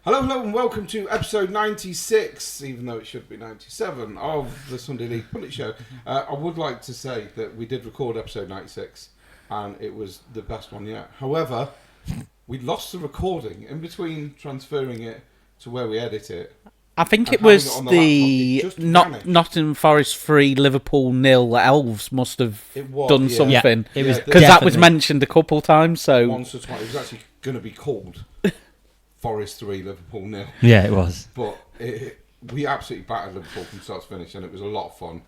Hello, and welcome to episode 96, even though it should be 97, of the Sunday League Pundit Show. I would like to say that we did record episode 96, and it was the best one yet. However, we lost the recording in between transferring it to where we edit it. I think it was the Nottingham Forest 3, Liverpool 0 Elves must have done something. It was because that was mentioned a couple times. So once or twice. It was actually going to be called Forest 3, Liverpool 0. Yeah, it was. But we absolutely battered Liverpool from start to finish, and it was a lot of fun.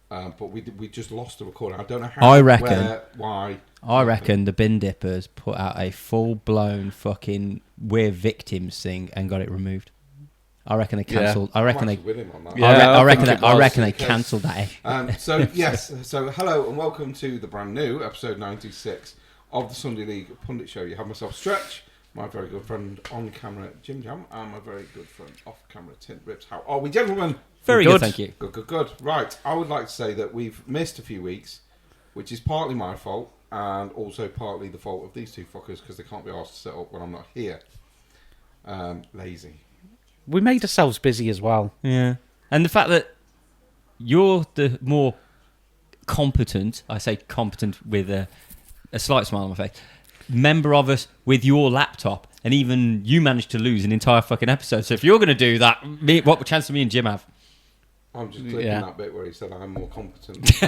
But we just lost the recording. I don't know how. I reckon. Where, why. I reckon the Bin Dippers put out a full-blown fucking "We're Victims" thing and got it removed. I reckon they cancelled. Yeah. I reckon they. With him on that. Yeah, I reckon they cancelled that. So yes. So hello and welcome to the brand new episode 96 of the Sunday League Pundit Show. You have myself Stretch, my very good friend on camera Jim Jam, and my very good friend off camera Tint Rips. How are we, gentlemen? Very good, thank you. Good. Right. I would like to say that we've missed a few weeks, which is partly my fault and also partly the fault of these two fuckers because they can't be asked to set up when I'm not here. Lazy. We made ourselves busy as well. Yeah. And the fact that you're the more competent, I say competent with a slight smile on my face, member of us with your laptop, and even you managed to lose an entire fucking episode. So if you're going to do that, what chance do me and Jim have? I'm just clicking that bit where he said I'm more competent.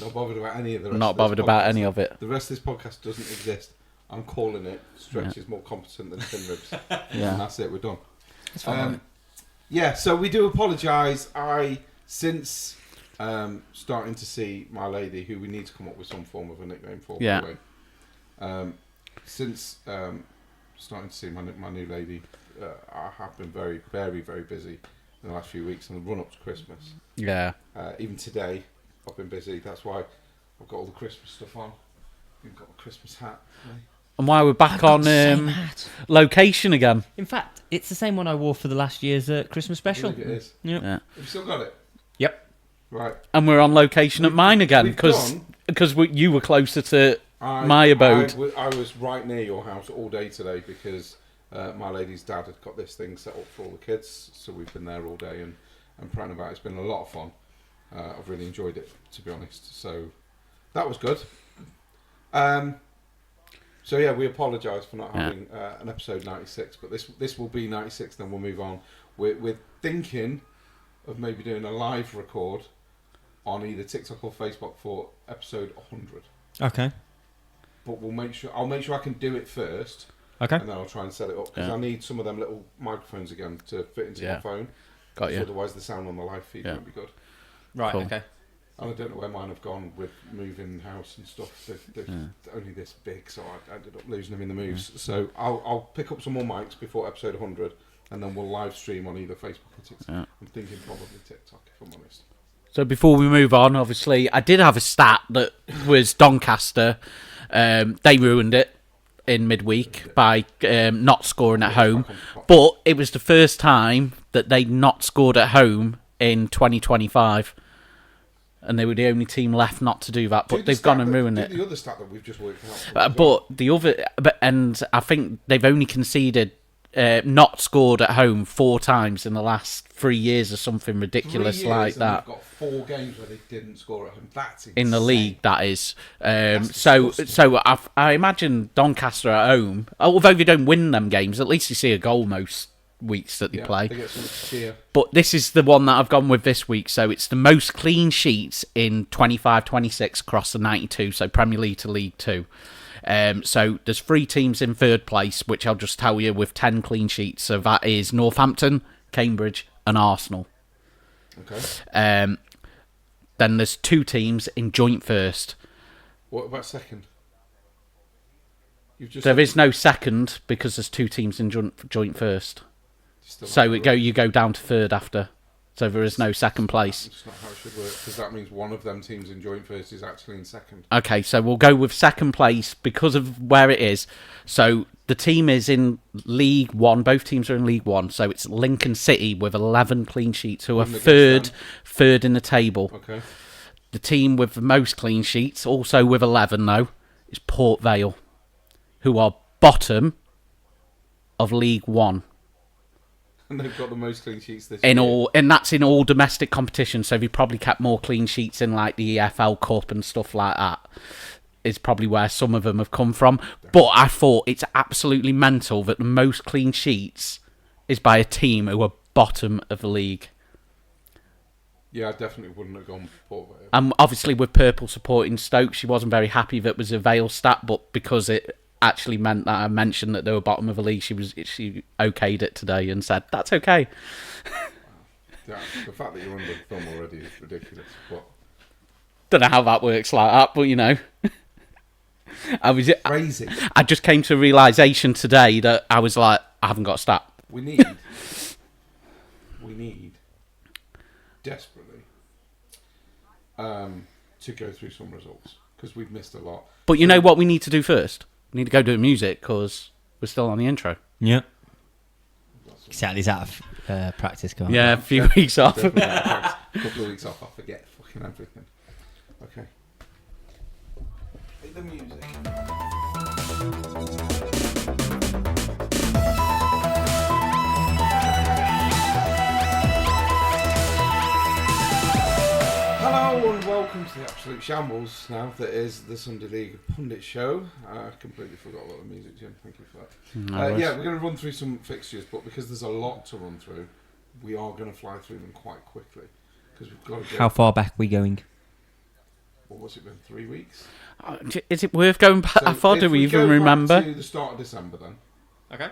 Not bothered about any of the rest Not bothered about any of it. The rest of this podcast doesn't exist. I'm calling it Stretch is more competent than Thin Ribs. And that's it, we're done. That's fine. So we do apologise. Since starting to see my lady, who we need to come up with some form of a nickname for, by the way. Since starting to see my new lady, I have been very, very, very busy in the last few weeks and the run up to Christmas. Yeah. Even today, I've been busy. That's why I've got all the Christmas stuff on. I've got a Christmas hat. And why we're back on location again. In fact, it's the same one I wore for the last year's Christmas special. I believe it is. Yep. Yeah. Have you still got it? Yep. Right. And we're on location at mine again because you were closer to my abode. I was right near your house all day today because my lady's dad had got this thing set up for all the kids. So we've been there all day and prattling about. It's been a lot of fun. I've really enjoyed it, to be honest. So that was good. So yeah, we apologise for not having an episode 96, but this will be 96. Then we'll move on. We're thinking of maybe doing a live record on either TikTok or Facebook for episode 100. Okay. But I'll make sure I can do it first. Okay. And then I'll try and set it up because I need some of them little microphones again to fit into my phone. Got you. So otherwise, the sound on the live feed won't be good. Right. Cool. Okay. And I don't know where mine have gone with moving house and stuff. They're only this big, so I ended up losing them in the moves. So I'll pick up some more mics before episode 100, and then we'll live stream on either Facebook or TikTok. Yeah. I'm thinking probably TikTok, if I'm honest. So before we move on, obviously, I did have a stat that was Doncaster. They ruined it in midweek by not scoring at home. But it was the first time that they'd not scored at home in 2025. And they were the only team left not to do that, but they've gone and ruined it. The other stat that we've just worked out. And I think they've only conceded, not scored at home 4 times in the last 3 years or something ridiculous like that. They've got 4 games where they didn't score at home. That's insane. In the league, that is. So I imagine Doncaster at home, although they don't win them games, at least you see a goal most weeks that they play. They get something to cheer. But this is the one that I've gone with this week. So it's the most clean sheets in 25-26 across the 92. So Premier League to League 2. So there's 3 teams in third place, which I'll just tell you with 10 clean sheets. So that is Northampton, Cambridge, and Arsenal. Okay. Then there's 2 teams in joint first. What about second? There is no second because there's 2 teams in joint first. So you go down to third after. So there is no second place. That's not how it should work, because that means one of them teams in joint first is actually in second. Okay, so we'll go with second place because of where it is. So the team is in League 1. Both teams are in League 1. So it's Lincoln City with 11 clean sheets, who are third in the table. Okay. The team with the most clean sheets, also with 11 though, is Port Vale, who are bottom of League One. And they've got the most clean sheets this year. And that's in all domestic competitions. So they've probably kept more clean sheets in like the EFL Cup and stuff like that. Is probably where some of them have come from. But I thought it's absolutely mental that the most clean sheets is by a team who are bottom of the league. Yeah, I definitely wouldn't have gone for Port Vale. Obviously, with Purple supporting Stoke, she wasn't very happy that it was a Vale stat, but because it actually meant that I mentioned that they were bottom of the league, she okayed it today and said, that's okay. Yeah, the fact that you're under the thumb already is ridiculous. But Don't know how that works like that, but you know. Crazy. I just came to a realisation today that I was like, I haven't got a stat. We need desperately to go through some results because we've missed a lot. But you know what we need to do first? We need to go do music because we're still on the intro. Yeah. Exactly, out of practice. Yeah, a few weeks off. A couple of weeks off, I forget fucking everything. Okay. Hit the music. Hello and welcome to the absolute shambles now that is the Sunday League Pundit show. I completely forgot about the music, Jim. Thank you for that. Yeah, we're going to run through some fixtures, but because there's a lot to run through, we are going to fly through them quite quickly because we've got to go. How far back are we going? What was it been? 3 weeks? Is it worth going back? How far do we even remember? To the start of December then. Okay.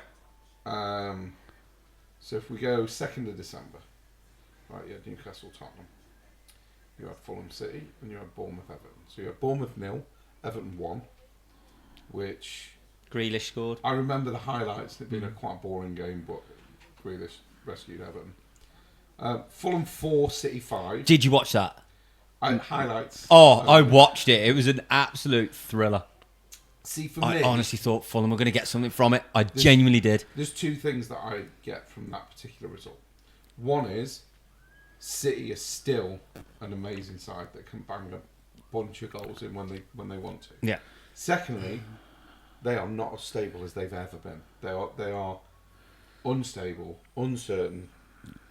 So if we go 2nd of December, right? Yeah, Newcastle, Tottenham. You had Fulham City and you had Bournemouth, Everton. So you had Bournemouth 0, Everton 1, which Grealish scored. I remember the highlights. It'd been a quite boring game, but Grealish rescued Everton. Fulham 4, City 5. Did you watch that? Highlights. Oh, I watched it. It was an absolute thriller. See, for me, I honestly thought Fulham were going to get something from it. I genuinely did. There's two things that I get from that particular result. One is City is still an amazing side that can bang a bunch of goals in when they want to. Yeah. Secondly, they are not as stable as they've ever been. They are unstable, uncertain,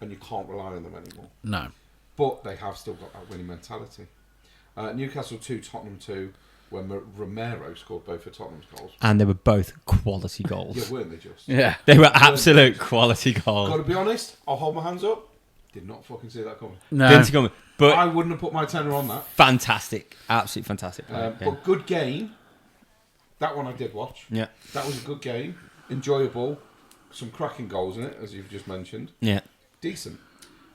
and you can't rely on them anymore. No. But they have still got that winning mentality. Newcastle 2, Tottenham 2, when Romero scored both of Tottenham's goals. And they were both quality goals. Yeah, weren't they just? Yeah. They were absolute quality goals. Got to be honest, I'll hold my hands up. Did not fucking see that coming. No. Didn't come, but I wouldn't have put my tenner on that. fantastic. Absolutely fantastic. But good game. That one I did watch. Yeah. That was a good game. Enjoyable. Some cracking goals in it, as you've just mentioned. Yeah. Decent.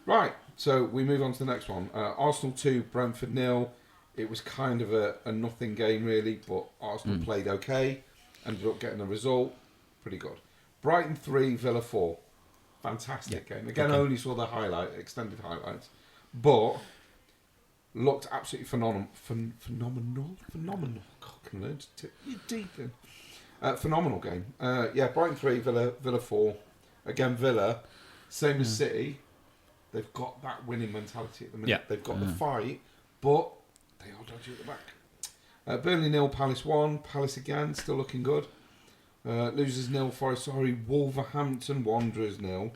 Right, so we move on to the next one. Arsenal 2, Brentford 0. It was kind of a nothing game, really, but Arsenal played okay. Ended up getting a result. Pretty good. Brighton 3, Villa 4. Fantastic game. Again, I only saw the extended highlights. But looked absolutely phenomenal. Phenomenal. You're deep in. Phenomenal game. Brighton 3, Villa 4. Again, Villa, same as City. They've got that winning mentality at the minute. Yeah. They've got the fight, but they are dodgy at the back. Burnley 0, Palace 1. Palace again, still looking good. Losers 0, Forest, Wolverhampton Wanderers 0.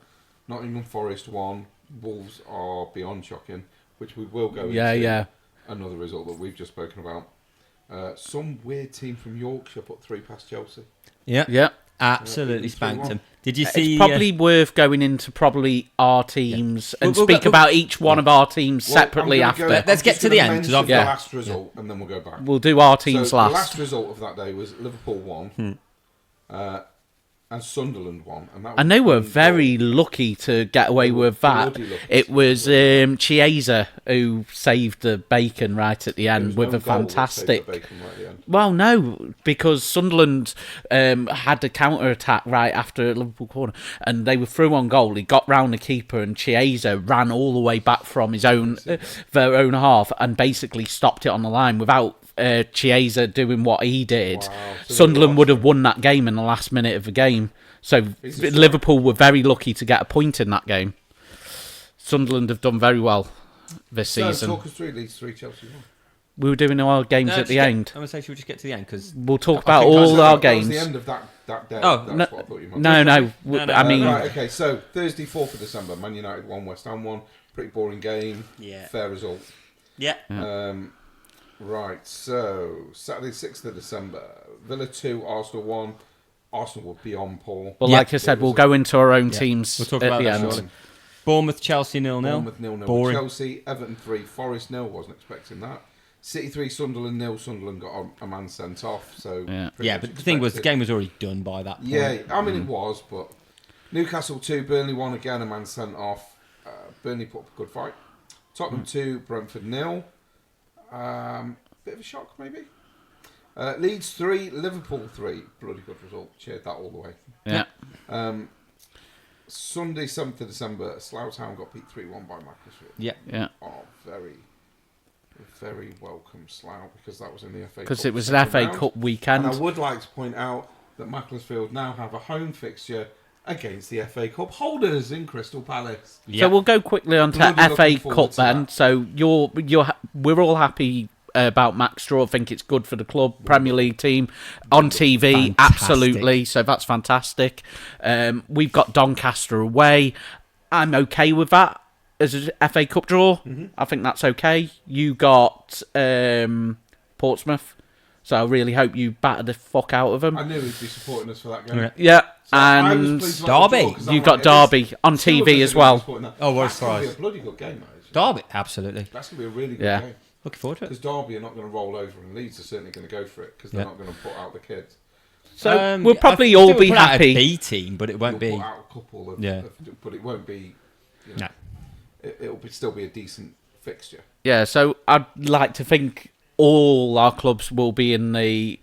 Nottingham Forest 1. Wolves are beyond shocking, which we will go into. Another result that we've just spoken about. Some weird team from Yorkshire put 3 past Chelsea. Yeah. Absolutely spanked them. Did you see? It's probably worth going into our teams and speak about each one of our teams separately after. Let's get to the end. The last result, and then we'll go back. We'll do our teams last. The last result of that day was Liverpool 1, and Sunderland 1. And they were very lucky to get away with that. It was Chiesa who saved the bacon right at the end with a fantastic. Well, no, because Sunderland had a counter attack right after a Liverpool corner, and they were through on goal. He got round the keeper, and Chiesa ran all the way back from their own half and basically stopped it on the line without Chiesa doing what he did. Wow. So Sunderland would have won that game in the last minute of the game. So Liverpool were very lucky to get a point in that game. Sunderland have done very well this season. Talk us through these 3 Chelsea ones. We were doing our games at the end. I'm going to say, should we just get to the end? Because we'll talk about all our games. That was the end of that day. Oh, That's what I thought you meant. No. I mean, right, okay. So Thursday, 4th of December, Man United 1, West Ham 1. Pretty boring game. Yeah. Fair result. Yeah. Right. So Saturday, 6th of December, Villa 2, Arsenal 1. Arsenal were beyond poor. well, like I said, we'll go into our own teams We'll talk at about the that end. shortly. Bournemouth, Chelsea 0-0. Bournemouth 0-0. Boring. Chelsea, Everton 3, Forest 0. Wasn't expecting that. City 3, Sunderland 0. Sunderland got a man sent off. So Yeah, but the thing was, the game was already done by that point. Yeah, I mean it was, but Newcastle 2, Burnley 1 again, a man sent off. Burnley put up a good fight. Tottenham 2, Brentford 0. Bit of a shock, maybe. Leeds 3, Liverpool 3. Bloody good result. Cheered that all the way. Yeah. Sunday, 7th of December, Slough Town got beat 3-1 by Macclesfield. Yeah. Oh, very welcome Slough, because that was in the FA Cup. Because it was an FA Cup weekend. And I would like to point out that Macclesfield now have a home fixture against the FA Cup holders in Crystal Palace. So we'll go quickly on to Bloody FA looking forward Cup to then. that. So we're all happy about Max Straw. I think it's good for the club, Premier League team on TV. Fantastic. Absolutely. So that's fantastic. We've got Doncaster away. I'm okay with that as a FA Cup draw. I think that's okay. You got Portsmouth. So I really hope you batter the fuck out of them. I knew he'd be supporting us for that game. Yeah. So I was And pleased about the Derby. draw, 'cause I'm You've got like, at least Derby on two of us TV are as gonna be well. supporting that. Oh, what a That's going to be surprise. a bloody good game, that is. Derby, absolutely. That's going to be a really good Yeah. game. Looking forward to it. Because Derby are not going to roll over, and Leeds are certainly going to go for it, because they're Yeah. not going to put out the kids. So we'll probably I all think be we'll put out happy. a B team, but it won't You'll be. put out a couple of, Yeah. but it won't be. You know, No. It'll still be a decent fixture. Yeah, so I'd like to think all our clubs will be in the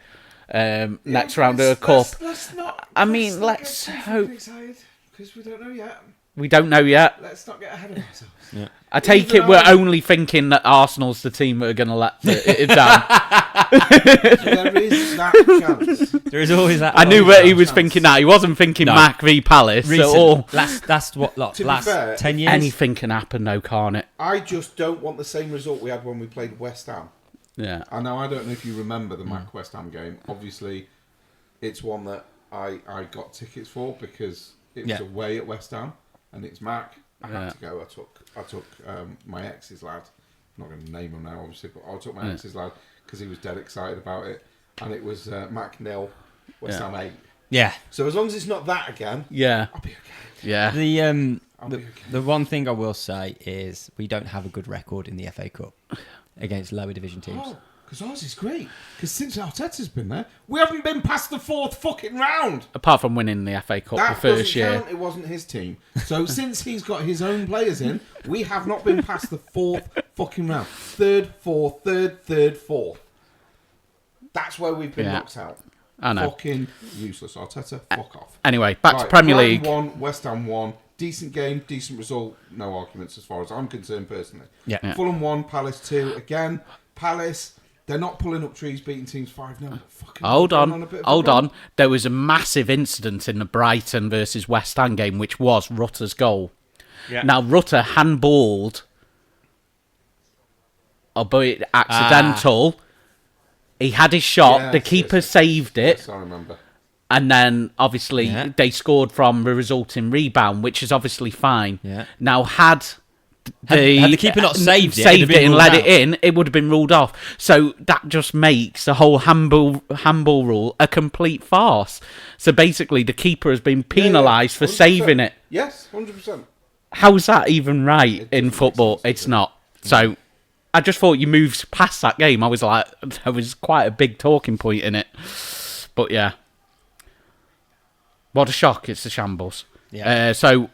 next round of the cup. Let's not. I mean, let's hope. Because we don't know yet. We don't know yet. Let's not get ahead of ourselves. I take Even it we're though- only thinking that Arsenal's the team that are going to let it down. There is that chance. There is always that. I knew that that he was chance. thinking that. He wasn't thinking No. Mac v Palace at Recent, all. last what? Like, To be last fair, 10 years. Anything can happen, though, can't it? I just don't want the same result we had when we played West Ham. Yeah. I know. I don't know if you remember the Mac West Ham game. Obviously, it's one that I got tickets for because it was away at West Ham, and it's Mac. I had to go. I took my ex's lad. I'm not going to name him now, obviously, but I took my ex's lad because he was dead excited about it, and it was Mac 0, West Ham 8. Yeah. So as long as it's not that again, Yeah. I'll be okay. Yeah. The one thing I will say is we don't have a good record in the FA Cup against lower division teams. Oh, because ours is great. Because since Arteta's been there, we haven't been past the 4th fucking round. Apart from winning the FA Cup That the first doesn't year. count. It wasn't his team. So since he's got his own players in, we have not been past the 4th fucking round. Third, fourth. That's where we've been knocked out. I know. Fucking useless. Arteta, fuck off. Anyway, back to Right, Premier Brighton League. 1, West Ham 1. Decent game, decent result. No arguments as far as I'm concerned personally. Yeah. Fulham 1, Palace 2. Again, Palace, they're not pulling up trees, beating teams 5-0. Hold on. There was a massive incident in the Brighton versus West Ham game, which was Rutter's goal. Yeah. Now, Rutter handballed, albeit accidental. He had his shot. The keeper saved it. Yes, I remember. And then, obviously, they scored from the resulting rebound, which is obviously fine. Yeah. Now, had the keeper not saved it, saved it and let it in, it would have been ruled off. So that just makes the whole handball rule a complete farce. So basically, the keeper has been penalised for 100%. saving it. Yes, 100%. How's that even right in football? It's not. So I just thought you moved past that game. I was like, there was quite a big talking point in it. But yeah. What a shock. It's a shambles. Yeah. So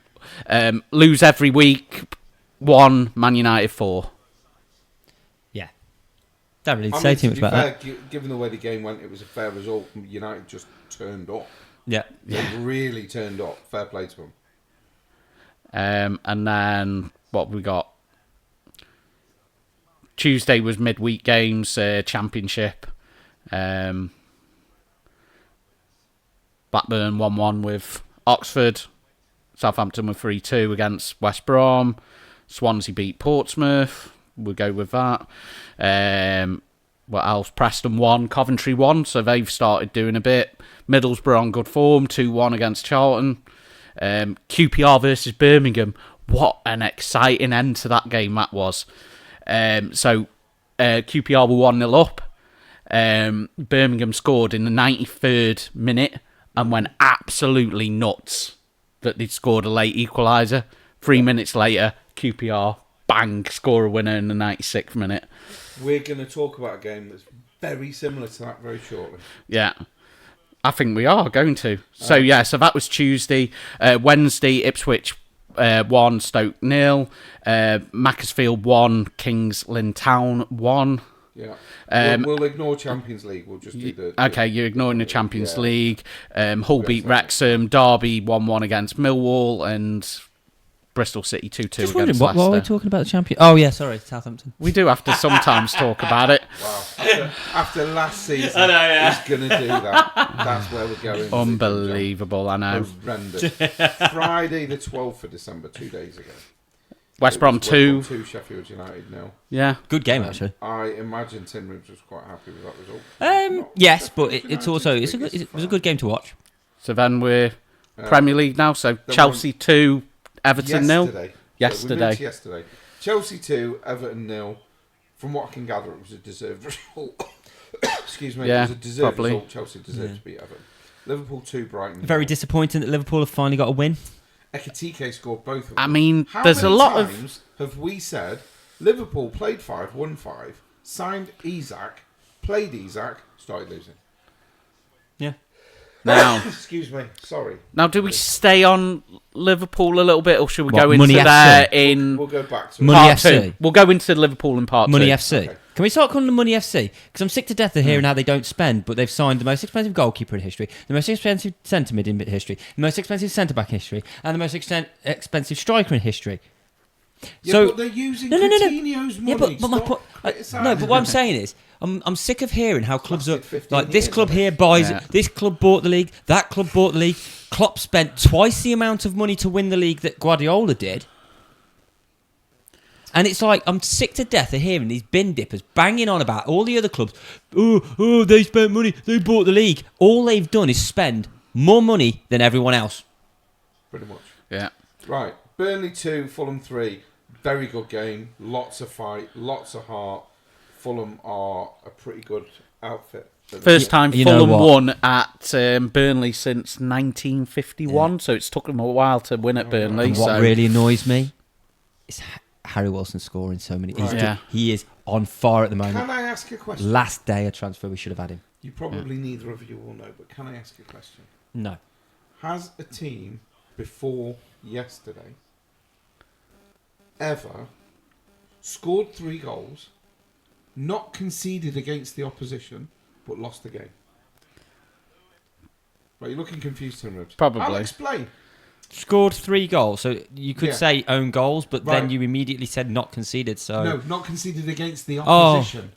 lose every week. 1, Man United 4. Yeah. Don't really I say mean, too to much be about fair, that. given the way the game went, it was a fair result. United just turned up. Yeah. They really turned up. Fair play to them. And then what have we got? Tuesday was midweek games, championship. Blackburn 1-1 with Oxford. Southampton were 3-2 against West Brom. Swansea beat Portsmouth. We'll go with that. what else? Preston won, Coventry won, so they've started doing a bit. Middlesbrough on good form, 2-1 against Charlton. QPR versus Birmingham. What an exciting end to that game that was. So QPR were 1-0 up. Birmingham scored in the 93rd minute and went absolutely nuts that they'd scored a late equaliser. 3 minutes later, QPR, bang, score a winner in the 96th minute. We're going to talk about a game that's very similar to that very shortly. Yeah. I think we are going to. So that was Tuesday. Wednesday, Ipswich 1, Stoke 0. Macclesfield 1, Kings Lynn Town 1. Yeah. We'll ignore Champions League. We'll just do the... Okay, you're ignoring the Champions League. Hull beat Wrexham. Derby 1-1 against Millwall. And Bristol City 2-2 Just against wondering, Leicester. what are we talking about the champion? Oh, yeah, sorry, Southampton. We do have to sometimes talk about it. Wow. After last season, I know, yeah. he's going to do that. That's where we're going. Unbelievable, I know. Horrendous. Friday the 12th of December, 2 days ago. West Brom 2. 2, Sheffield United 0. Yeah. Good game, actually. I imagine Tim Ribs was quite happy with that result. Yes, but it's also it was a good game to watch. So then we're Premier League now. So Chelsea 2, Everton 0. So we moved to yesterday. Chelsea 2, Everton 0. From what I can gather, it was a deserved result. Excuse me. Yeah, it was a deserved probably. result. Chelsea deserved to beat Everton. Liverpool 2, Brighton 0. Very disappointing that Liverpool have finally got a win. Ekitike scored both of them. I mean, How there's a many lot of... times have we said Liverpool played 5, won 5, signed Isak, played Isak, started losing? Yeah. Now, Excuse me, sorry. Now, do we stay on Liverpool a little bit, or should we go Money into FC? there in We'll go back to Money it. part FC. 2? We'll go into Liverpool in part Money 2. FC. Okay. Can we start calling them Money FC? Because I'm sick to death of hearing how they don't spend, but they've signed the most expensive goalkeeper in history, the most expensive centre mid in history, the most expensive centre back in history, and the most expensive striker in history. Yeah, So but they're using No. Coutinho's money. Yeah, but my Stop point. criticising No, but what I'm them. saying is, I'm sick of hearing how clubs are lasted 15 like this years, club hasn't here it? buys Yeah. it, this club bought the league, that club bought the league. Klopp spent twice the amount of money to win the league that Guardiola did. And it's like, I'm sick to death of hearing these bin dippers banging on about all the other clubs. Oh, they spent money, they bought the league. All they've done is spend more money than everyone else. Pretty much. Yeah. Right, Burnley 2, Fulham 3. Very good game. Lots of fight, lots of heart. Fulham are a pretty good outfit. First time You know Fulham what? won at Burnley since 1951, so it's took them a while to win at Burnley. And what So really annoys me is Harry Wilson scoring so many. He is on fire at the moment. Can I ask a question? Last day of transfer, we should have had him. You probably neither of you will know, but can I ask a question? No. Has a team before yesterday ever scored 3 goals, not conceded against the opposition, but lost the game? Right, you're looking confused, Tim Ribs. Probably. I'll explain. Scored 3 goals, so you could Yeah. say own goals, but then Right. you immediately said not conceded. So No, not conceded against the Oh. opposition.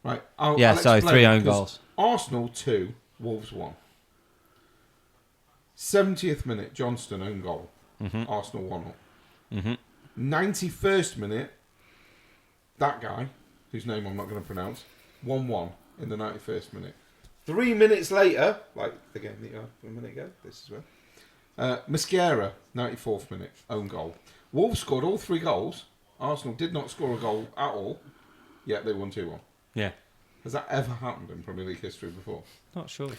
Right. I'll so explain, 3 own 'cause goals. Arsenal 2, Wolves 1. 70th minute, Johnston own goal. Arsenal 1-0. 91st minute, that guy, whose name I'm not going to pronounce, 1-1 in the 91st minute. 3 minutes later, like the game that you had a minute ago, this is where. Mosquera, 94th minute, own goal. Wolves scored all 3 goals. Arsenal did not score a goal at all, yet they won 2-1. yeah, Has that ever happened in Premier League history before? not sure.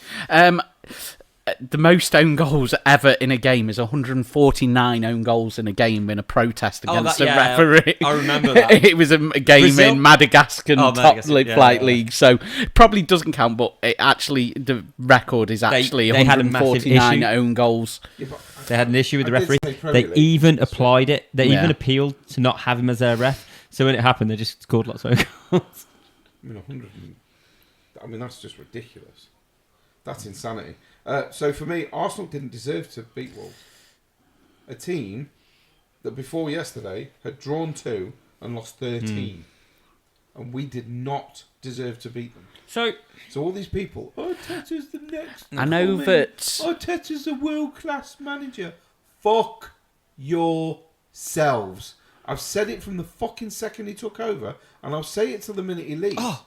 the most own goals ever in a game is 149 own goals in a game in a protest against a referee. I remember that. It was a game Brazil? in Madagascar top Madagascar, flight yeah. league, so probably doesn't count. But it actually, the record is actually they had a massive 149 issue. own goals. Yeah, but They had an issue with the I did referee. say Premier They League, even so- applied it. They Yeah. even appealed to not have him as their ref. So when it happened, they just scored lots of goals. I mean, 100. I mean, that's just ridiculous. That's insanity. So for me, Arsenal didn't deserve to beat Wolves. A team that before yesterday had drawn 2 and lost 13. And we did not deserve to beat them. So So all these people, Arteta's the next. I know coming. that- Arteta's a world-class manager. Fuck yourselves. I've said it from the fucking second he took over, and I'll say it till the minute he leaves. Oh.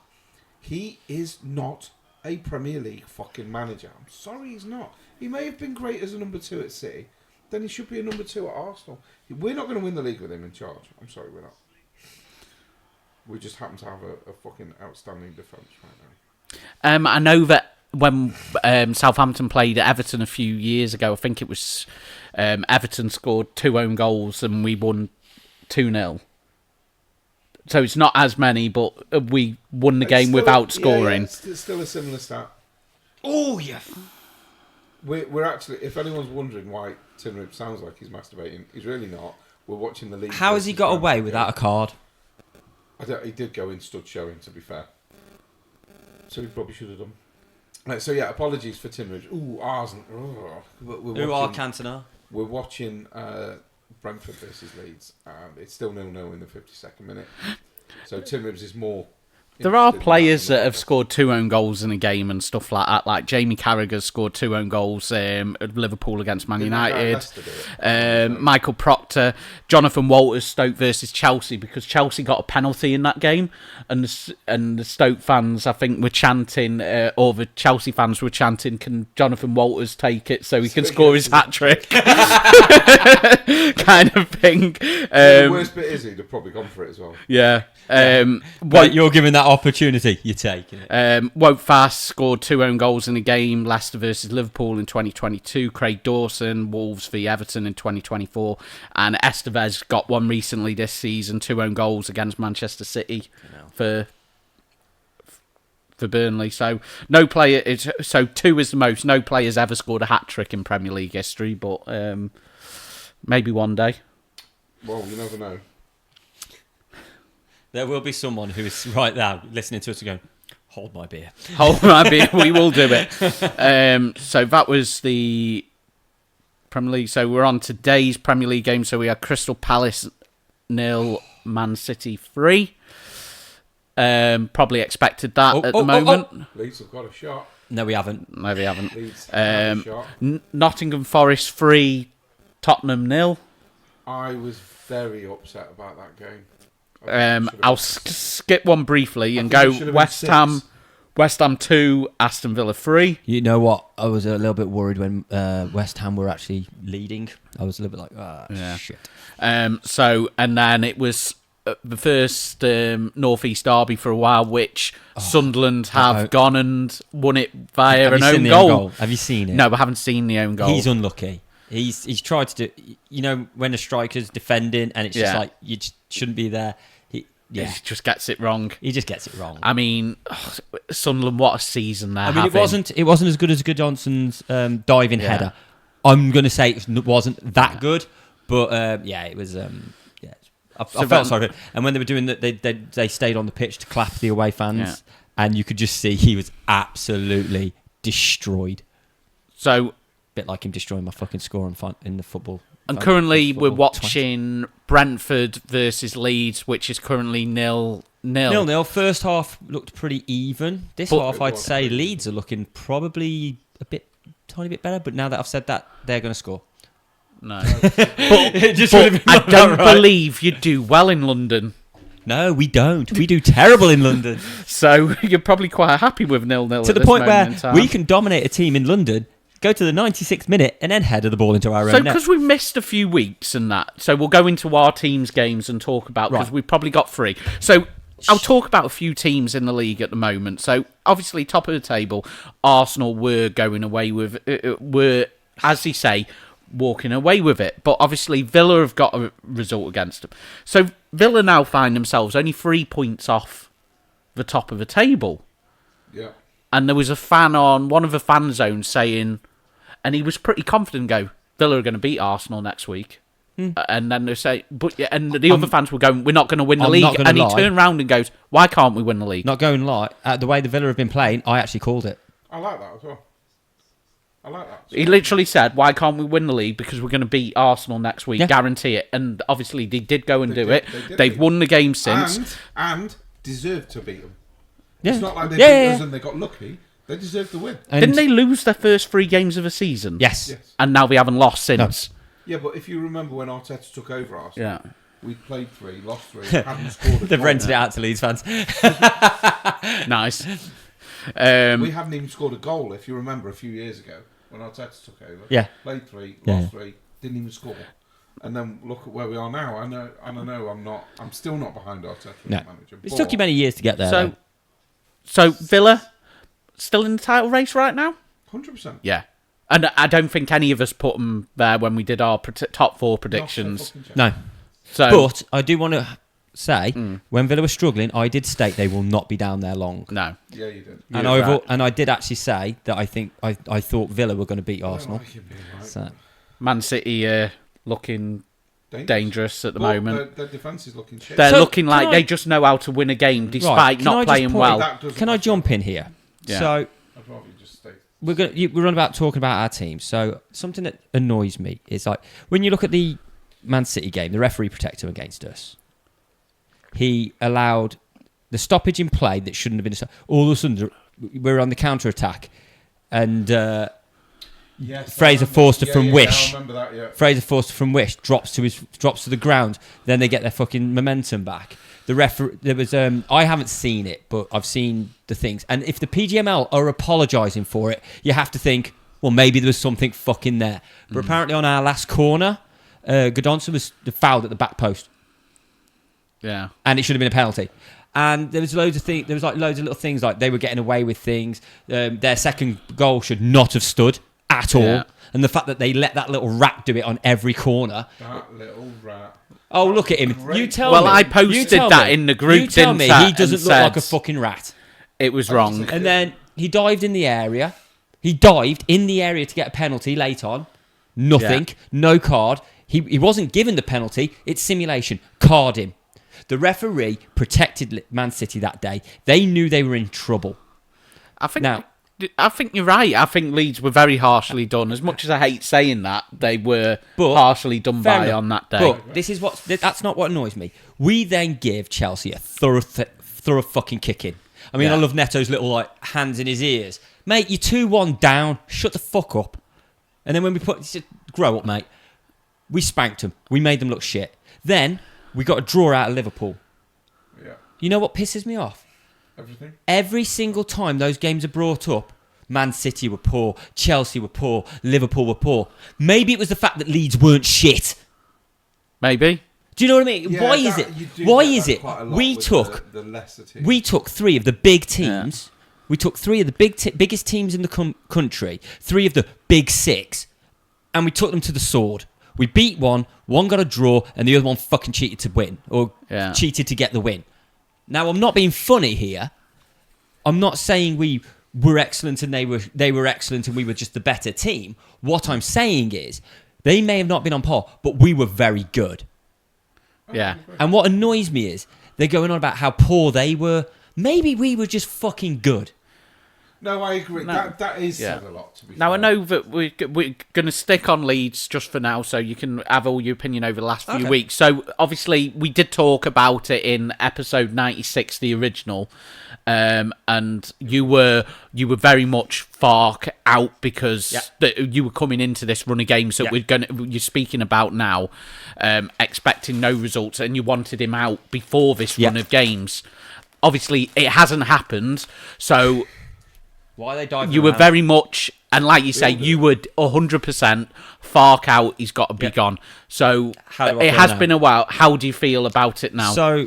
He is not a Premier League fucking manager. I'm sorry, he's not. He may have been great as a number 2 at City. Then he should be a number 2 at Arsenal. We're not going to win the league with him in charge. I'm sorry, we're not. We just happen to have a fucking outstanding defence right now. I know that when Southampton played Everton a few years ago, I think it was Everton scored 2 own goals and we won 2-0. So it's not as many, but we won the game without scoring. Yeah, it's still a similar stat. Oh, yeah. We're actually, if anyone's wondering why Tim Rib sounds like he's masturbating, he's really not. We're watching the league. How has he got away without a card? He did go in stud showing, to be fair. So he probably should have done. Right, so yeah, apologies for Tim Rib. Ooh, Arsenal. Who are Cantona? We're watching Brentford versus Leeds. It's still 0-0 in the 52nd minute. So Tim Ribs is more... There are players that have scored 2 own goals in a game and stuff like that. Like Jamie Carragher scored 2 own goals at Liverpool against Man United. Michael Proctor, Jonathan Walters, Stoke versus Chelsea, because Chelsea got a penalty in that game, and the Stoke fans, I think, were chanting, or the Chelsea fans were chanting, "Can Jonathan Walters take it so he can score his hat trick?" kind of thing. The worst bit is he'd have probably gone for it as well. Yeah. But you're giving that opportunity, you're taking it. Wout Fast scored 2 own goals in a game, Leicester versus Liverpool in 2022, Craig Dawson, Wolves v Everton in 2024, and Estevez got one recently this season, 2 own goals against Manchester City for Burnley. So 2 is the most. No player's ever scored a hat-trick in Premier League history, but maybe one day. Well, you never know. There will be someone who is right now listening to us and going, "Hold my beer." Hold my beer. We will do it. So that was the Premier League. So we're on today's Premier League game. So we had Crystal Palace 0, Man City 3. Probably expected that at the moment. Leeds have got a shot. No, we haven't. No, they haven't. Leeds have a shot. Nottingham Forest 3, Tottenham 0. I was very upset about that game. I'll skip one briefly and go West Ham 2, Aston Villa 3. You know what? I was a little bit worried when West Ham were actually leading. I was a little bit like, shit. And then it was the first North-East derby for a while, which Sunderland have gone and won it via an own goal. Have you seen it? No, I haven't seen the own goal. He's unlucky. He's tried to do, when a striker's defending and it's just like, you just shouldn't be there. He just gets it wrong. He just gets it wrong. I mean, Sunderland, what a season they're having. It wasn't as good as Good Johnson's diving header. I'm going to say it wasn't that good, but it was. I felt sorry for it. And when they were doing that, they stayed on the pitch to clap the away fans, and you could just see he was absolutely destroyed. So. Bit like him destroying my fucking score in the football. And currently we're watching Brentford versus Leeds, which is currently 0-0. 0-0. First half looked pretty even. This half, I'd say Leeds are looking probably tiny bit better. But now that I've said that, they're going to score. No, but I don't believe you do well in London. No, we don't. We do terrible in London. So you're probably quite happy with 0-0 to the point where we can dominate a team in London. Go to the 96th minute and then header the ball into our own net. So because we missed a few weeks and that, so we'll go into our team's games and talk about, because we've probably got 3. So I'll talk about a few teams in the league at the moment. So obviously top of the table, Arsenal were going away with, as you say, walking away with it. But obviously Villa have got a result against them. So Villa now find themselves only 3 points off the top of the table. Yeah. And there was a fan on one of the fan zones saying, and he was pretty confident, Villa are going to beat Arsenal next week. And then they say, and the other fans were going, we're not going to win the league. And he turned around and goes, why can't we win the league? Not going to lie, the way the Villa have been playing, I actually called it. I like that as well. He literally said, why can't we win the league? Because we're going to beat Arsenal next week, guarantee it. And obviously they did go and do it. They've won the game since. And deserved to beat them. Yeah. It's not like they beat us and they got lucky. They deserve to win. Didn't they lose their first 3 games of the season? Yes. And now they haven't lost since. Yeah, but if you remember when Arteta took over Arsenal, We played 3, lost 3, hadn't scored a They've goal. rented it out to Leeds fans. Nice. We hadn't even scored a goal, if you remember, a few years ago when Arteta took over. Yeah. Played 3, Yeah. lost 3, didn't even score. And then look at where we are now. I know I'm still not behind Arteta as manager. It's took you many years to get there. So Villa still in the title race right now? 100%. Yeah. And I don't think any of us put them there when we did our top 4 predictions. No. So, But I do want to say, when Villa were struggling, I did state they will not be down there long. No. Yeah, you did. And I did actually say that I thought Villa were going to beat Arsenal. Right. So, Man City looking dangerous at the moment. Their defence is looking shit. They're looking like they just know how to win a game despite not playing well. Can I jump in here? Yeah. So I'd rather you just stay. we're on about talking about our team. So something that annoys me is like when you look at the Man City game, the referee protected him against us. He allowed the stoppage in play that shouldn't have been a stop. All of a sudden, we're on the counter attack, and Fraser Forster from Wish. I remember that, yeah. Fraser Forster from Wish drops to the ground. Then they get their fucking momentum back. The there was I haven't seen it, but I've seen the things. And if the PGML are apologising for it, you have to think, well, maybe there was something fucking there. But apparently, on our last corner, Godonson was fouled at the back post. Yeah, and it should have been a penalty. And there was loads of things. There was like loads of little things, like they were getting away with things. Their second goal should not have stood at all. Yeah. And the fact that they let that little rat do it on every corner. That little rat. Oh, look at him! Great. You tell me. Well, I posted that in the group. You tell me didn't I? he doesn't And look like a said fucking rat. It was wrong. And then he dived in the area. He dived in the area to get a penalty late on. Nothing. Yeah. No card. He wasn't given the penalty. It's simulation. Card him. The referee protected Man City that day. They knew they were in trouble. I think you're right. I think Leeds were very harshly done. As much as I hate saying that, they were harshly done by enough. on that day. But that's not what annoys me. We then give Chelsea a thorough fucking kicking. I mean, I love Neto's little like hands in his ears. Mate, you're 2-1 down. Shut the fuck up. And then when we grow up, mate. We spanked them. We made them look shit. Then we got a draw out of Liverpool. Yeah. You know what pisses me off? Everything. Every single time those games are brought up, Man City were poor, Chelsea were poor, Liverpool were poor. Maybe it was the fact that Leeds weren't shit. Maybe. Do you know what I mean? Yeah, Why is it? Why is it? We took the lesser teams. We took 3 of the big teams. Yeah. We took 3 of the biggest teams in the country, 3 of the big 6, and we took them to the sword. We beat one got a draw, and the other one fucking cheated to win, or cheated to get the win. Now, I'm not being funny here. I'm not saying we were excellent and they were excellent and we were just the better team. What I'm saying is, they may have not been on par, but we were very good. Yeah. And what annoys me is, they're going on about how poor they were. Maybe we were just fucking good. No, I agree. No. That is said a lot, to be fair. Now, I know that we're going to stick on Leeds just for now, so you can have all your opinion over the last few weeks. So, obviously, we did talk about it in episode 96, the original, and you were very much Fark out because you were coming into this run of games that you're speaking about now, expecting no results, and you wanted him out before this run of games. Obviously, it hasn't happened, so... Why are they diving You were around? very much, and like you say, you would 100% Fark out. He's got to be gone. So it has been a while. How do you feel about it now? So,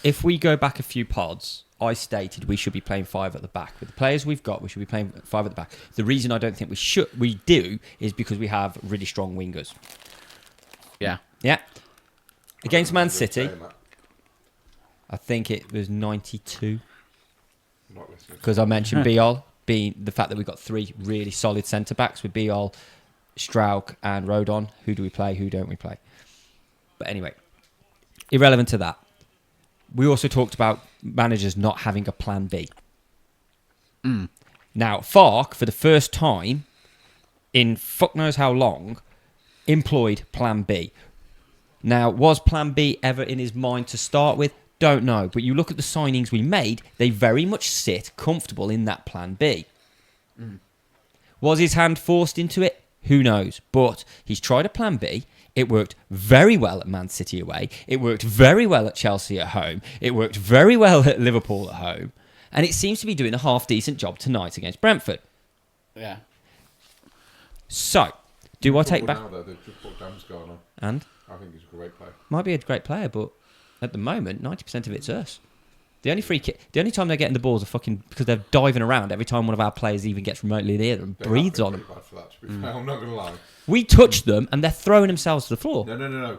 if we go back a few pods, I stated we should be playing 5 at the back. With the players we've got, we should be playing 5 at the back. The reason I don't think we do is because we have really strong wingers. Yeah. Against Man City, I think it was 92. Because I mentioned Biol. Being the fact that we've got 3 really solid centre-backs with Biol, Strauch and Rodon. Who do we play? Who don't we play? But anyway, irrelevant to that. We also talked about managers not having a plan B. Now, Fark, for the first time in fuck knows how long, employed plan B. Now, was plan B ever in his mind to start with? Don't know, but you look at the signings we made, they very much sit comfortable in that plan B. Was his hand forced into it? Who knows? But he's tried a plan B. It worked very well at Man City away. It worked very well at Chelsea at home. It worked very well at Liverpool at home. And it seems to be doing a half-decent job tonight against Brentford. Yeah. So, do I take back... Now, though, they've just put Dam's going on. And? I think he's a great player. Might be a great player, but at the moment, 90% of it's us. The only time they're getting the balls are fucking because they're diving around every time one of our players even gets remotely near them, breathes on them. Bad for that, to be fair. I'm not going to lie. We touch them and they're throwing themselves to the floor. No.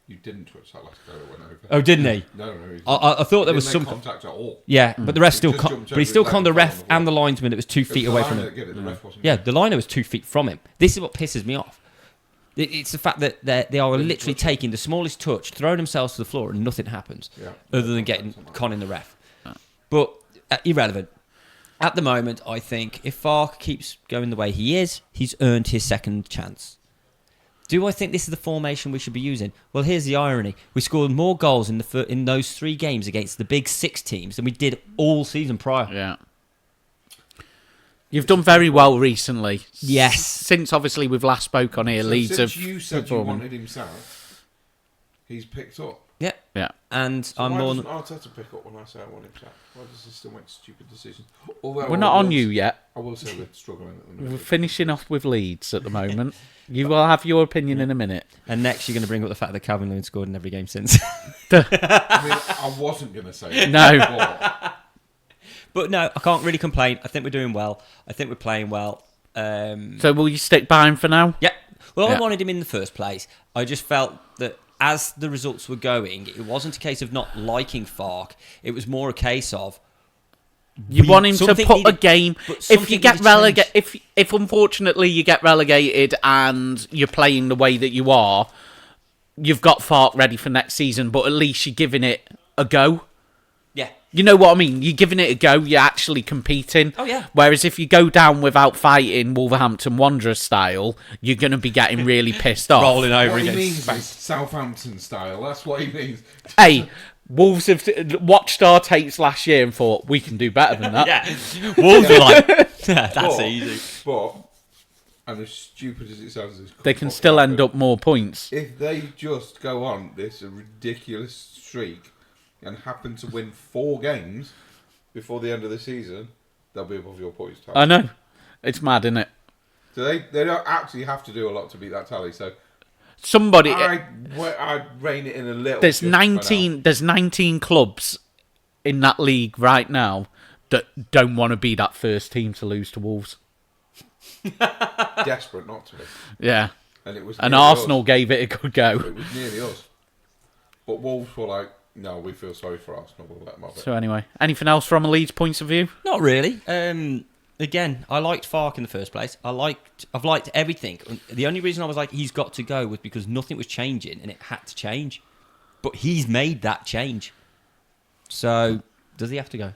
You didn't touch that last guy that went over. Oh, didn't he? No. I thought there was some contact at all. Yeah, but the rest still. But he still conned the ref on and the linesman that was 2 feet away from him. The ref wasn't Yeah, the liner was 2 feet from him. This is what pisses me off. It's the fact that they are literally taking the smallest touch, throwing themselves to the floor, and nothing happens, other than getting conning the ref. But irrelevant. At the moment, I think if Farke keeps going the way he is, he's earned his second chance. Do I think this is the formation we should be using? Well, here's the irony. We scored more goals in those 3 games against the big 6 teams than we did all season prior. Yeah. You've done very well recently. Yes. Since obviously we've last spoke on here, So Leeds since have... you said you wanted him south, he's picked up. Yeah. Yeah. And So I'm why more... doesn't Arteta pick up when I say I want him south? Why does he still make stupid decisions? Although We're not on you yet. I will say we're struggling at the We're minute. finishing off with Leeds at the moment. You will have your opinion in a minute. And next, you're going to bring up the fact that Calvin Lewin scored in every game since. I mean, I wasn't going to say it. No. But no, I can't really complain. I think we're doing well. I think we're playing well. So will you stick by him for now? Yeah. Well, Yeah. I wanted him in the first place. I just felt that as the results were going, it wasn't a case of not liking Farke. It was more a case of You want him to something put a needed- game. but If something you get needed to change. relegated, if unfortunately you get relegated and you're playing the way that you are, you've got Farke ready for next season. But at least you're giving it a go. Yeah. You know what I mean? You're giving it a go. You're actually competing. Oh, yeah. Whereas if you go down without fighting Wolverhampton Wanderers style, you're going to be getting really pissed off. Rolling over What he again. means is Southampton style. That's what he means. Hey, Wolves have watched our tapes last year and thought, we can do better than that. Yeah. Wolves are like, that's But- easy. But, and as stupid as it sounds, as They can still end up more points. If they just go on this ridiculous streak and happen to win 4 games before the end of the season, they'll be above your points tally. I know. It's mad, isn't it? So they don't actually have to do a lot to beat that tally. So Somebody... I'd rein it in a little. There's just for 19. There's 19 clubs in that league right now that don't want to be that first team to lose to Wolves. now. Desperate not to be. Yeah, And it was. and nearly Arsenal us. gave it a good go. It was nearly us. But Wolves were like, no, we feel sorry for Arsenal. We'll let them have it. So anyway, anything else from a Leeds point of view? Not really. Again, I liked Farke in the first place. I've liked everything. The only reason I was like, he's got to go was because nothing was changing and it had to change. But he's made that change. So, does he have to go? Do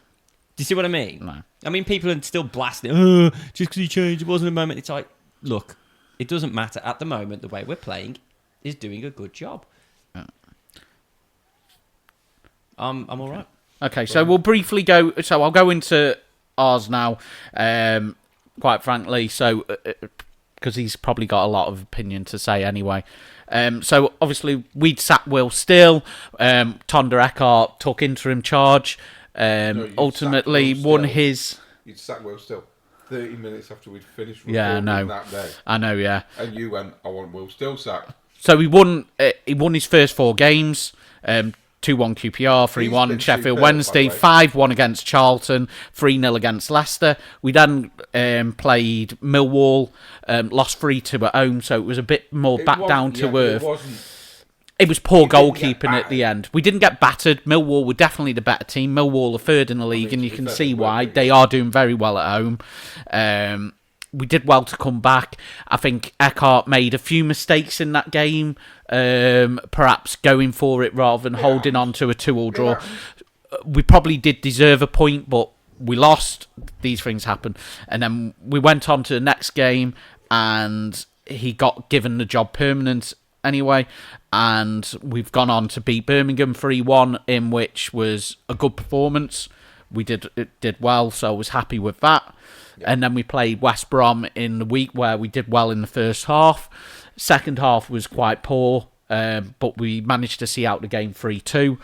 you see what I mean? No. I mean, people are still blasting, oh, just because he changed, it wasn't a moment. It's like, look, it doesn't matter. At the moment, the way we're playing is doing a good job. I'm all right. Okay, so we'll briefly go. So I'll go into ours now. Quite frankly, so because he's probably got a lot of opinion to say anyway. So obviously we'd sacked Will Still. Tonda Eckhart took interim charge. you'd Ultimately sack Will won Still. his. You'd sack Will Still 30 minutes after we'd finished Yeah, I recording know. that day. I know, yeah. And you went, I want Will Still sacked. So he won. He won his first 4 games. 2-1 QPR, 3-1 been Sheffield superb, Wednesday, by the way. 5-1 against Charlton, 3-0 against Leicester. We then played Millwall, lost 3-2 at home, so it was a bit more It back wasn't- down to yeah, earth. It was poor didn't get goalkeeping at the battered. end. We didn't get battered. Millwall were definitely the better team. Millwall are 3rd in the league, and to you be can fair, see they were why. good. They are doing very well at home. We did well to come back. I think Eckhart made a few mistakes in that game, perhaps going for it rather than holding on to a 2-2 draw. We probably did deserve a point, but we lost. These things happen. And then we went on to the next game, and he got given the job permanent anyway. And we've gone on to beat Birmingham 3-1, in which was a good performance. We did well, so I was happy with that. And then we played West Brom in the week where we did well in the first half. Second half was quite poor, but we managed to see out the game 3-2.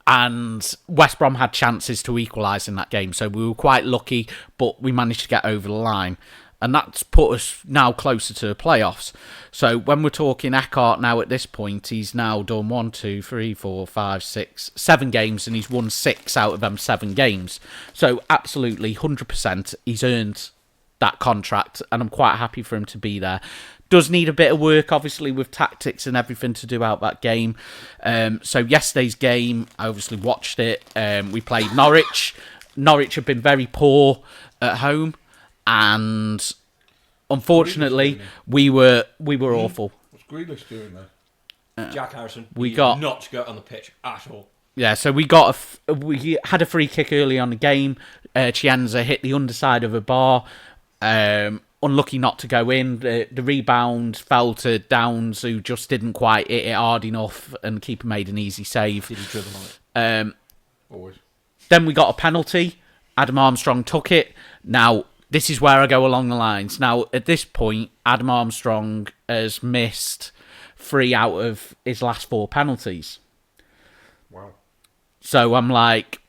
And West Brom had chances to equalise in that game, so we were quite lucky, but we managed to get over the line. And that's put us now closer to the playoffs. So when we're talking Eckhart now at this point, he's now done 1, 2, 3, 4, 5, 6, 7 games, and he's won 6 out of them 7 games. So absolutely 100% he's earned that contract, and I'm quite happy for him to be there. Does need a bit of work, obviously, with tactics and everything to do out that game. So yesterday's game, I obviously watched it. We played Norwich. Norwich have been very poor at home. And unfortunately, we were awful. What's Grealish doing there? Jack Harrison. We got not to go on the pitch at all. Yeah, so we had a free kick early on the game. Chienza hit the underside of a bar. Unlucky not to go in. The rebound fell to Downs, who just didn't quite hit it hard enough, and keeper made an easy save. Did he dribble on it? Always. Then we got a penalty. Adam Armstrong took it. Now, this is where I go along the lines. Now, at this point, Adam Armstrong has missed 3 out of his last 4 penalties. Wow. So I'm like,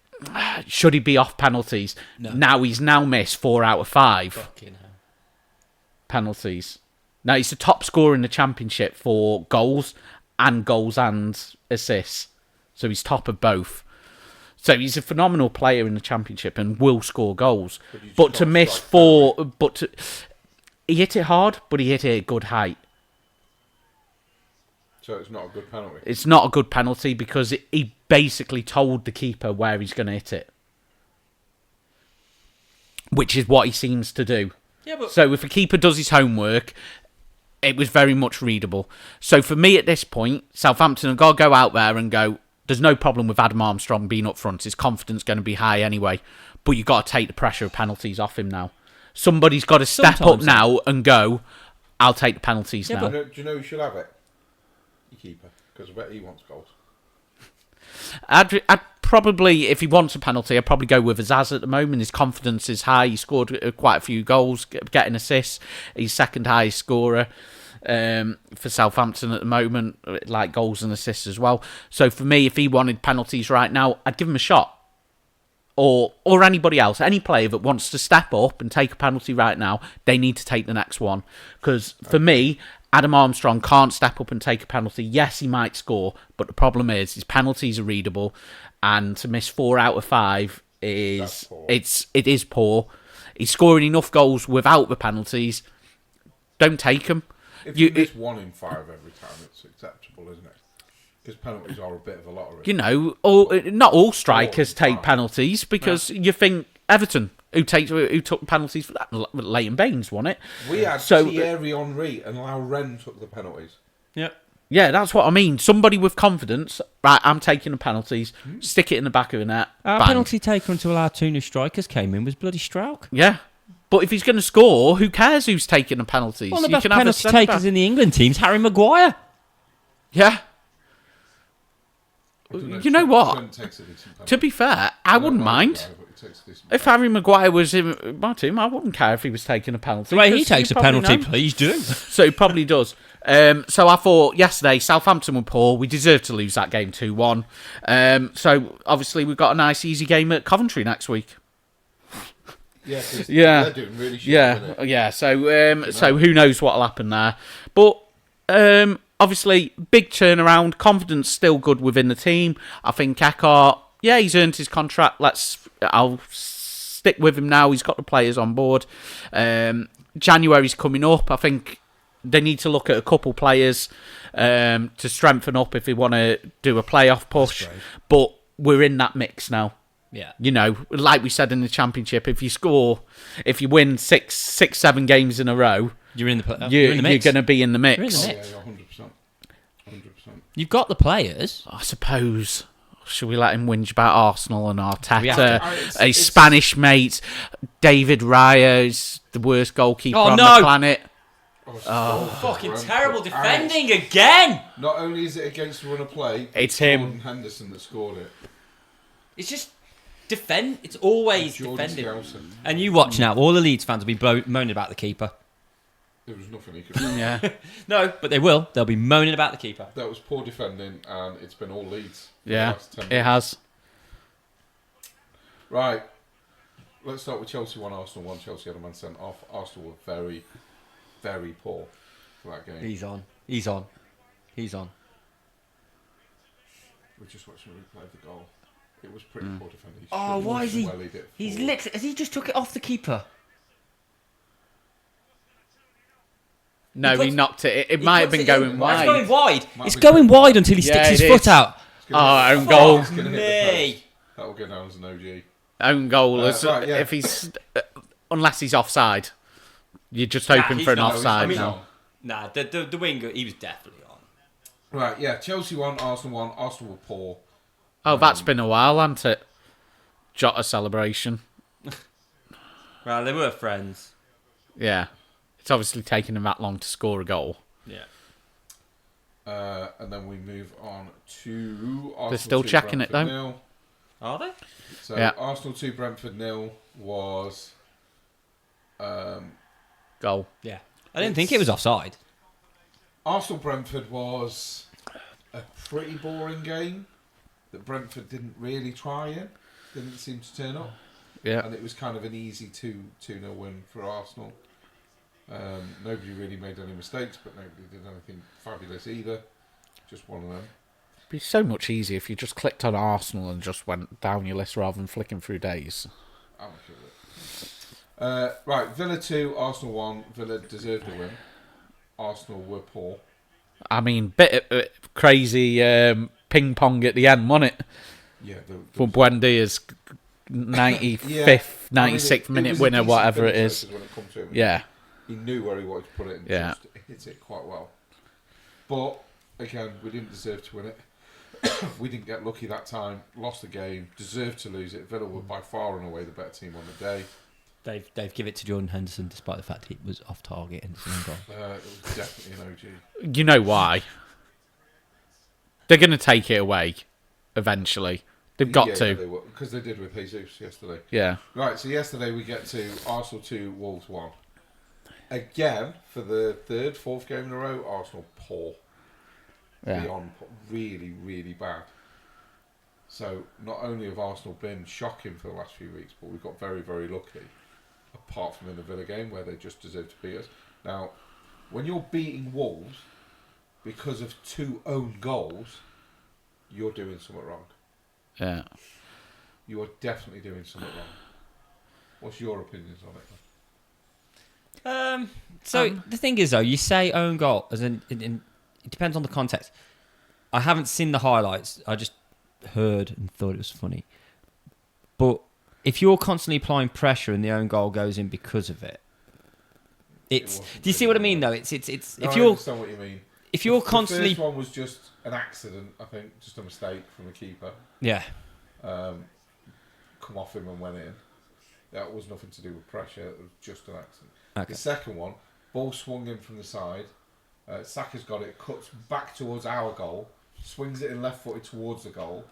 should he be off penalties? No. Now he's missed 4 out of 5 Fucking hell. penalties. Now, he's the top scorer in the championship for goals and assists. So he's top of both. So he's a phenomenal player in the championship and will score goals. But to miss 4, he hit it hard, but he hit it at good height. So it's not a good penalty. It's not a good penalty because he basically told the keeper where he's going to hit it, which is what he seems to do. Yeah, but So if a keeper does his homework, it was very much readable. So for me at this point, Southampton have got to go out there and go, there's no problem with Adam Armstrong being up front. His confidence going to be high anyway. But you've got to take the pressure of penalties off him now. Somebody's got to step up now and go, I'll take the penalties now. Do you know who should have it? Your keeper. Because I bet he wants goals. I'd probably, if he wants a penalty, I'd probably go with Azaz at the moment. His confidence is high. He scored quite a few goals, getting assists. He's second highest scorer for Southampton at the moment, like goals and assists as well. So for me, if he wanted penalties right now, I'd give him a shot. Or anybody else, any player that wants to step up and take a penalty right now, they need to take the next one. Because for me, Adam Armstrong can't step up and take a penalty. Yes, he might score, but the problem is his penalties are readable, and to miss 4 out of 5 is it is poor. He's scoring enough goals without the penalties. Don't take them. If you miss 1 in 5 every time, it's acceptable, isn't it? Because penalties are a bit of a lottery. You know, not all strikers take penalties, because you think Everton, who took penalties for that, Leighton Baines won it. We had Thierry Henry and Lau Ren took the penalties. Yep. Yeah, that's what I mean. Somebody with confidence, right, I'm taking the penalties, stick it in the back of the net. Our bang. penalty taker until our 2 new strikers came in was bloody Strauch. Yeah. But if he's going to score, who cares who's taking the penalties? One of the You best can have a penalty centre-back. takers in the England team's Harry Maguire. Yeah. You know what? Trent takes a decent penalty. To be fair, I wouldn't mind. If Harry Maguire was in my team, I wouldn't care if he was taking a penalty. The way he 'cause takes a probably penalty, know. please do. So he probably does. So I thought yesterday Southampton were poor. We deserved to lose that game 2-1. So obviously we've got a nice easy game at Coventry next week. Yeah, Yeah. they're doing really shit. Yeah. So who knows what'll happen there? But obviously big turnaround. Confidence still good within the team. I think Eckhart, yeah, he's earned his contract. I'll stick with him now. He's got the players on board. January's coming up. I think they need to look at a couple players to strengthen up if they want to do a playoff push. But we're in that mix now. Yeah. You know, like we said in the championship, if you win 6-7 games in a row, You're in the you're mix. going to be in the mix. You're in the Yeah, mix. 100%. 100%. You've got the players. I suppose. Should we let him whinge about Arsenal and We Arteta? have to. His Spanish mate, David Raya, is the worst goalkeeper on the planet. Fucking terrible defending again. Not only is it against the run of play, It's him. Jordan Henderson that scored it. It's just defend. It's always Jordan defending. Skousen. And you watch now. All the Leeds fans will be moaning about the keeper. There was nothing he could do. Yeah. No, but they will. They'll be moaning about the keeper. That was poor defending, and it's been all Leeds. For the Yeah. last 10 It minutes. has. Right. Let's start with Chelsea 1, Arsenal 1. Chelsea had a man sent off. Arsenal were very, very poor for that game. He's on. He's on. He's on. We're just watching a replay of the goal. It was pretty poor defending. He Oh, should- why is he? well he did He's forward. literally. Has he just took it off the keeper? No, he puts- knocked it. It He might have puts been it in. going It's wide. going wide. Might It's be going going wide until he Yeah, sticks his it foot is. out. It's gonna Oh, hit- own goal. It's going to hit Me. the post. That will go down as an OG. Own goal. Right, yeah. If he's unless he's offside, you're just Nah, hoping he's for an not. offside I mean, now. Nah, the winger, he was definitely on. Right, yeah. Chelsea 1, Arsenal 1. Arsenal were poor. Oh, that's been a while, hasn't it? Jota celebration. Well, they were friends. Yeah. It's obviously taken him that long to score a goal. Yeah. And then we move on to Arsenal. They're still 2, checking it, Brentford though. 0. Are they? So Yeah. Arsenal 2, Brentford 0 was. Goal. Yeah. I didn't think it was offside. Arsenal Brentford was a pretty boring game that Brentford didn't really try in. Didn't seem to turn up. Yeah. And it was kind of an easy 2-0 win for Arsenal. Nobody really made any mistakes, but nobody did anything fabulous either. Just one of them. It'd be so much easier if you just clicked on Arsenal and just went down your list rather than flicking through days. I'm okay with it. Right, Villa 2, Arsenal 1. Villa deserved a win. Arsenal were poor. I mean, bit of crazy ping pong at the end, wasn't it? Yeah, For Buendia's 95th, 96th minute winner, whatever it is. When it come to him. Yeah. He knew where he wanted to put it and Yeah. just hit it quite well. But, again, we didn't deserve to win it. We didn't get lucky that time. Lost the game. Deserved to lose it. Villa were by far and away the better team on the day. They've given it to Jordan Henderson despite the fact he was off target and it's an own goal. It was definitely an OG. You know why? They're going to take it away eventually. They've got to. Because they did with Jesus yesterday. Yeah. Right, so yesterday we get to Arsenal 2, Wolves 1. Again, for the third, fourth game in a row, Arsenal poor. Yeah. Beyond really, really bad. So not only have Arsenal been shocking for the last few weeks, but we've got very, very lucky. Apart from in the Villa game where they just deserve to beat us. Now, when you're beating Wolves because of 2 own goals, you're doing something wrong. Yeah. You are definitely doing something wrong. What's your opinions on it? So the thing is, though, you say own goal as in it depends on the context. I haven't seen the highlights. I just heard and thought it was funny. But if you're constantly applying pressure and the own goal goes in because of it, it's. Do you see what I mean? Though it's No, if I you're understand what you mean. if you're The constantly first one was just an accident, I think, just a mistake from the keeper. yeah Come off him and went in. That was nothing to do with pressure. It was just an accident. Okay. The second one, ball swung in from the side. Saka's got it, cuts back towards our goal, swings it in left footed towards the goal.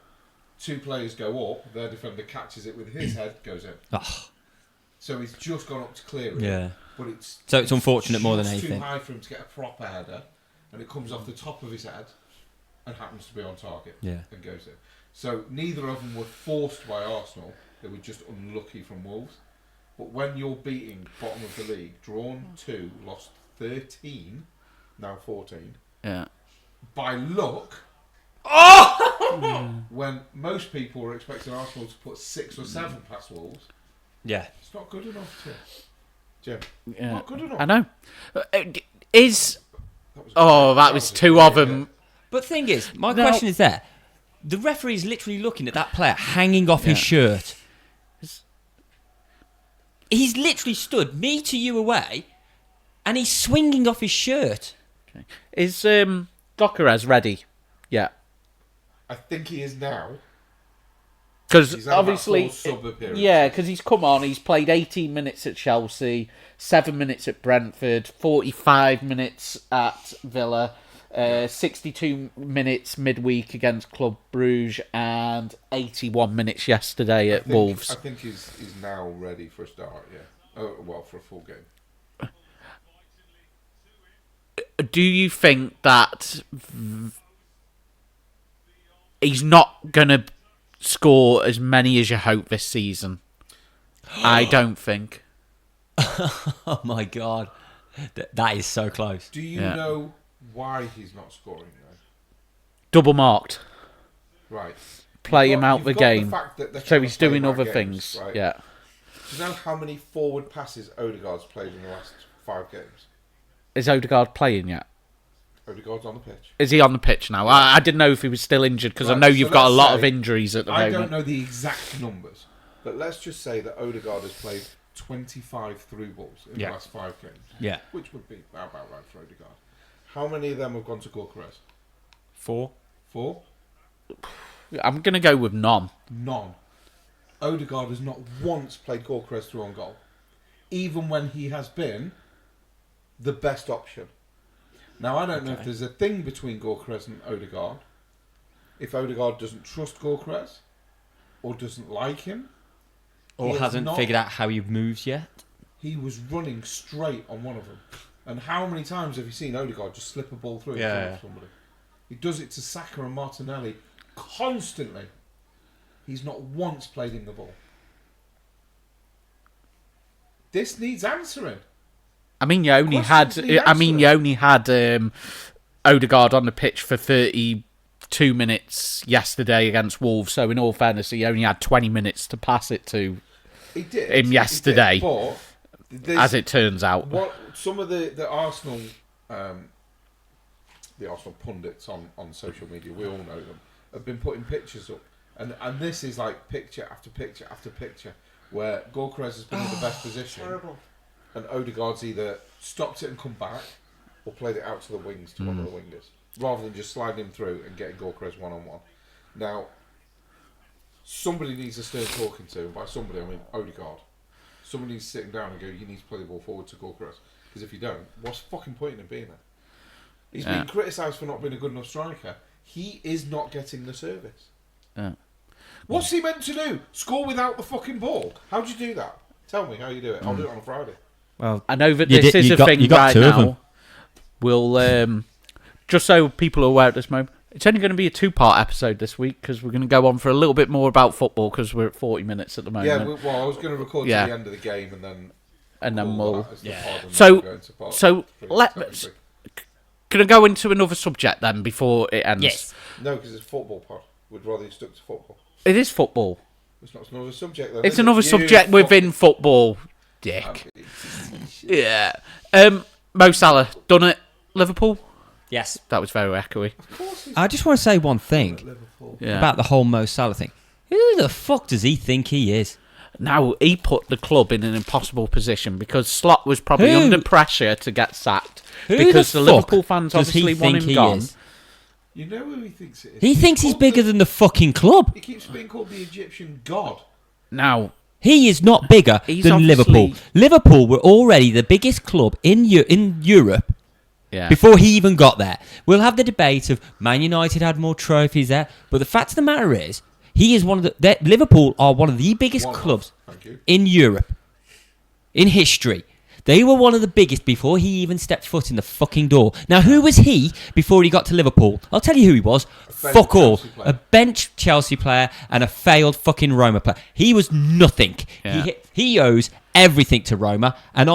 2 players go up. Their defender catches it with his head, goes in. Ugh. So he's just gone up to clear it. Yeah. But it's unfortunate more than just anything. too high for him to get a proper header, and it comes off the top of his head and happens to be on target. Yeah. And goes in. So neither of them were forced by Arsenal. They were just unlucky from Wolves. But when you're beating bottom of the league, drawn 2, lost 13, now 14, Yeah. by luck. When most people were expecting Arsenal to put 6 or 7 past Wolves, Yeah. it's not good enough, Jim. Yeah. Not good enough. I know. Is That that was 2 of them. But thing is, my No. question is there. The referee's literally looking at that player hanging off his Yeah. shirt. He's literally stood me to you away, and he's swinging off his shirt. Is Gokeres ready? Yeah. I think he is now. Because He's had about obviously, 4 sub appearances. yeah, because he's come on. He's played 18 minutes at Chelsea, 7 minutes at Brentford, 45 minutes at Villa, 62 minutes midweek against Club Brugge, and 81 minutes yesterday at Wolves. I think he's now ready for a start, yeah. Oh, well, for a full game. do you think that he's not going to score as many as you hope this season? I don't think. Oh my god, that is so close. Do you know why he's not scoring though? Double marked. Right. Play him out the game. So he's play doing back other games, things. right? Yeah. Do you know how many forward passes Odegaard's played in the last 5 games? Is Odegaard playing yet? Odegaard's on the pitch. Is he on the pitch now? I didn't know if he was still injured because I know you've got a lot of injuries at the moment. I don't know the exact numbers, but let's just say that Odegaard has played 25 through balls in the last 5 games. Yeah. Which would be about right for Odegaard. How many of them have gone to Gorkarez? 4. 4? I'm going to go with none. None. Odegaard has not once played Gorkarez through on goal, even when he has been the best option. Now, I don't know if there's a thing between Gorkarez and Odegaard. If Odegaard doesn't trust Gorkarez, or doesn't like him, or hasn't figured out how he moves yet. He was running straight on one of them. And how many times have you seen Odegaard just slip a ball through in front of somebody? He does it to Saka and Martinelli constantly. He's not once played in the ball. This needs answering. I mean, you only had Odegaard on the pitch for 32 minutes yesterday against Wolves. So in all fairness, he only had 20 minutes to pass it to him yesterday. But as it turns out, what some of the Arsenal pundits on social media, we all know them, have been putting pictures up, and this is like picture after picture after picture where Gorkarez has been in the best position. Terrible. And Odegaard's either stopped it and come back, or played it out to the wings, to one of the wingers, rather than just sliding him through and getting Gorkarez one-on-one. Now, somebody needs a stern talking to, and by somebody I mean Odegaard. Somebody needs to sit him down and go, you need to play the ball forward to Gorkarez. Because if you don't, what's the fucking point in him being there? He's been criticised for not being a good enough striker. He is not getting the service. What's he meant to do? Score without the fucking ball? How'd you do that? Tell me how you do it. I'll do it on a Friday. Well, I know that this is a thing right now. We'll just so people are aware at this moment, it's only going to be a 2-part episode this week because we're going to go on for a little bit more about football because we're at 40 minutes at the moment. Yeah, well, I was going to record to the end of the game and then we'll. So let's. Can I go into another subject then before it ends? Yes. No, because it's football pod. We'd rather you stuck to football. It is football. It's not another subject, though. It's another subject within football, dick. Yeah. Mo Salah, done it. Liverpool? Yes. That was very echoey. I just want to say one thing about the whole Mo Salah thing. Who the fuck does he think he is? Now, he put the club in an impossible position because Slot was probably under pressure to get sacked because the Liverpool fans obviously want him gone. You know who he thinks it is? He thinks he's bigger than the fucking club. He keeps being called the Egyptian god. Now, he is not bigger than Liverpool. Liverpool were already the biggest club in Europe before he even got there. We'll have the debate of Man United had more trophies there, but the fact of the matter is, he is Liverpool are one of the biggest clubs in Europe in history. They were one of the biggest before he even stepped foot in the fucking door. Now, who was he before he got to Liverpool? I'll tell you who he was. Fuck all. A bench Chelsea player and a failed fucking Roma player. He was nothing. Yeah. He owes everything to Roma, and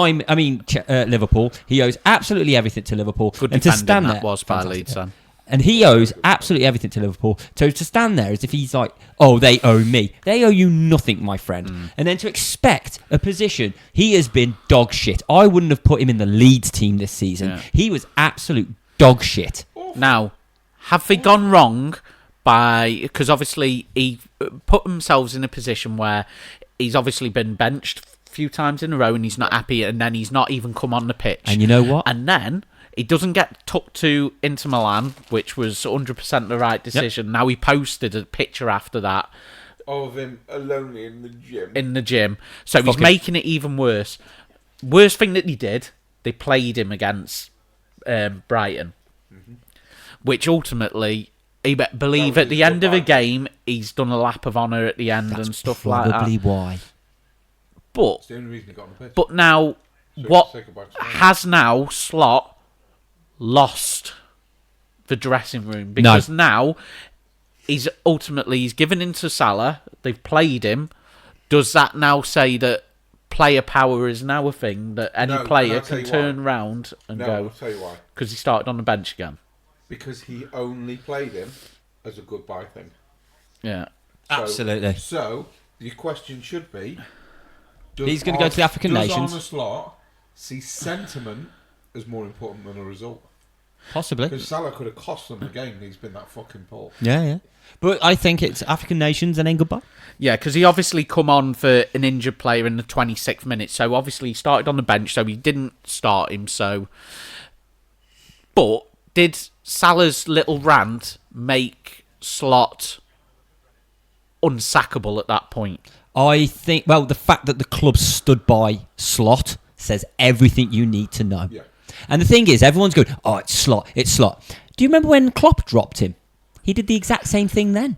Liverpool. He owes absolutely everything to Liverpool. Good and to stand that there, was by Leeds, son. And he owes absolutely everything to Liverpool. So to stand there as if he's like, oh, they owe me. They owe you nothing, my friend. And then to expect a position, he has been dog shit. I wouldn't have put him in the Leeds team this season. Yeah. He was absolute dog shit. Now, have they gone wrong because obviously he put themselves in a position where he's obviously been benched a few times in a row and he's not happy, and then he's not even come on the pitch. And you know what? And then he doesn't get took to Inter Milan, which was 100% the right decision. Yep. Now he posted a picture after that of him alone in the gym. So he's making it even worse. Worst thing that he did, they played him against Brighton, which ultimately, he believe at the end of the game, he's done a lap of honour at the end and stuff like that. Probably why. But it's the only reason he got on the pitch. But now, what has now Slot lost the dressing room because now he's given into Salah. They've played him. Does that now say that player power is now a thing that any player can turn round and go? I'll tell you why. Because he started on the bench again. Because he only played him as a goodbye thing. Yeah, absolutely. So your question should be: he's going to go to the African nations. Does Arne Slot see sentiment as more important than a result? Possibly. Because Salah could have cost them the game. He's been that fucking poor. Yeah. But I think it's African nations and then goodbye. Yeah, because he obviously come on for an injured player in the 26th minute. So obviously he started on the bench, so he didn't start him. But did Salah's little rant make Slot unsackable at that point? I think, the fact that the club stood by Slot says everything you need to know. Yeah. And the thing is, everyone's going, oh, it's Slot. Do you remember when Klopp dropped him? He did the exact same thing then.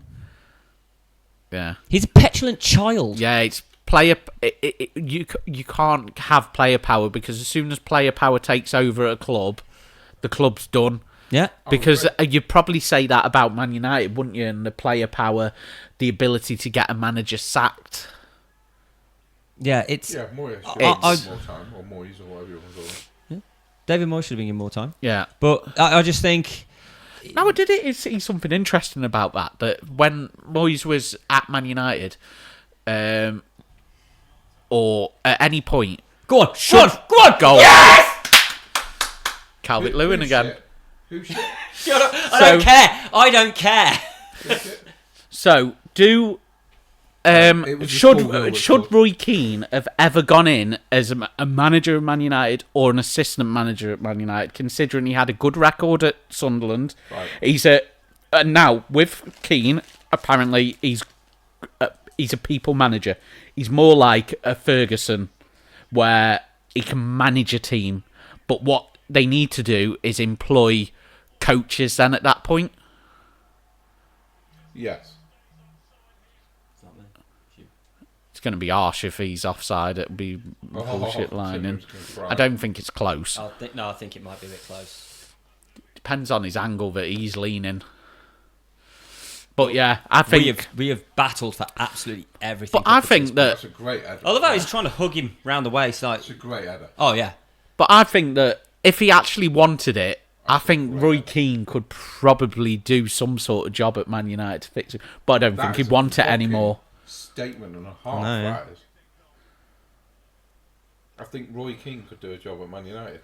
Yeah. He's a petulant child. Yeah, it's player. You can't have player power because as soon as player power takes over at a club, the club's done. Yeah. Because you'd probably say that about Man United, wouldn't you? And the player power, the ability to get a manager sacked. Yeah, it's... Yeah, Moyes should have more time, or Moyes, or whatever you want to call him. David Moyes should have been given more time. Yeah. But I just think... Now, I did see something interesting about that when Moyes was at Man United, or at any point... Go on! Go on! Yes! Calvert-Lewin again. Who shit? I don't care. So, should Roy Keane have ever gone in as a manager of Man United or an assistant manager at Man United, considering he had a good record at Sunderland? Right. He's now with Keane. Apparently, he's a people manager. He's more like a Ferguson, where he can manage a team. But what they need to do is employ coaches. Then at that point, yes. it's going to be harsh if he's offside. It'll be bullshit lining. I don't think it's close. I think it might be a bit close. Depends on his angle that he's leaning. But yeah, I think we have battled for absolutely everything. But I think that That's a great header. I love how he's trying to hug him round the waist. Like, It's a great header. oh yeah. But I think that if he actually wanted it, I think Roy Keane could probably do some sort of job at Man United to fix it. But I don't think he'd want it anymore. Statement and a half. No, yeah. That is. I think Roy Keane could do a job at Man United.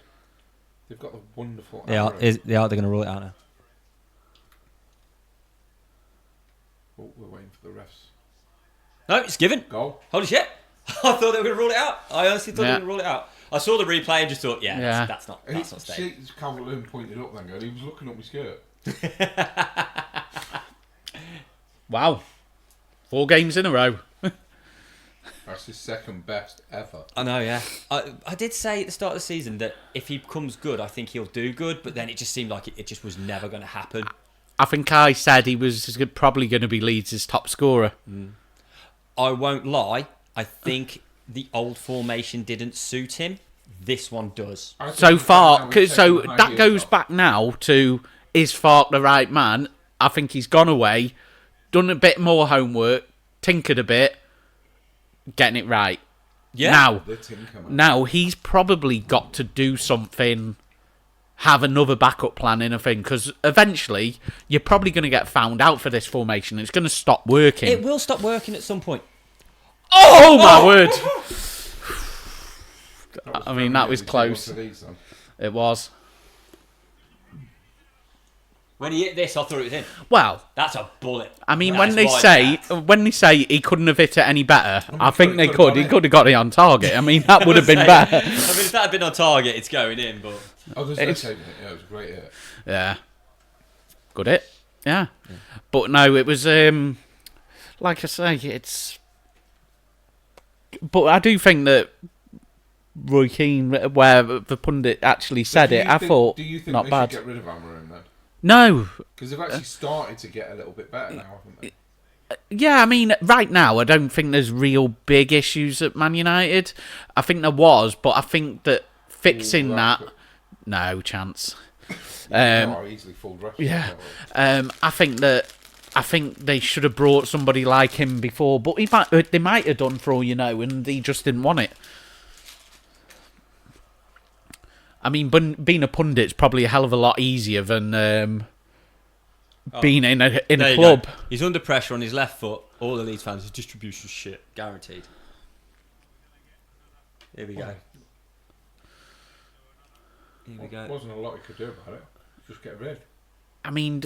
They've got a wonderful. They're going to rule it out now. Oh, we're waiting for the refs. No, it's given. Goal. Holy shit! I thought they were going to rule it out. I honestly thought they were going to rule it out. I saw the replay and just thought, that's not staying. Calvert-Lewin pointed up then, going, he was looking up my skirt. Wow. 4 games in a row. That's his second best ever. I know, yeah. I did say at the start of the season that if he becomes good, I think he'll do good, but then it just seemed like it just was never going to happen. I think I said he was probably going to be Leeds' top scorer. I won't lie. I think the old formation didn't suit him. This one does. So far, so that goes back now to, is Farke the right man? I think he's gone away, done a bit more homework, tinkered a bit, getting it right. Yeah. Now he's probably got to do something, have another backup plan in a thing, because eventually you're probably going to get found out for this formation. It's going to stop working. It will stop working at some point. Oh my word! I mean, that was close. It was. When he hit this, I thought it was in. Well, that's a bullet. I mean, when they say he couldn't have hit it any better, I think they could. He could have got it on target. I mean, that would have been better. I mean, if that had been on target, it's going in. But it was a great hit. Yeah, good hit. Yeah, but no, it was like I say, it's. But I do think that Roy Keane, where the pundit actually said it, I thought do you think not they bad. should get rid of Amorim then? No, because they've actually started to get a little bit better now, haven't they? Yeah, I mean, right now I don't think there's real big issues at Man United. I think there was, but I think that fixing that, no chance. Easily full dress. Yeah. I think they should have brought somebody like him before, but they might have done for all you know, and he just didn't want it. I mean, being a pundit's probably a hell of a lot easier than being in a club. Go. He's under pressure on his left foot. All the Leeds fans, his distribution shit, guaranteed. Here we go. Here we go. There wasn't a lot he could do about it. Just get rid. I mean,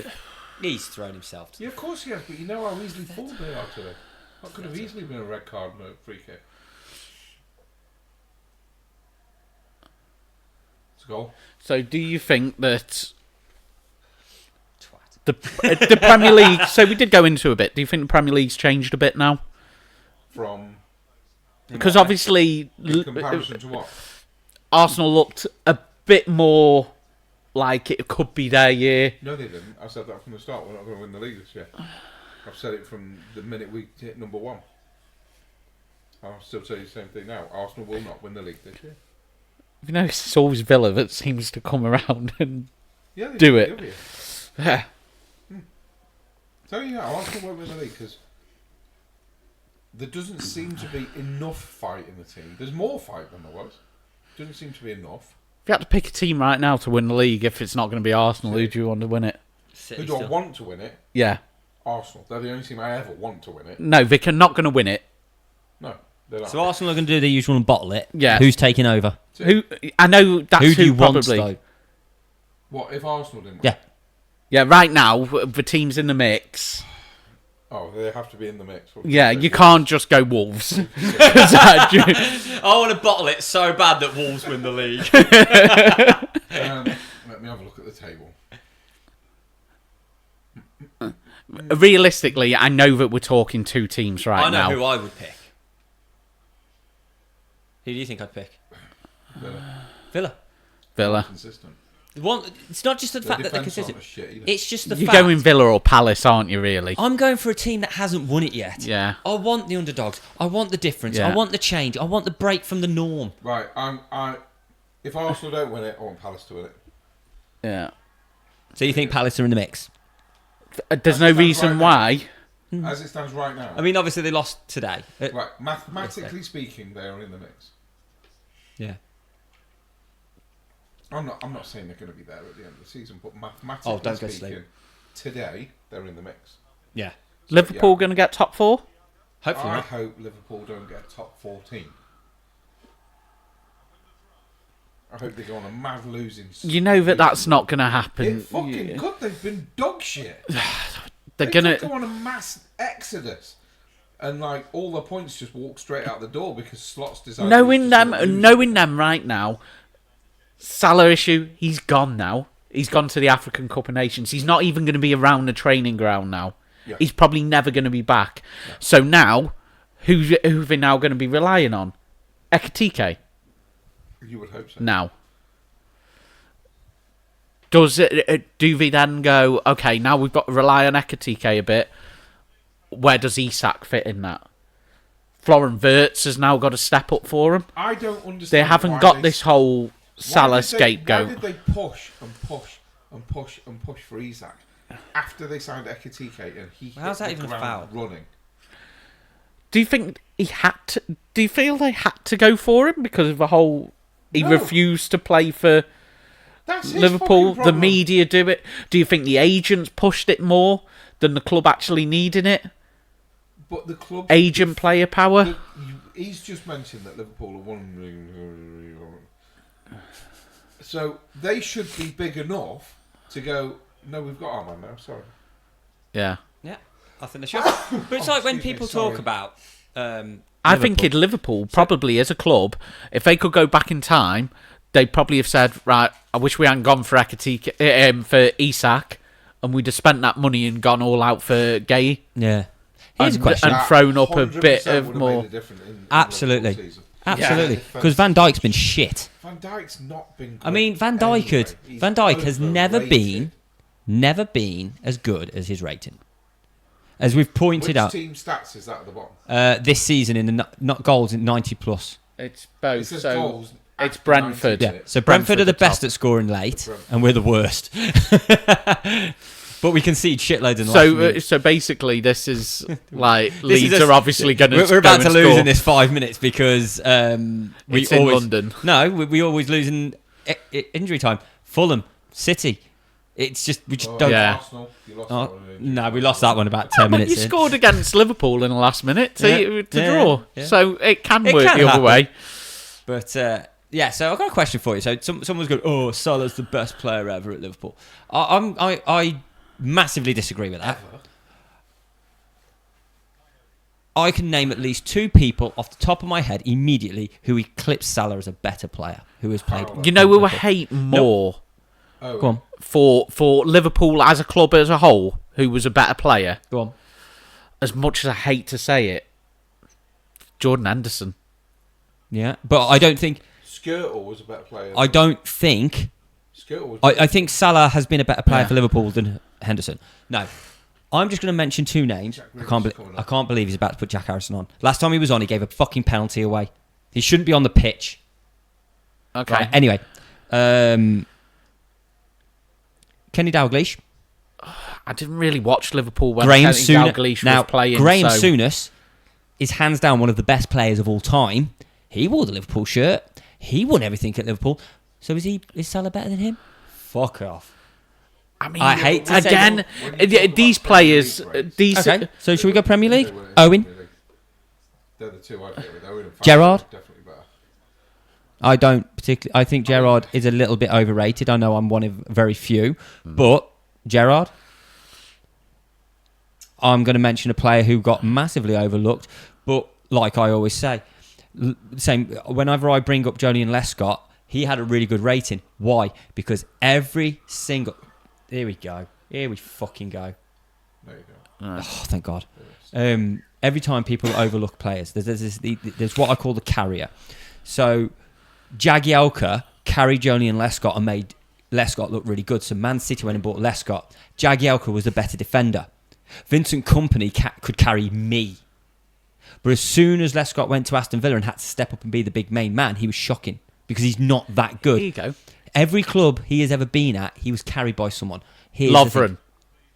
he's thrown himself. Yeah, of course he has, but you know how easily full they are today. That could have easily been a red card and a free kick. It's a goal. so do you think that the Premier League? So we did go into a bit. Do you think the Premier League's changed a bit now? Because obviously, in comparison to what? Arsenal looked a bit more like it could be their year. No, they didn't. I said that from the start. We're not going to win the league this year. I've said it from the minute we hit number 1. I'll still tell you the same thing now. Arsenal will not win the league this year. You know, it's always Villa that seems to come around and they do it. Yeah. Tell you now, Arsenal won't win the league because there doesn't seem to be enough fight in the team. There's more fight than there was. Doesn't seem to be enough. If you had to pick a team right now to win the league, if it's not going to be Arsenal, who do you want to win it? Who do I want to win it? Yeah. Arsenal. They're the only team I ever want to win it. No, Vic are not going to win it. No, they're not. So Arsenal are going to do the usual and bottle it. Yeah. Who's taking over? Who? I know that's who do you probably. want, though? What if Arsenal didn't win? Yeah. Yeah, right now the team's in the mix. Oh, they have to be in the mix. Yeah, you can't just go Wolves. I want to bottle it so bad that Wolves win the league. Let me have a look at the table. Realistically, I know that we're talking 2 teams right now. I know who I would pick. Who do you think I'd pick? Villa. Consistent. It's not just the fact that they're consistent. It's just the You're fact. You're going Villa or Palace, aren't you, really? I'm going for a team that hasn't won it yet. Yeah. I want the underdogs. I want the difference. Yeah. I want the change. I want the break from the norm. Right. If Arsenal don't win it, I want Palace to win it. Yeah. So you think Palace are in the mix? There's no reason why. As it stands right now. I mean, obviously they lost today. Right. Mathematically speaking, they are in the mix. Yeah. I'm not saying they're going to be there at the end of the season, but mathematically don't go speaking, today they're in the mix. Yeah. Liverpool going to get top 4? Hopefully I not. hope Liverpool don't get top 14. I hope they go on a mad losing streak. You know that's not going to happen. It fucking could. They've been dog shit. They're They going could go on a mass exodus. And like all the points just walk straight out the door because Slots decided. Knowing them right now, Salah issue, he's gone now. He's gone to the African Cup of Nations. He's not even going to be around the training ground now. Yeah. He's probably never going to be back. Yeah. So now, who are they now going to be relying on? Ekitike? You would hope so. Now. Do we then go, okay, now we've got to rely on Ekitike a bit. Where does Isak fit in that? Florian Wirtz has now got to step up for him. I don't understand. They haven't got this whole Salah scapegoat. Why did they push and push and push and push for Isak after they signed Ekitike and he hit the ground running? Do you think he had to? Do you feel they had to go for him because of the whole? He refused to play for Liverpool. The media do it. Do you think the agents pushed it more than the club actually needing it? But the club agent player power. He's just mentioned that Liverpool are one. So they should be big enough to go. No, we've got our man now. Sorry. Yeah. Yeah, I think they should. But it's like when people talk about. I think in Liverpool, probably as a club, if they could go back in time, they'd probably have said, right, I wish we hadn't gone for for Isak, and we'd have spent that money and gone all out for Gay. Yeah. Here's a question. And thrown up a bit of more. Absolutely. Absolutely. Because Van Dijk's been shit. Van Dijk's not been good. I mean, Van Dijk has never been as good as his rating. As we've pointed out. Which team stats is that at the bottom? This season in the not goals in 90 plus. It's both. It says goals It's Brentford. Yeah. So Brentford are the best at scoring late, and we're the worst. But we concede shitloads in the last minute. So basically, this is like This Leeds is a- are obviously going to. We're about to lose in this 5 minutes because we It's always in London. No, we always lose in injury time. Fulham, City. It's just we just don't. Yeah. Arsenal, you lost Oh, that one, no, we lost that one about 10 But minutes you in. scored against Liverpool in the last minute to draw, yeah. so it can It work can the other happen. way. But yeah, so I've got a question for you. So someone's going, "Oh, Salah's the best player ever at Liverpool." I massively disagree with that. I can name at least 2 people off the top of my head immediately who eclipse Salah as a better player who has played. You know who I hate more Oh, Go on, for Liverpool as a club as a whole, who was a better player. go on. As much as I hate to say it, Jordan Henderson. Yeah, but I don't think. Skirtle was a better player. I don't think. Skirtle was. I think Salah has been a better player Yeah. for Liverpool than Henderson. No. I'm just going to mention 2 names. I can't believe he's about to put Jack Harrison on. Last time he was on, he gave a fucking penalty away. He shouldn't be on the pitch. Okay. Right, anyway. Kenny Dalglish. I didn't really watch Liverpool when Graham Kenny Souness. Dalglish Now, was playing. Graham so Souness is hands down one of the best players of all time. He wore the Liverpool shirt. He won everything at Liverpool. So is Salah better than him? Fuck off. I mean, I hate to say again, that- these players, these Okay, so should we go Premier League? They were in Owen? Premier League. They're the 2 I'd go with. Owen and Farrell Gerrard? are definitely better. I don't particularly. I think Gerrard is a little bit overrated. I know I'm one of very few, but Gerrard. I'm going to mention a player who got massively overlooked, but like I always say, same. Whenever I bring up Joleon Lescott, he had a really good rating. Why? Because every single. Here we go. Here we fucking go. There you go. Oh, thank God. Every time people overlook players, there's what I call the carrier. So Jagielka carried Joleon Lescott and made Lescott look really good. So Man City went and bought Lescott. Jagielka was the better defender. Vincent Kompany could carry me. But as soon as Lescott went to Aston Villa and had to step up and be the big main man, he was shocking because he's not that good. Here you go. Every club he has ever been at, he was carried by someone. Here's the Lovren. thing.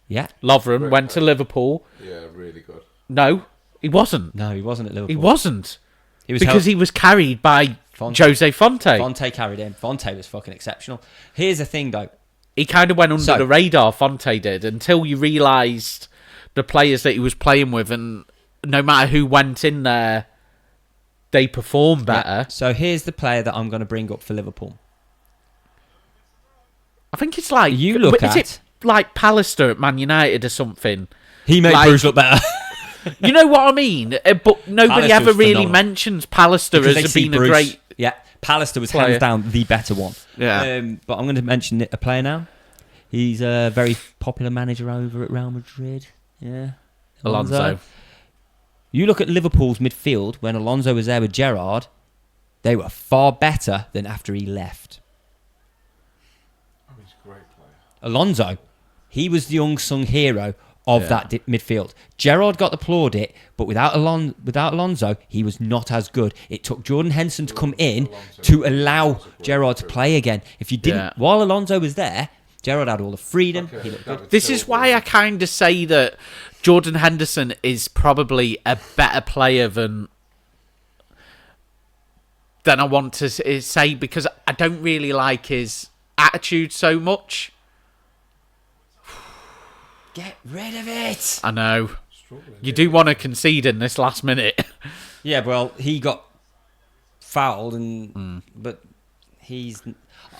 Yeah. Lovren went to Liverpool. Yeah, really good. No, he wasn't. No, he wasn't at Liverpool. He wasn't. He was Because he was carried by Jose Fonte. Fonte carried him. Fonte was fucking exceptional. Here's the thing, though. He kind of went under So- the radar, Fonte did, until you realised the players that he was playing with, and no matter who went in there, they performed better. Yeah. So here's the player that I'm going to bring up for Liverpool. I think it's like... You look is at- it like Pallister at Man United or something? He made Like- Bruce look better. You know what I mean? But nobody Pallister ever was really phenomenal. mentions Pallister Because they as see being a Bruce. great... Yeah, Pallister was player. hands down the better one. Yeah. But I'm going to mention a player now. He's a very popular manager over at Real Madrid. Yeah. Alonso. You look at Liverpool's midfield when Alonso was there with Gerrard, they were far better than after he left. Oh, he's a great player. Alonso, he was the unsung hero of Yeah. that midfield. Gerrard got the plaudit, but without Alonso, he was not as good. It took Jordan Henderson to come in to allow Gerrard to play again. If you didn't, Yeah. while Alonso was there, Gerrard had all the freedom. Okay, He looked David good. This is Silva. why I kind of say that Jordan Henderson is probably a better player than I want to say, because I don't really like his attitude so much. Get rid of it. I know. Struggling, You do want to concede in this last minute. Yeah, well, he got fouled, but he's.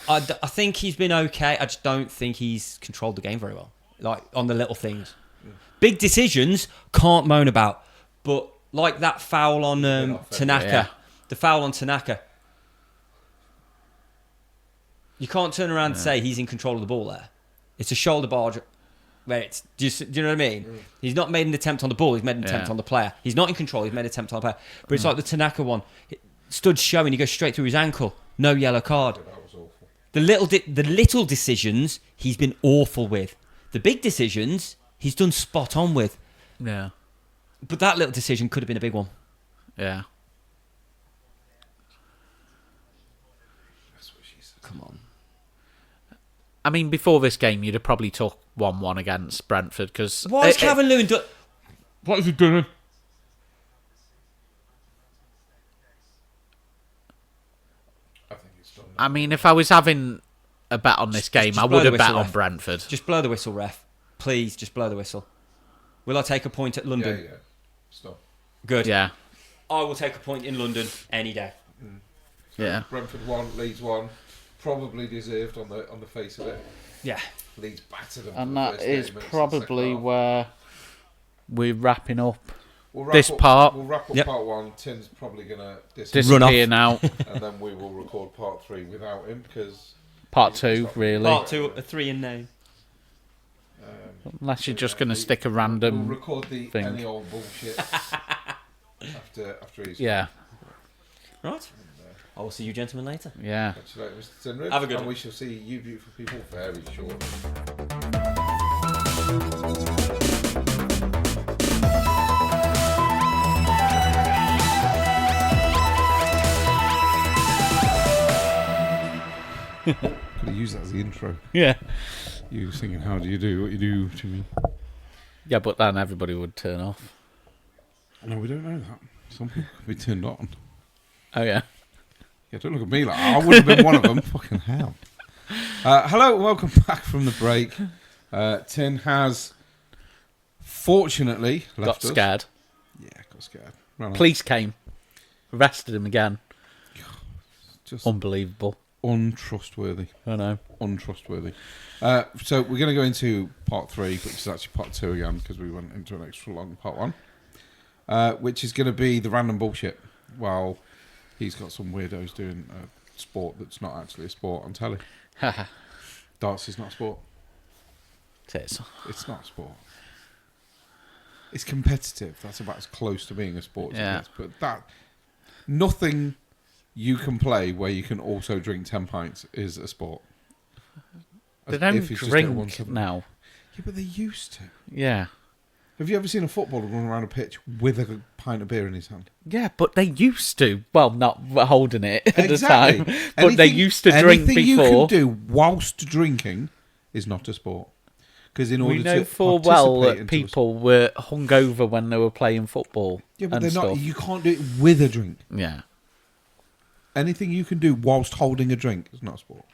I think he's been okay. I just don't think he's controlled the game very well. Like on the little things, big decisions can't moan about. But like that foul on Tanaka, Yeah. the foul on Tanaka, you can't turn around and say he's in control of the ball there. It's a shoulder barge. Where it's do you know what I mean? He's not made an attempt on the ball. He's made an attempt Yeah. on the player. He's not in control. He's made an attempt on the player. But it's like the Tanaka one. It stood showing. He goes straight through his ankle. No yellow card. That was awful. The little decisions he's been awful with. The big decisions he's done spot on with. Yeah. But that little decision could have been a big one. Yeah. come on. I mean, before this game, you'd have probably took 1-1 against Brentford because Why is Calvin Lewin do? What is he doing? I think it's done. I mean, if I was having a bet on this game, just I blow would the have bet whistle, on ref. Brentford. Just blow the whistle, ref. Please, just blow the whistle. Will I take a point at London? Yeah. Stop. Good. Yeah, I will take a point in London any day. yeah. Brentford 1, Leeds 1. Probably deserved on the face of it. Yeah. Leeds battered them. And for the that first is 30 minutes probably of the second half. where we're wrapping up We'll wrap this up, part. We'll wrap up Yep. part 1. Tim's probably going to Disappear off. now. and then we will record part 3 without him because Part 2, really. Part 2, a 3 in name. Unless you're just going to stick a we'll random record the thing. any old bullshit after he's Yeah, Right. I will see you gentlemen later. yeah. Catch you later, Mr. Tinridge. Have a good and one. we shall see you beautiful people very shortly. Could have used that as the intro. Yeah. You singing "How do you do what you do" to me? Yeah, but then everybody would turn off. No, we don't know that. Some people could be turned on. Oh, yeah. Yeah, don't look at me like I would have been one of them. Fucking hell. Hello, welcome back from the break. Tin has fortunately left Got us. scared. Yeah, got scared. Ran off. Police came. Arrested him again. Just Unbelievable. untrustworthy. I know. Untrustworthy. So we're going to go into part 3, which is actually part 2 again because we went into an extra long part 1, which is going to be the random bullshit. While he's got some weirdos doing a sport that's not actually a sport on telly. Haha. Darts is not a sport. It is. It's not a sport. It's competitive. That's about as close to being a sport as it Yeah. gets. But that nothing you can play where you can also drink 10 pints is a sport. They don't If it's just at one drink seven. now. Yeah, but they used to. Yeah. Have you ever seen a footballer run around a pitch with a pint of beer in his hand? Yeah, but they used to. Well, not holding it at Exactly. the time. But they used to drink anything before. you can do whilst drinking is not a sport. Because in order We know to full well participate that into a people were hungover when they were playing football. yeah, but and they're stuff. not. You can't do it with a drink. Yeah. Anything you can do whilst holding a drink is not a sport.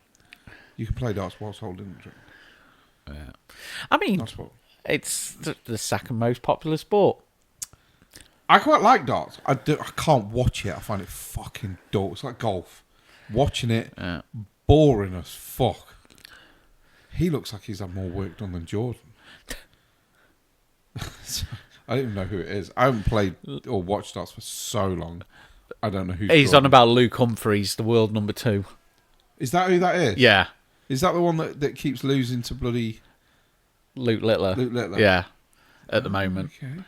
You can play darts whilst holding a drink. Yeah. I mean, Not a sport. it's the second most popular sport. I quite like darts. I can't watch it. I find it fucking dull. It's like golf. Watching it, Yeah. boring as fuck. He looks like he's had more work done than Jordan. I don't even know who it is. I haven't played or watched darts for so long. I don't know who. He's on about Luke Humphreys, the world number 2. Is that who that is? Yeah. Is that the one that keeps losing to bloody Luke Littler. Luke Littler? Yeah. At the moment. Okay.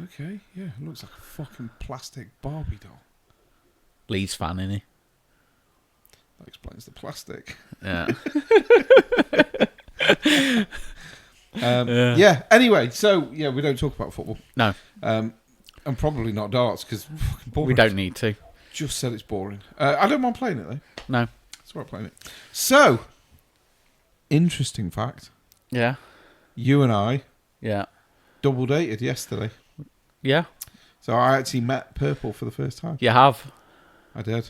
Okay. Yeah. Looks like a fucking plastic Barbie doll. Leeds fan, isn't he? That explains the plastic. Yeah. Yeah. Anyway, so yeah, we don't talk about football, No, and probably not darts because we don't need to. Just said it's boring. I don't mind playing it though. No. That's why I'm playing it. So, interesting fact: Yeah. you and I Yeah. double dated yesterday. Yeah. So I actually met Purple for the first time. You have. I did,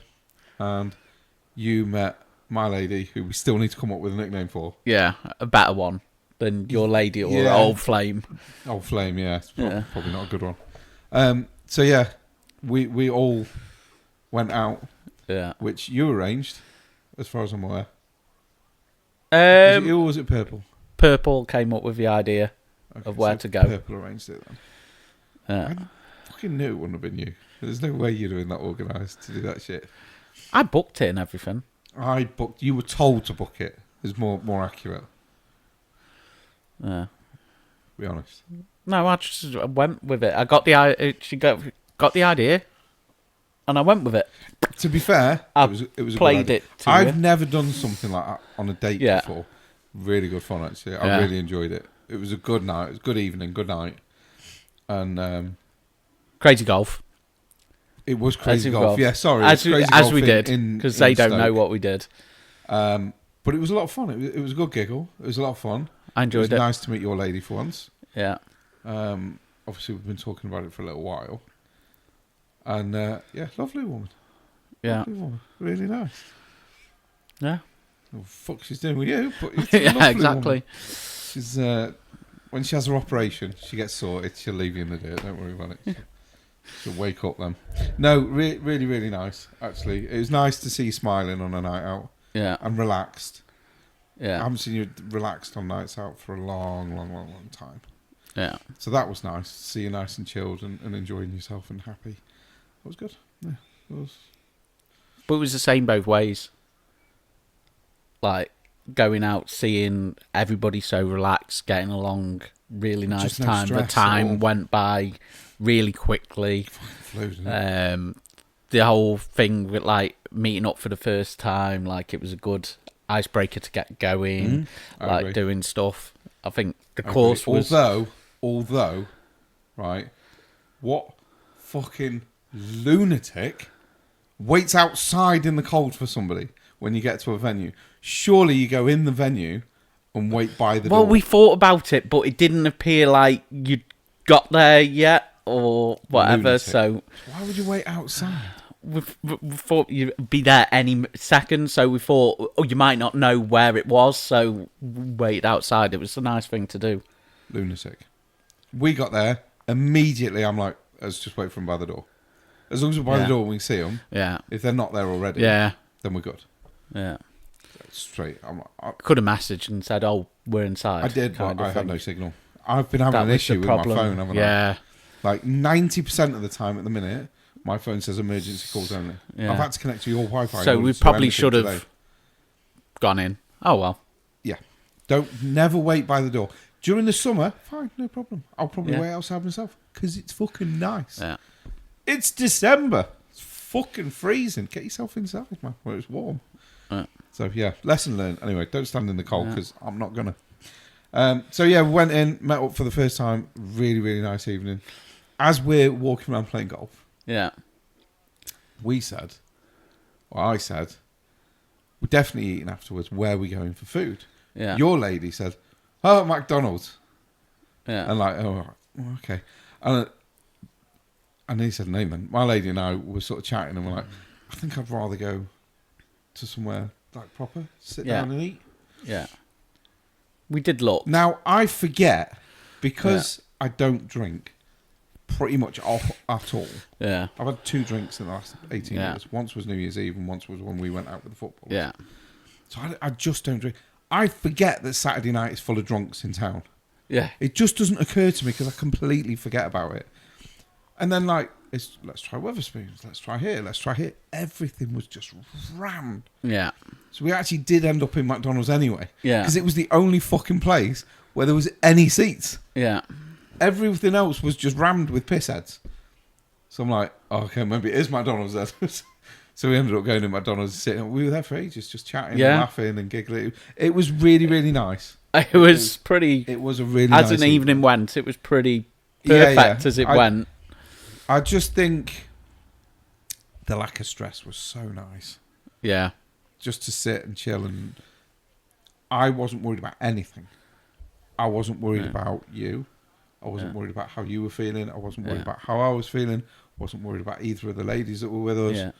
and you met my lady, who we still need to come up with a nickname for. Yeah. A better one than your lady or Yeah. old flame. Old Flame, yeah. It's Yeah. probably not a good one. So yeah, we all went out, Yeah. which you arranged, as far as I'm aware. Was it you or was it Purple? Purple came up with the idea Okay, of where so to go. Purple arranged it then. Yeah. I fucking knew it wouldn't have been you. There's no way you're doing that organised to do that shit. I booked it and everything. I booked. You were told to book it. Is more accurate. Yeah. Be honest. No, I just went with it. I got the she got the idea, and I went with it. To be fair, I it was a good played idea. it to I've you. never done something like that on a date Yeah. before. Really good fun actually. I Yeah. really enjoyed it. It was a good night. It was a good evening, good night, and Crazy golf. it was crazy As golf. golf. Yeah, sorry. As it was crazy as golf we did, in because they don't know Stoke. what we did. But it was a lot of fun. It was a good giggle. It was a lot of fun. I enjoyed it. Was nice to meet your lady for once. Yeah. Obviously, we've been talking about it for a little while. And, lovely woman. Yeah. Lovely woman. Really nice. Yeah. What the fuck she's doing with you? But it's a Yeah, lovely exactly. woman. She's, when she has her operation, she gets sorted. She'll leave you in the dirt. Don't worry about it. She'll wake up then. No, really, really nice, actually. It was nice to see you smiling on a night out. Yeah. And relaxed. Yeah. I haven't seen you relaxed on nights out for a long, long, long, long time. Yeah. So that was nice to see you nice and chilled and enjoying yourself and happy. It was good. Yeah, it was. But it was the same both ways. Like, going out, seeing everybody so relaxed, getting along, really nice Just no time. The stress at all. time went by really quickly. Flew, didn't it? The whole thing with, like, meeting up for the first time, like, it was a good icebreaker to get going, I like, agree. doing stuff. I think the I course agree. was... Although, right, what fucking lunatic waits outside in the cold for somebody when you get to a venue? Surely you go in the venue and wait by the door. Well, we thought about it, but it didn't appear like you'd got there yet or whatever, Lunatic. So... Why would you wait outside? We thought you'd be there any second, so we thought, oh, you might not know where it was, so we waited outside. It was a nice thing to do. Lunatic. We got there immediately. I'm like, let's just wait for them by the door. As long as we're by the door and we can see them. Yeah. If they're not there already, Yeah. then we're good. Yeah. Straight. Could have messaged and said, oh, we're inside. I did, but kind of I had thing. no signal. I've been having That an was issue the with problem. my phone, haven't I? Yeah. Like 90% of the time at the minute, my phone says emergency calls only. Yeah. I've had to connect to your Wi-Fi. in So order we to do probably anything should have today. gone in. Oh, well. Yeah. Never wait by the door. During the summer, fine, no problem. I'll probably wait outside myself because it's fucking nice. Yeah. It's December. It's fucking freezing. Get yourself inside, man, where it's warm. Yeah. So, yeah, lesson learned. Anyway, don't stand in the cold because I'm not going to. So, yeah, we went in, met up for the first time. Really, really nice evening. As we're walking around playing golf, Yeah. I said, we're definitely eating afterwards. Where are we going for food? Yeah. Your lady said, oh, McDonald's. Yeah. And like, oh, okay. And he said, no, man. My lady and I were sort of chatting and we're like, I think I'd rather go to somewhere like proper, sit down and eat. Yeah. We did look. Now, I forget, because I don't drink pretty much at all. Yeah. I've had 2 drinks in the last 18 years. Once was New Year's Eve and once was when we went out with the football. Yeah. So I just don't drink. I forget that Saturday night is full of drunks in town. Yeah. It just doesn't occur to me because I completely forget about it. And then, like, let's try Wetherspoons, let's try here. Everything was just rammed. Yeah. So we actually did end up in McDonald's anyway. Yeah. Because it was the only fucking place where there was any seats. Yeah. Everything else was just rammed with pissheads. So I'm like, oh, okay, maybe it is McDonald's then. So we ended up going to McDonald's and sitting. We were there for ages, just chatting and laughing and giggling. It was really, really nice. It was pretty... It was a really nice As an evening went, it was pretty perfect as it went. I just think the lack of stress was so nice. Yeah. Just to sit and chill, and I wasn't worried about anything. I wasn't worried about you. I wasn't worried about how you were feeling. I wasn't worried about how I was feeling. I wasn't worried about either of the ladies that were with us. Yeah.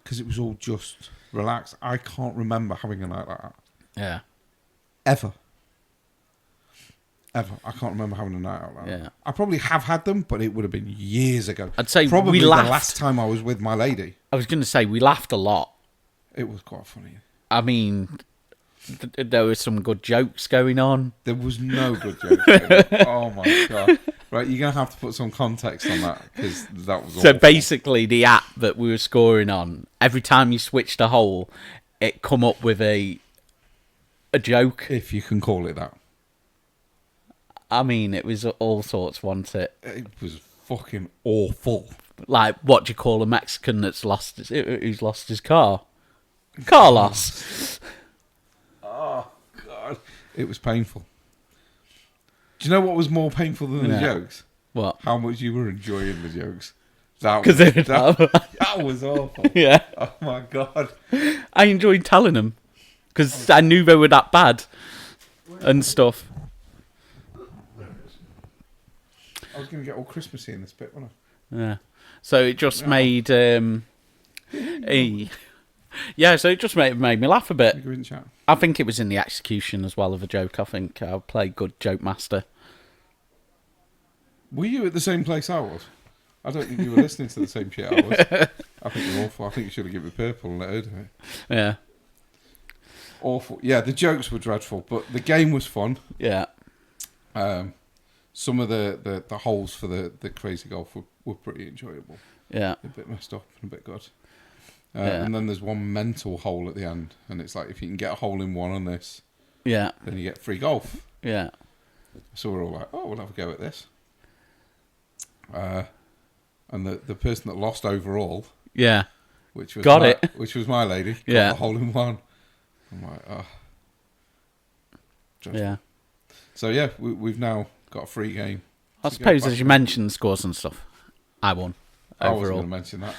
Because it was all just relaxed. I can't remember having a night like that. Yeah. Ever. I can't remember having a night out like that. Yeah. I probably have had them, but it would have been years ago. I'd say probably we the laughed. last time I was with my lady. I was going to say, we laughed a lot. It was quite funny. I mean, there were some good jokes going on. There was no good joke. Oh my God. Right, you're going to have to put some context on that, because that was So awful. basically, the app that we were scoring on, every time you switched a hole, it come up with a joke. If you can call it that. I mean, it was all sorts, wasn't it? It was fucking awful. Like, what do you call a Mexican who's lost his car? Car loss. Oh, God. It was painful. Do you know what was more painful than the jokes? What? How much you were enjoying the jokes. That was awful. Yeah. Oh, my God. I enjoyed telling them. because I knew they were that bad and stuff. I was going to get all Christmassy in this bit, wasn't I? Yeah. So it just made so it just made me laugh a bit. Go in chat. I think it was in the execution as well of a joke. I think I played good joke master. Were you at the same place I was? I don't think you were listening to the same shit I was. I think you're awful. I think you should have given it purple and let her do it. Yeah. Awful. Yeah, the jokes were dreadful, but the game was fun. Yeah. Some of the holes for the crazy golf were pretty enjoyable. Yeah. A bit messed up and a bit good. Yeah. And then there's one mental hole at the end, and it's like if you can get a hole in one on this, Yeah. then you get free golf. Yeah. So we're all like, oh, we'll have a go at this. And the person that lost overall, Yeah. which was which was my lady, got Yeah. the hole in one. I'm like, oh. Dreadful. Yeah. So yeah, we've now got a free game. I suppose as you mentioned scores and stuff, I won I wasn't overall. going to mention that.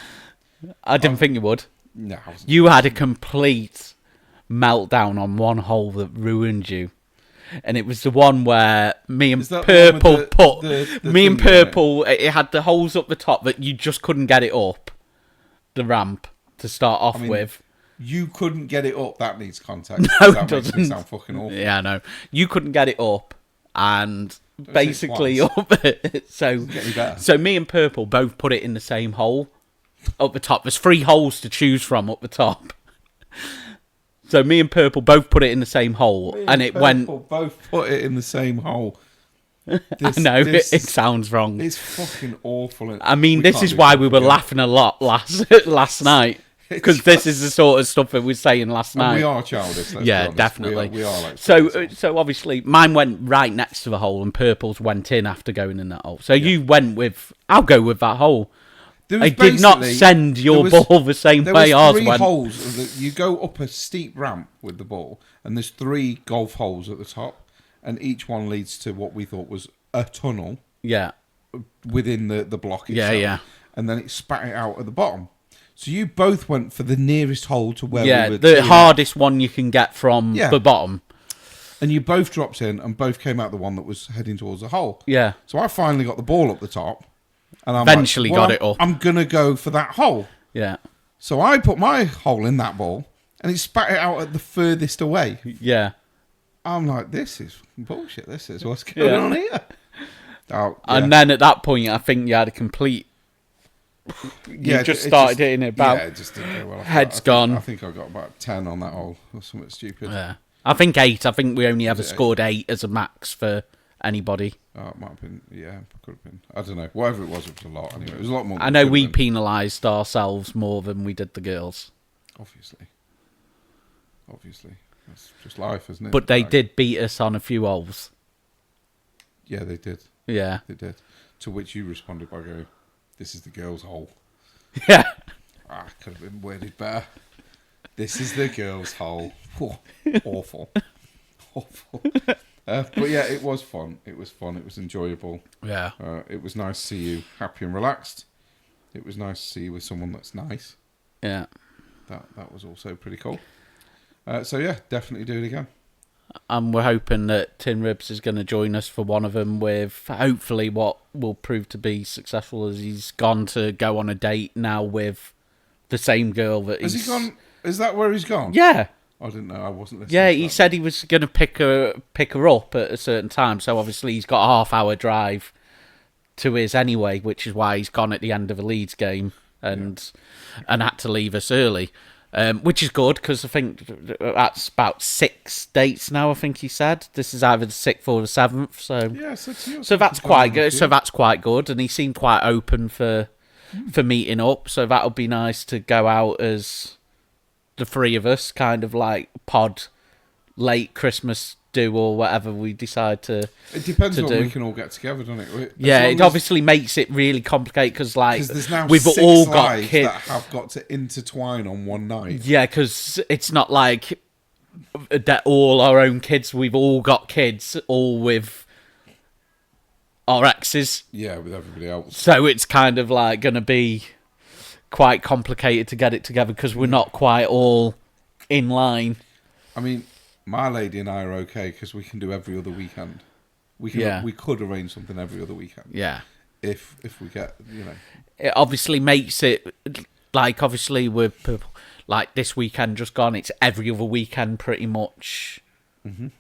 I didn't think you would. No, I wasn't. You had a complete meltdown on one hole that ruined you. And it was the one where me and Is that the one Purple with put... the me and thing on it? Purple, it had the holes up the top that you just couldn't get it up. The ramp to start off with. You couldn't get it up. That needs context. No, that it makes me doesn't. sound fucking awful. Yeah, I know. You couldn't get it up. And say basically twice. up so Doesn't get any better. so me and Purple both put it in the same hole up the top. There's 3 holes to choose from up the top. So me and Purple both put it in the same hole, and it went. Both put it in the same hole. I know it sounds wrong. It's fucking awful. I mean, We this can't is do why stuff we were again. laughing a lot last night, because this is the sort of stuff that we're saying last And night. we are childish. Let's Yeah, be honest. definitely. We are like So obviously mine went right next to the hole, and Purple's went in after going in that hole. So you went with. I'll go with that hole. There was I did not basically- send your there was- ball the same There way was ours 3 went. holes. You go up a steep ramp with the ball, and there's 3 golf holes at the top, and each one leads to what we thought was a tunnel Yeah, within the block itself. yeah. And then it spat it out at the bottom. So you both went for the nearest hole to where yeah. we were The teeing hardest one you can get from Yeah. the bottom. And you both dropped in, and both came out the one that was heading towards the hole. Yeah, So I finally got the ball up the top, and I'm Eventually like, well, got it up. I'm gonna go for that hole. yeah, So I put my hole in that ball, and it spat it out at the furthest away. yeah. I'm like, this is bullshit. This is what's going Yeah. on here. Oh, yeah. And then at that point, I think you had a complete. Yeah, You just it started hitting it about. Yeah, it just didn't go well. Head's I think gone. I think I got about 10 on that hole or something stupid. Yeah. I think 8. I think we only ever it 8? scored 8 as a max for anybody. Oh, it might have been. Yeah, could have been. I don't know. Whatever it was a lot. Anyway, it was a lot more. I than know it could we have been. penalised ourselves more than we did the girls. Obviously. That's just life, isn't it? But they Like, did beat us on a few holes. Yeah, they did. Yeah. They did. To which you responded by going, "This is the girls' hole." Yeah. Could have been worded better. This is the girls' hole. Oh, awful. Awful. But yeah, it was fun. It was fun. It was enjoyable. Yeah. It was nice to see you happy and relaxed. It was nice to see you with someone that's nice. Yeah. That was also pretty cool. So yeah, definitely do it again. And we're hoping that Tin Ribs is going to join us for one of them with hopefully what will prove to be successful, as he's gone to go on a date now with the same girl that Has he gone? Is that where he's gone? Yeah. I didn't know. I wasn't listening. Yeah, to he that. said he was going to pick her up at a certain time. So obviously he's got a half-hour drive to his anyway, which is why he's gone at the end of a Leeds game and had to leave us early, which is good because I think that's about 6 dates now. I think he said this is either the 6th or the 7th. So Yeah, to you, so that's quite good. So that's quite good, and he seemed quite open for meeting up. So that'll be nice to go out as the 3 of us, kind of like pod late Christmas do or whatever we decide to. It depends to on do. when we can all get together, doesn't it? As Yeah, long it as- obviously makes it really complicated because like there's now we've 6 all got lives kids. that have got to intertwine on one night. Yeah, because it's not like that all our own kids. We've all got kids, all with our exes. Yeah, with everybody else. So it's kind of like going to be quite complicated to get it together because we're not quite all in line. I mean, my lady and I are okay because we can do every other weekend. We could arrange something every other weekend. Yeah. If we get, It obviously makes it, like, obviously we're, like, this weekend just gone, it's every other weekend pretty much.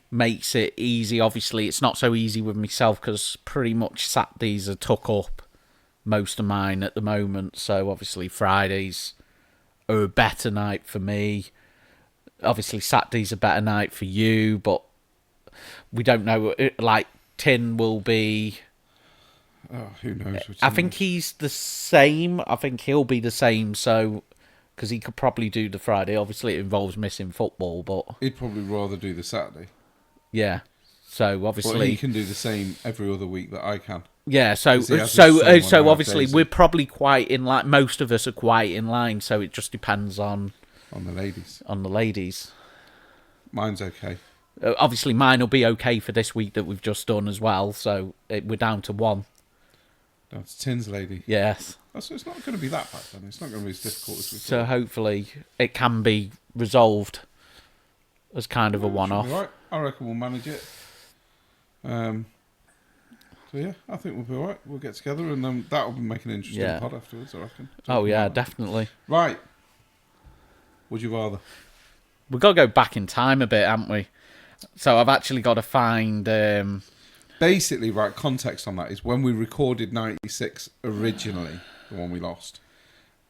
Makes it easy. Obviously, it's not so easy with myself because pretty much Saturdays are took up, most of mine at the moment. So obviously Fridays are a better night for me. Obviously Saturday's a better night for you, but we don't know. Like, Tin will be. Oh, who knows? I think he's the same. I think he'll be the same. So. Because he could probably do the Friday. Obviously, it involves missing football, but he'd probably rather do the Saturday. Yeah. So obviously, but he can do the same every other week that I can. Yeah. So obviously, we're probably quite in line. Most of us are quite in line. So it just depends on the ladies. On the ladies. Mine's okay. Obviously, mine will be okay for this week that we've just done as well. So we're down to one. Down to Tin's lady. Yes. So it's not going to be that bad then. It's not going to be as difficult as we thought. So hopefully it can be resolved as kind of a one-off. Right. I reckon we'll manage it. So yeah, I think we'll be alright. We'll get together and that'll be making an interesting pod afterwards, I reckon. Definitely. Right. Would you rather? We've got to go back in time a bit, haven't we? So I've actually got to find... Basically, right, context on that is when we recorded 96 originally, the one we lost,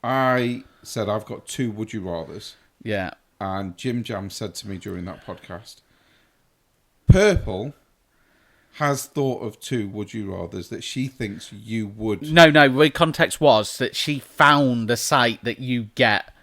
I said I've got 2 would you rathers. Yeah. And Jim Jam said to me during that podcast, Purple has thought of 2 would you rathers that she thinks you would. No, the context was that she found a site that you get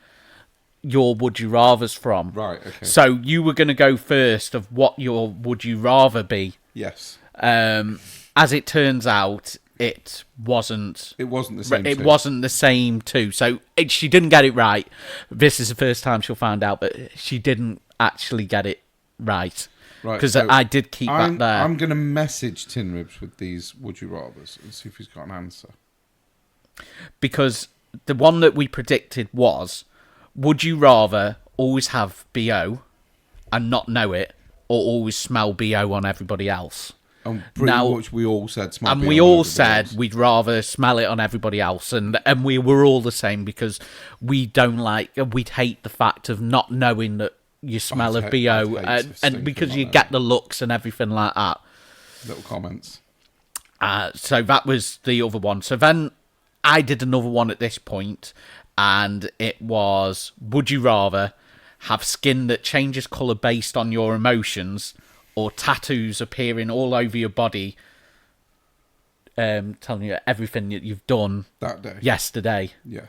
your would you rathers from. Right, okay. So you were going to go first of what your would you rather be. Yes. As it turns out, it wasn't. It wasn't the same. It wasn't the same too. So she didn't get it right. This is the first time she'll find out, but she didn't actually get it right. Right. Because I did keep that there. I'm going to message Tin Ribs with these would you rathers and see if he's got an answer. Because the one that we predicted was, would you rather always have BO and not know it, or always smell BO on everybody else? And pretty much we all said smell. And we all said we'd rather smell it on everybody else, and we were all the same because we'd hate the fact of not knowing that you smell of BO, and because you get the looks and everything like that. Little comments. So that was the other one. So then I did another one at this point, and it was: would you rather have skin that changes colour based on your emotions, or tattoos appearing all over your body, telling you everything that you've done that day, yesterday? Yeah.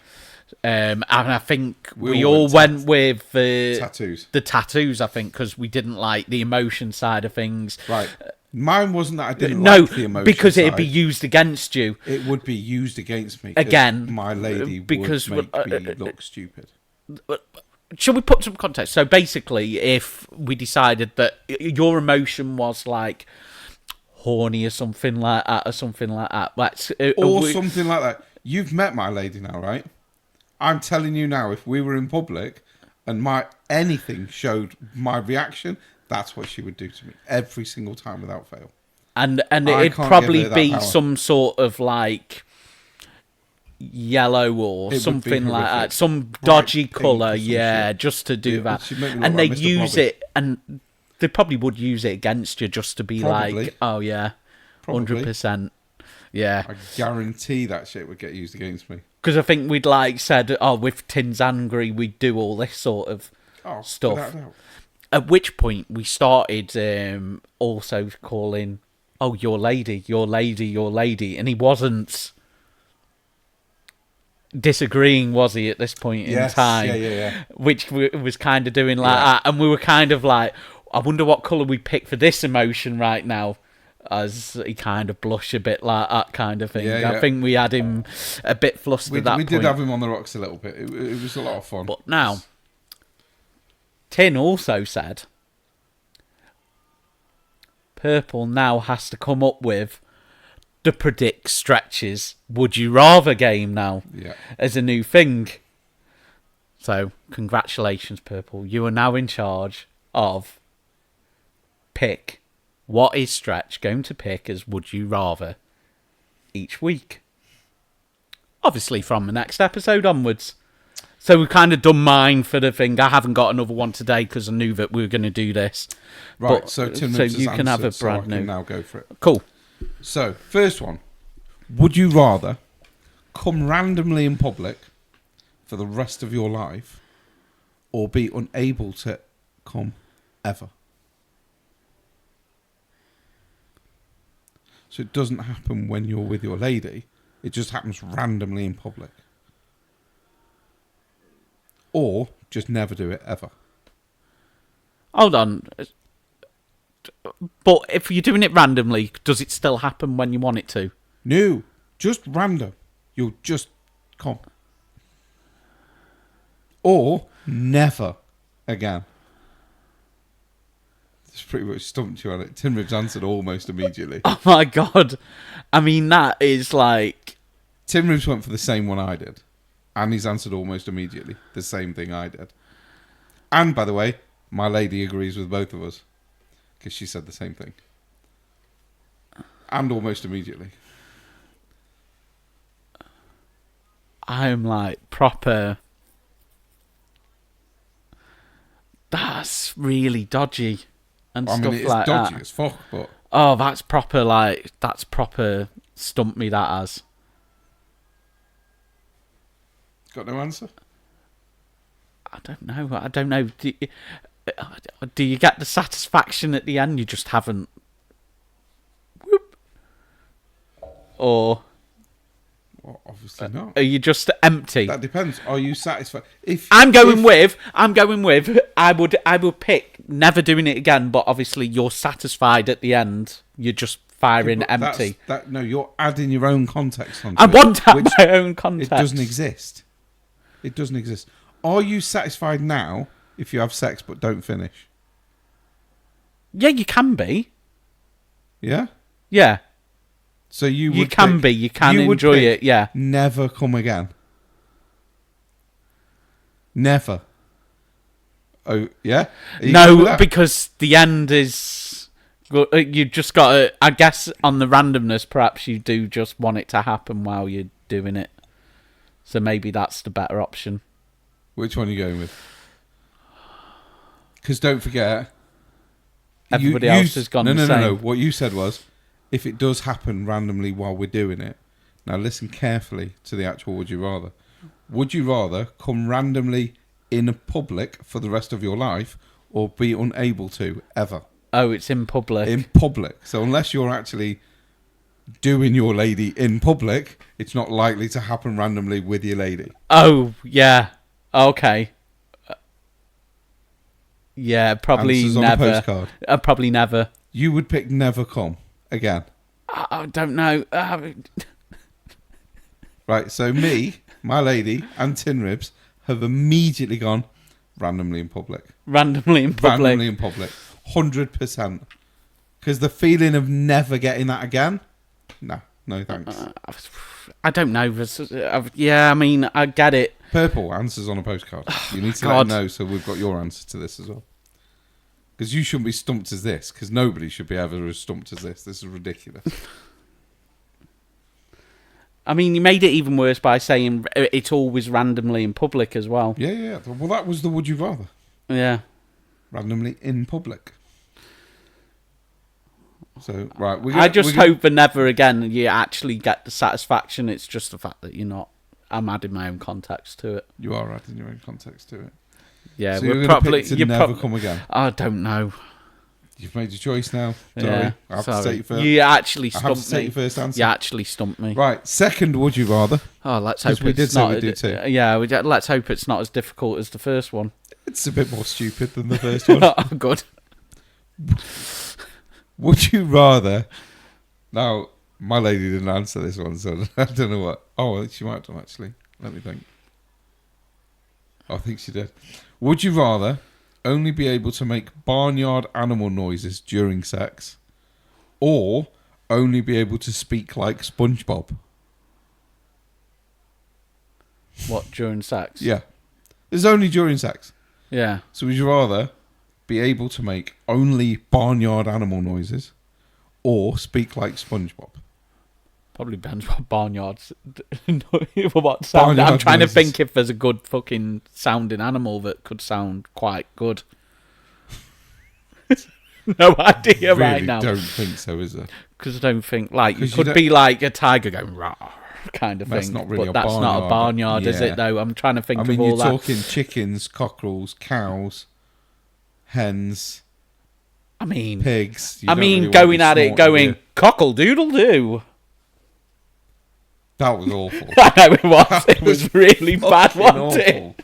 And I think we all went with tattoos. The tattoos, I think, because we didn't like the emotion side of things. Right. Mine wasn't that I didn't like the emotion because it'd side. be used against you. It would be used against me. Again. My lady would make me look stupid. Shall we put some context? So basically, if we decided that your emotion was like horny or something like that, something like that. You've met my lady now, right? I'm telling you now, if we were in public and anything showed my reaction, that's what she would do to me every single time without fail. And it'd probably be some sort of like yellow or something like that, some dodgy colour, just to do that. And they use it, and they probably would use it against you just to be like, oh yeah, 100%, yeah. I guarantee that shit would get used against me. Because I think we'd said, with Tin's angry, we'd do all this sort of stuff. At which point we started also calling, your lady, and he wasn't disagreeing, was he, at this point in time? Yeah. Which was kind of doing that, and we were kind of like, I wonder what colour we pick for this emotion right now, as he kind of blushed a bit like that kind of thing. I think we had him a bit flustered at that point. We did have him on the rocks a little bit. It was a lot of fun. But now, Tin also said, Purple now has to come up with the predict stretches would you rather game now as a new thing. So congratulations, Purple, you are now in charge of pick what is Stretch going to pick as Would You Rather each week. Obviously from the next episode onwards. So we've kind of done mine for the thing. I haven't got another one today because I knew that we were going to do this. Right, But, so Tim so Ribs you has can have a answered, so I brand new. can now go for it. Cool. So, first one. Would you rather come randomly in public for the rest of your life or be unable to come ever? So it doesn't happen when you're with your lady. It just happens randomly in public. Or just never do it ever. Hold on. But if you're doing it randomly, does it still happen when you want it to? No, just random. You'll just come. Or never again. It's pretty much stumped you on it. Tim Ribs answered almost immediately. Oh my god. I mean, that is like... Tim Ribs went for the same one I did. And he's answered almost immediately the same thing I did. And, by the way, my lady agrees with both of us. Because she said the same thing. And almost immediately. I'm like proper... That's really dodgy. And I stuff mean, it's like dodgy that. as fuck, but... Oh, that's proper stumped me, that has. Got no answer? I don't know. Do you get the satisfaction at the end? You just haven't... Whoop. Or... Well, obviously not. Are you just empty? That depends. Are you satisfied? I'm going with. I would pick never doing it again. But obviously, you're satisfied at the end. You're just firing empty. No, you're adding your own context onto I it. want to have my own context. It doesn't exist. It doesn't exist. Are you satisfied now if you have sex but don't finish? Yeah, you can be. Yeah. Yeah. So you You can enjoy it. Yeah. Never come again. Never. Oh yeah. No, because the end is. You just got to. I guess on the randomness, perhaps you do just want it to happen while you're doing it. So maybe that's the better option. Which one are you going with? Because don't forget, everybody else has gone the same. No. What you said was, if it does happen randomly while we're doing it. Now listen carefully to the actual would you rather. Would you rather come randomly in public for the rest of your life or be unable to ever? Oh, it's in public. In public. So unless you're actually doing your lady in public, it's not likely to happen randomly with your lady. Oh, yeah. Okay. Yeah, probably Answers never. on a postcard. Probably never. You would pick never come again. I don't know. Right, so me, my lady, and Tin Ribs have immediately gone randomly in public. Randomly in public. Randomly in public. 100%. Because the feeling of never getting that again, no thanks. I don't know. Yeah, I mean, I get it. Purple answers on a postcard. You need to let them know so we've got your answer to this as well. Because you shouldn't be stumped as this, because nobody should be ever as stumped as this. This is ridiculous. I mean, you made it even worse by saying it's always randomly in public as well. Yeah. Well, that was the would you rather. Yeah. Randomly in public. So, right. I just hope for never again you actually get the satisfaction. It's just the fact that you're not... I'm adding my own context to it. You are adding your own context to it. Yeah, so we're probably to never come again. I don't know. You've made your choice now. Sorry. Yeah, I have to take you first. You actually stumped me. I have to take your first answer. You actually stumped me. Right, second would you rather. Oh, let's hope we it's did say not. we do too. Yeah, let's hope it's not as difficult as the first one. It's a bit more stupid than the first one. Oh, good. Would you rather... Now, my lady didn't answer this one, so I don't know what... Oh, she might have done, actually. Let me think. I think she did. Would you rather only be able to make barnyard animal noises during sex, or only be able to speak like SpongeBob? What, during sex? Yeah. It's only during sex. Yeah. So would you rather be able to make only barnyard animal noises, or speak like SpongeBob? Probably depends what barnyards. What sound? Barnyard I'm trying noises. to think if there's a good fucking sounding animal that could sound quite good. No idea Really right now. don't think so, is there? Because I don't think like you 'Cause you could don't- be like a tiger going rah kind of That's thing. not really but a that's not a barnyard. barnyard, is Yeah. it? Though I'm trying to think I of mean, all you're that. talking chickens, cockerels, cows, hens, I mean, pigs. You I don't mean, really wanna going be at it, snorting going beer. cockle doodle doo. That was awful. I know it was. It was really bad, Fucking wasn't it? awful.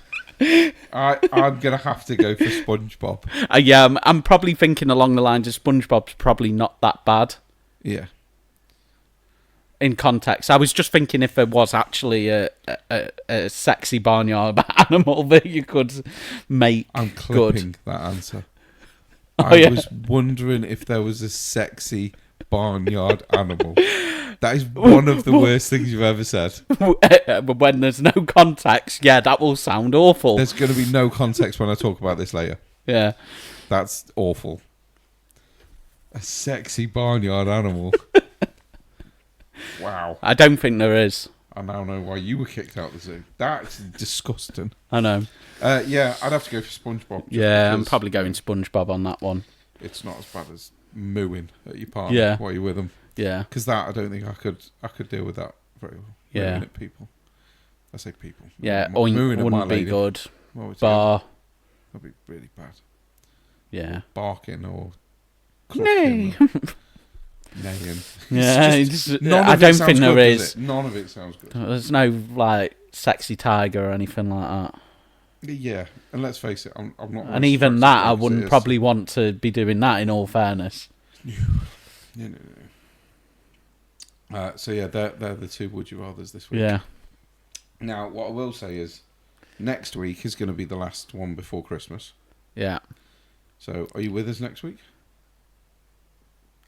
I'm gonna have to go for SpongeBob. Yeah, I'm probably thinking along the lines of SpongeBob's probably not that bad Yeah. in context. I was just thinking if there was actually a sexy barnyard animal that you could make I'm good. clipping that answer. Oh, I yeah. was wondering if there was a sexy barnyard animal. That is one of the worst things you've ever said. But when there's no context, yeah, that will sound awful. There's going to be no context when I talk about this later. Yeah. That's awful. A sexy barnyard animal. Wow. I don't think there is. I now know why you were kicked out of the zoo. That's disgusting. I know. Yeah, I'd have to go for SpongeBob. just Yeah, I'm because probably going SpongeBob on that one. It's not as bad as mooing at your partner Yeah. while you're with them. Yeah. Because that, I don't think I could deal with that very well. Yeah. Mooing at people. I say people. Yeah, Mooing oink at my wouldn't be lady. good. What would you Bar. That'd be really bad. Yeah. Barking or Nay. clucking or neighing. Yeah, It's it's- none I of it don't sounds think there good, does is. it? None of it sounds good. There's no like sexy tiger or anything like that. Yeah, and let's face it, I'm not. And even that, I wouldn't probably. probably want to be doing that. In all fairness. No. So yeah, they're the two would you rather's this week. Yeah. Now, what I will say is, next week is going to be the last one before Christmas. Yeah. So, are you with us next week?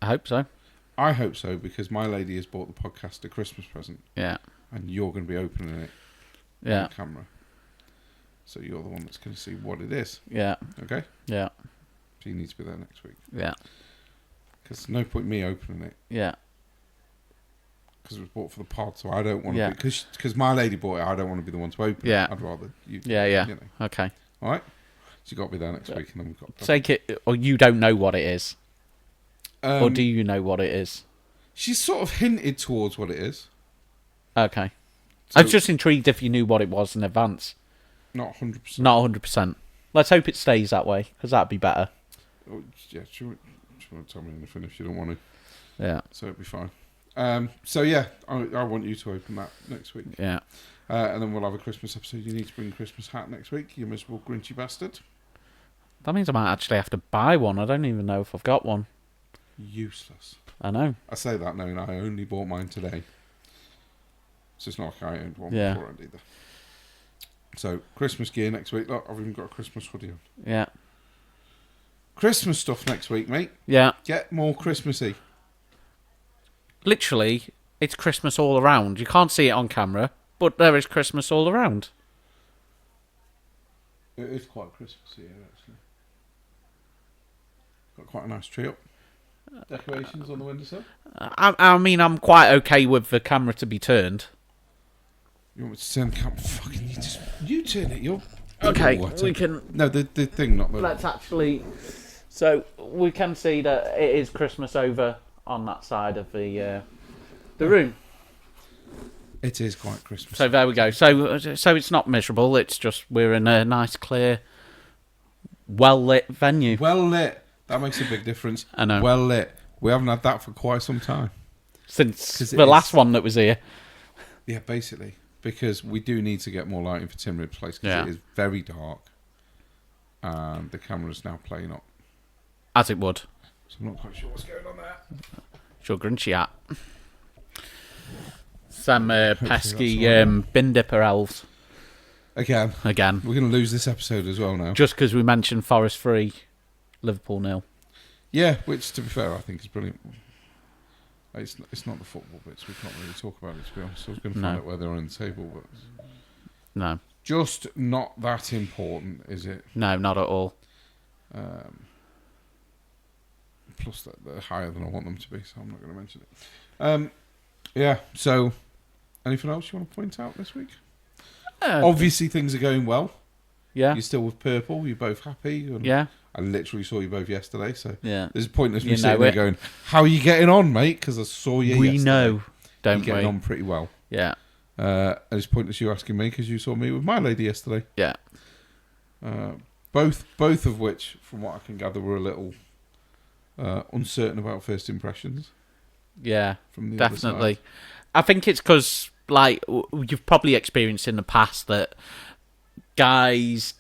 I hope so. I hope so, because my lady has bought the podcast a Christmas present, Yeah. and you're going to be opening it Yeah. on camera. So you're the one that's going to see what it is. Yeah. Okay. Yeah. So you need to be there next week, Yeah. because there's no point in me opening it. Yeah. Because it was bought for the pod, so I don't want to Yeah. be... Because my lady bought it, I don't want to be the one to open Yeah. it. I'd rather you... Yeah. Yeah. You know. Okay. All right? So you got to be there next week, and then we've got... Take it, or you don't know what it is, or Um, do you know what it is? She's sort of hinted towards what it is. Okay. So, I was just intrigued if you knew what it was in advance. Not 100%. Not 100%. Let's hope it stays that way, because that'd be better. Oh, yeah, she won't tell me anything if she don't want to. Yeah. So it'll be fine. So yeah, I want you to open that next week. Yeah. And then we'll have a Christmas episode. You need to bring a Christmas hat next week, you miserable Grinchy bastard. That means I might actually have to buy one. I don't even know if I've got one. Useless. I know. I say that knowing I only bought mine today. So it's not like I owned one Yeah. beforehand either. So, Christmas gear next week. Look, I've even got a Christmas hoodie on. Yeah. Christmas stuff next week, mate. Yeah. Get more Christmassy. Literally, it's Christmas all around. You can't see it on camera, but there is Christmas all around. It is quite Christmassy here, actually. Got quite a nice tree up. Decorations on the windowsill. I mean, I'm quite okay with the camera to be turned. You want me to turn the camera? Fucking you turn it. You're Okay, What? we can... No, the thing, not the. Let's actually... So, we can see that it is Christmas over on that side of the room. It is quite Christmas. So, there we go. So it's not miserable. It's just we're in a nice, clear, well-lit venue. Well lit. That makes a big difference. I know. Well lit. We haven't had that for quite some time. Since 'Cause it the is- last one that was here. Yeah, basically. Because we do need to get more lighting for Tim Rib's place, because Yeah. it is very dark. And the camera's now playing up. As it would. So I'm not quite sure what's going on there. It's your Grinchy hat. Some pesky that's all bin dipper elves. Again, Again. we're going to lose this episode as well now. Just because we mentioned Forest 3, Liverpool 0. Yeah, which, to be fair, I think is brilliant. It's not the football bits. We can't really talk about it, to be honest. I was going to find No. out where they're on the table, but... No. Just not that important, is it? No, not at all. Plus, they're higher than I want them to be, so I'm not going to mention it. Yeah, so anything else you want to point out this week? Obviously, things are going well. Yeah. You're still with Purple. You're both happy. And Yeah. I literally saw you both yesterday, so Yeah. there's pointless me You sitting know there it. going, "How are you getting on, mate?" Because I saw you We yesterday. know, don't You're getting we? on pretty well. Yeah. And it's pointless you asking me because you saw me with my lady yesterday. Yeah. Both of which, from what I can gather, were a little uncertain about first impressions. Yeah, From the definitely. other side. I think it's because, like, you've probably experienced in the past that guys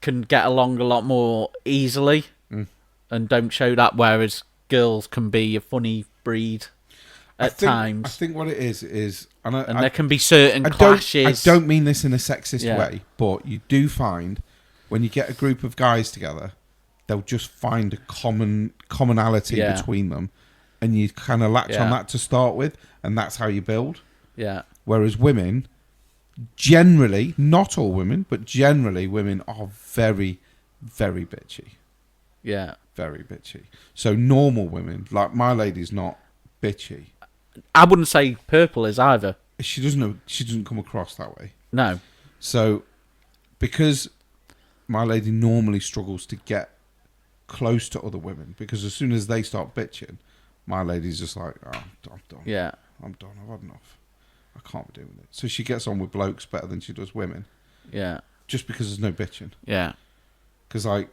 can get along a lot more easily and don't show that, whereas girls can be a funny breed at times. I think what it is, and there can be certain clashes. I don't mean this in a sexist Yeah. way, but you do find when you get a group of guys together, they'll just find a commonality Yeah. between them, and you kind of latch on that to start with, and that's how you build. Yeah. Whereas women, generally, not all women, but generally, women are very, very bitchy. Yeah. Very bitchy. So normal women, like my lady's not bitchy. I wouldn't say Purple is either. She doesn't come across that way. No. So, because my lady normally struggles to get close to other women, because as soon as they start bitching, my lady's just like, "Oh, I'm done. Yeah. I'm done. I've had enough. I can't be doing it." So she gets on with blokes better than she does women, Yeah. just because there's no bitching. Yeah. Because like,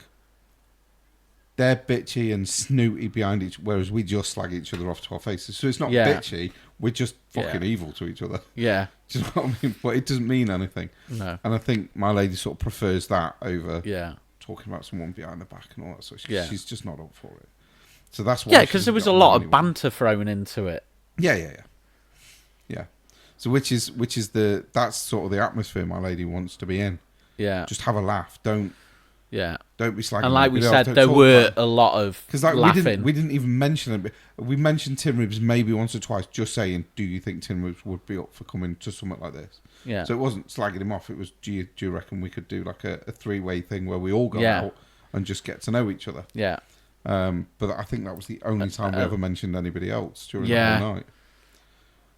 they're bitchy and snooty behind whereas we just slag each other off to our faces. So it's not bitchy. We're just fucking evil to each other. Yeah. Do you know what I mean? But it doesn't mean anything. No. And I think my lady sort of prefers that over Yeah. talking about someone behind the back and all that. So she's just not up for it. So that's why. Yeah, because there was a lot of banter thrown into it. Yeah. So which is that's sort of the atmosphere my lady wants to be in. Yeah. Just have a laugh. Don't be slagging. And like we everybody else. said, Don't there talk were about it. a lot of Because like laughing. we didn't even mention it. We mentioned Tin Ribs maybe once or twice, just saying, "Do you think Tin Ribs would be up for coming to something like this?" Yeah. So it wasn't slagging him off. It was, do you reckon we could do like a 3-way thing where we all go out and just get to know each other? Yeah. But I think that was the only time we ever mentioned anybody else during the whole night.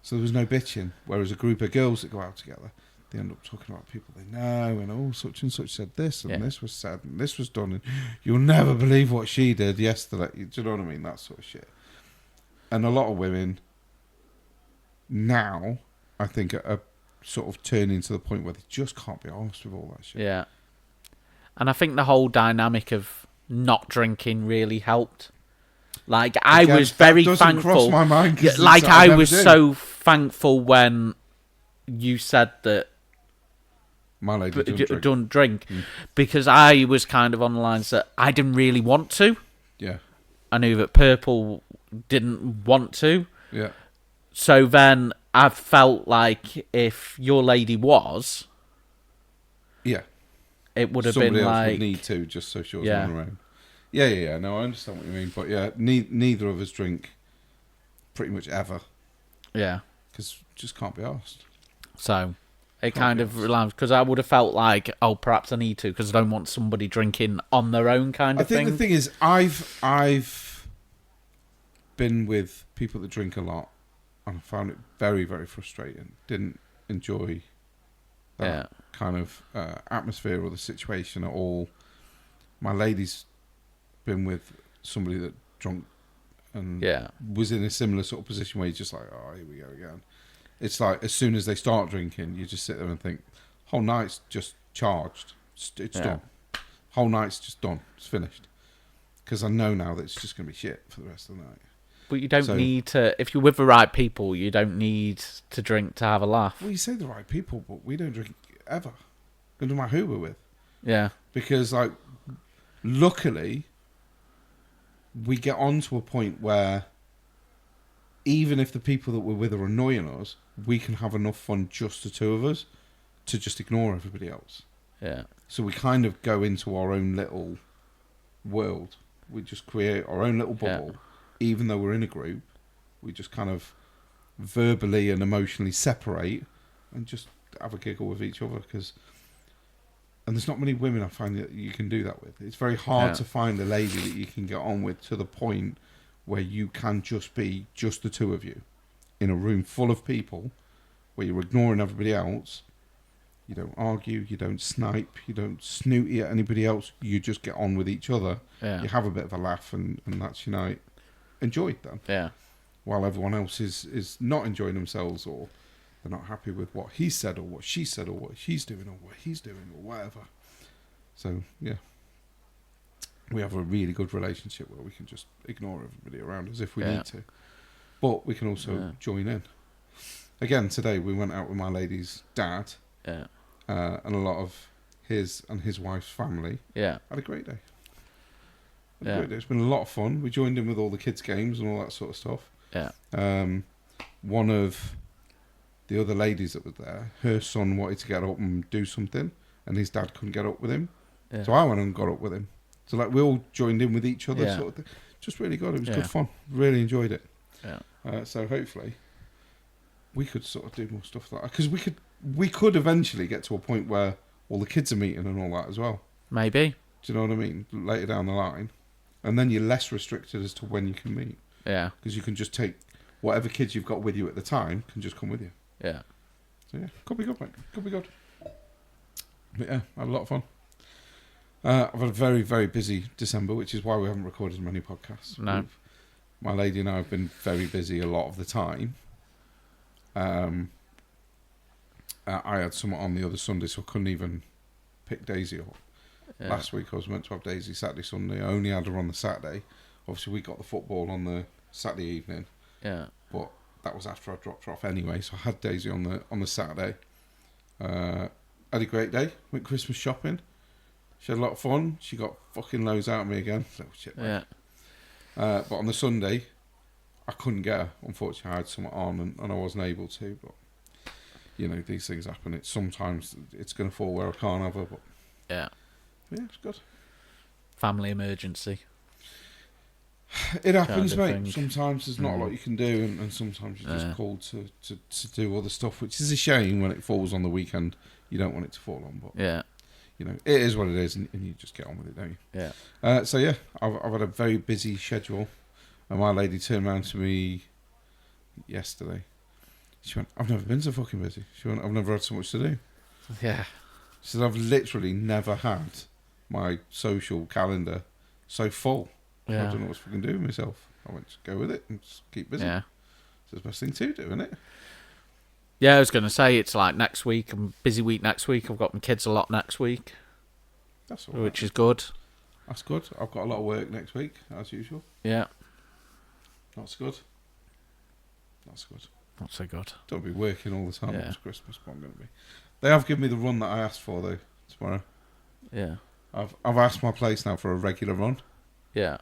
So there was no bitching. Whereas a group of girls that go out together, they end up talking about people they know, and oh, such and such said this, and this was said, and this was done, and you'll never believe what she did yesterday. Do you know what I mean? That sort of shit. And a lot of women now, I think, are sort of turning to the point where they just can't be arsed with all that shit. Yeah. And I think the whole dynamic of not drinking really helped. Like, I was very thankful. Cross my mind, like, I was so thankful when you said that my lady don't drink. Because I was kind of on the lines that I didn't really want to. Yeah. I knew that Purple didn't want to. Yeah. So then I felt like if your lady was, it would have somebody been else like would need to, just so she wasn't around. Yeah. No, I understand what you mean, but yeah, neither of us drink pretty much ever. Yeah. Because just can't be asked. So it kind of relies, because I would have felt like, oh, perhaps I need to, because I don't want somebody drinking on their own kind of thing. I think the thing is, I've been with people that drink a lot, and I found it very, very frustrating. Didn't enjoy that kind of atmosphere or the situation at all. My lady's been with somebody that drunk and was in a similar sort of position where you're just like, oh, here we go again. It's like, as soon as they start drinking, you just sit there and think, whole night's just charged. It's done. Whole night's just done. It's finished. Because I know now that it's just going to be shit for the rest of the night. But you don't need to, if you're with the right people, you don't need to drink to have a laugh. Well, you say the right people, but we don't drink ever. It doesn't matter who we're with. Yeah. Because, like, luckily, we get on to a point where even if the people that we're with are annoying us, we can have enough fun, just the two of us, to just ignore everybody else. Yeah. So we kind of go into our own little world. We just create our own little bubble. Yeah. Even though we're in a group, we just kind of verbally and emotionally separate and just have a giggle with each other, because And there's not many women I find that you can do that with. It's very hard to find a lady that you can get on with to the point where you can just be just the two of you in a room full of people where you're ignoring everybody else. You don't argue, you don't snipe, you don't snooty at anybody else. You just get on with each other. Yeah. You have a bit of a laugh, and that's your night enjoyed then. Yeah. While everyone else is not enjoying themselves, or they're not happy with what he said or what she said or what she's doing or what he's doing or whatever. So, yeah. We have a really good relationship where we can just ignore everybody around us if we need to. But we can also join in. Again, today we went out with my lady's dad. Yeah. And a lot of his and his wife's family. Yeah. Had a great day. It's been a lot of fun. We joined in with all the kids' games and all that sort of stuff. Yeah. One of the other ladies that was there, her son wanted to get up and do something, and his dad couldn't get up with him. Yeah. So I went and got up with him. So like we all joined in with each other, sort of thing. Just really good. It was good fun. Really enjoyed it. Yeah. So hopefully we could sort of do more stuff like that, because we could eventually get to a point where all the kids are meeting and all that as well. Maybe. Do you know what I mean? Later down the line, and then you're less restricted as to when you can meet. Yeah. Because you can just take whatever kids you've got with you at the time can just come with you. Yeah. So yeah, could be good, mate. Could be good. But yeah, I had a lot of fun. I've had a very, very busy December, which is why we haven't recorded many podcasts. No. My lady and I have been very busy a lot of the time. I had someone on the other Sunday, so I couldn't even pick Daisy up. Yeah. Last week I was meant to have Daisy Saturday, Sunday. I only had her on the Saturday. Obviously, we got the football on the Saturday evening. Yeah. But that was after I dropped her off anyway, so I had Daisy on the Saturday. Had a great day. Went Christmas shopping. She had a lot of fun. She got fucking loads out of me again. So shit, yeah. But on the Sunday, I couldn't get her. Unfortunately, I had someone on and I wasn't able to. But, you know, these things happen. Sometimes it's going to fall where I can't have her. But yeah, it's good. Family emergency. It happens, kind mate. Thing. Sometimes there's not a lot you can do, and sometimes you're just called to do other stuff, which is a shame when it falls on the weekend. You don't want it to fall on, but yeah, you know, it is what it is, and you just get on with it, don't you? Yeah. So yeah, I've had a very busy schedule, and my lady turned around to me yesterday. She went, "I've never been so fucking busy." She went, "I've never had so much to do." Yeah. She said, "I've literally never had my social calendar so full. Yeah. I don't know what to fucking do with myself." I went, "Just go with it and just keep busy." Yeah. It's the best thing to do, isn't it? Yeah, I was going to say, it's like next week. I'm busy week next week. I've got my kids a lot next week. That's all right. Which is good. That's good. I've got a lot of work next week, as usual. Yeah. That's good. That's good. Not so good. Don't be working all the time. It's Christmas, but I'm going to be. They have given me the run that I asked for, though, tomorrow. Yeah. I've asked my place now for a regular run. Yeah.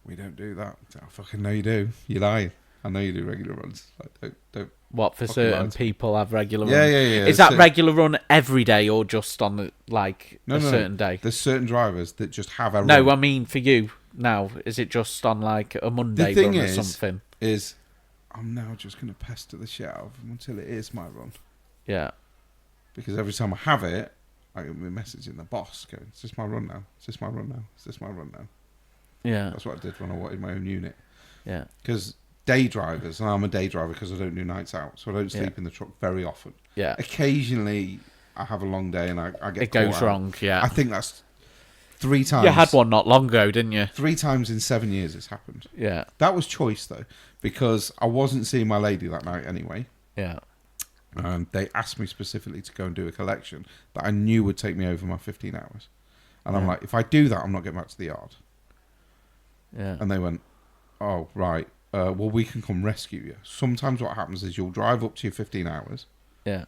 We don't do that. I fucking know you do. You lie. I know you do regular runs. Like, don't. What, for certain people have regular yeah, run? Yeah. Is that regular run every day or just on a certain day? There's certain drivers that just have a run. No, I mean for you now. Is it just on like a Monday run or something? Is I'm now just going to pester the shit out of them until it is my run. Yeah. Because every time I have it, I get me messaging the boss going, "Is this my run now? Is this my run now? Is this my run now?" Yeah. That's what I did when I wanted my own unit. Yeah. Because day drivers, and I'm a day driver because I don't do nights out, so I don't sleep in the truck very often. Yeah. Occasionally, I have a long day and I get it goes wrong. Yeah. I think that's 3 times. You had one not long ago, didn't you? 3 times in 7 years it's happened. Yeah. That was choice though, because I wasn't seeing my lady that night anyway. Yeah. And they asked me specifically to go and do a collection that I knew would take me over my 15 hours. And I'm like, if I do that, I'm not getting back to the yard. Yeah. And they went, "Oh, right. Well, we can come rescue you." Sometimes what happens is you'll drive up to your 15 hours. Yeah.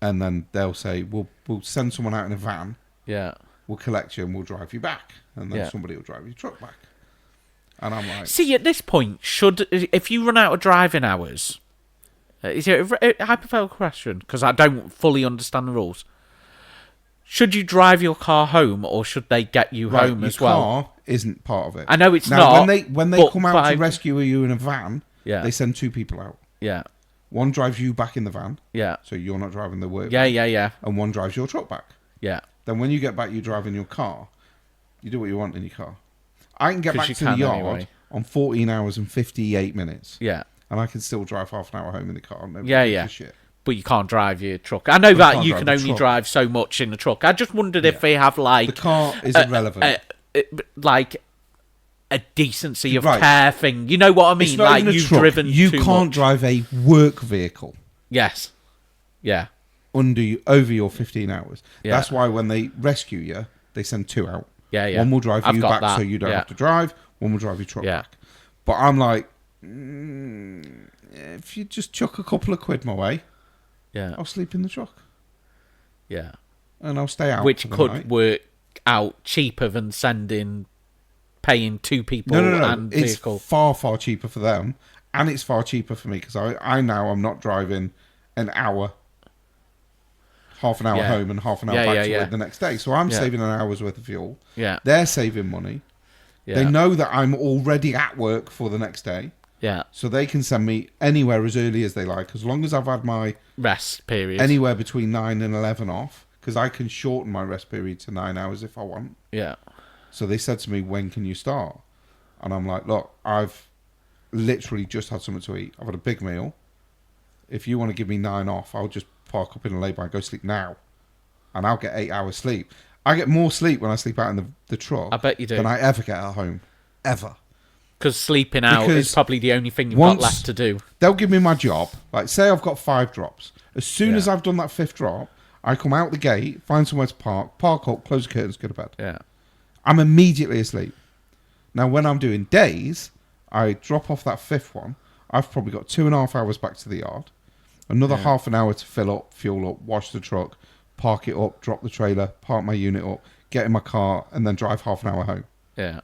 And then they'll say, we'll send someone out in a van. Yeah. We'll collect you and we'll drive you back. And then somebody will drive your truck back. And I'm like... See, at this point, if you run out of driving hours... is it a hypothetical question? Because I don't fully understand the rules. Should you drive your car home, or should they get you home as well? Your car isn't part of it. I know it's now, not. When they come out to rescue you in a van, they send 2 people out. Yeah. One drives you back in the van. Yeah. So you're not driving the work. Yeah. And one drives your truck back. Yeah. then when you get back, you drive in your car. You do what you want in your car. I can get 'Cause back you to the can yard anyway. on 14 hours and 58 minutes. Yeah. And I can still drive half an hour home in the car. Nobody Yeah, gives yeah. a shit. But you can't drive your truck. I know You that can't you drive can the only truck. drive so much in the truck. I just wondered if Yeah. they have like The car is irrelevant. like a decency of Right. care thing. You know what I mean? It's not Like even a you've truck. driven You too can't much. drive a work vehicle Yes. Yeah. over your 15 hours. Yeah. That's why when they rescue you, they send 2 out. Yeah, yeah. One will drive I've you got back that. so you don't Yeah. have to drive. One will drive your truck Yeah. back. But I'm like, if you just chuck a couple of quid my way, Yeah. I'll sleep in the truck Yeah. and I'll stay out. Which for the could night. work out cheaper than paying 2 people No. and It's vehicle. far, far cheaper for them, and it's far cheaper for me because I now I'm not driving an hour, half an hour Yeah. home and half an hour Yeah, back yeah, to yeah. work the next day. So I'm Yeah. saving an hour's worth of fuel. Yeah. They're saving money. Yeah. They know that I'm already at work for the next day, Yeah. so they can send me anywhere as early as they like, as long as I've had my Rest period. anywhere between 9 and 11 off, because I can shorten my rest period to 9 hours if I want. Yeah. So they said to me, when can you start? And I'm like, look, I've literally just had something to eat. I've had a big meal. If you want to give me 9 off, I'll just park up in a lay-by and go sleep now. And I'll get 8 hours sleep. I get more sleep when I sleep out in the truck I bet you do. than I ever get at home. Ever. Because sleeping out Because is probably the only thing you've once- got left to do. They'll give me my job. Like, say I've got 5 drops. As soon Yeah. as I've done that 5th drop, I come out the gate, find somewhere to park up, close the curtains, go to bed. Yeah. I'm immediately asleep. Now, when I'm doing days, I drop off that 5th one. I've probably got 2.5 hours back to the yard. Another half an hour to fill up, fuel up, wash the truck, park it up, drop the trailer, park my unit up, get in my car, and then drive half an hour home. Yeah.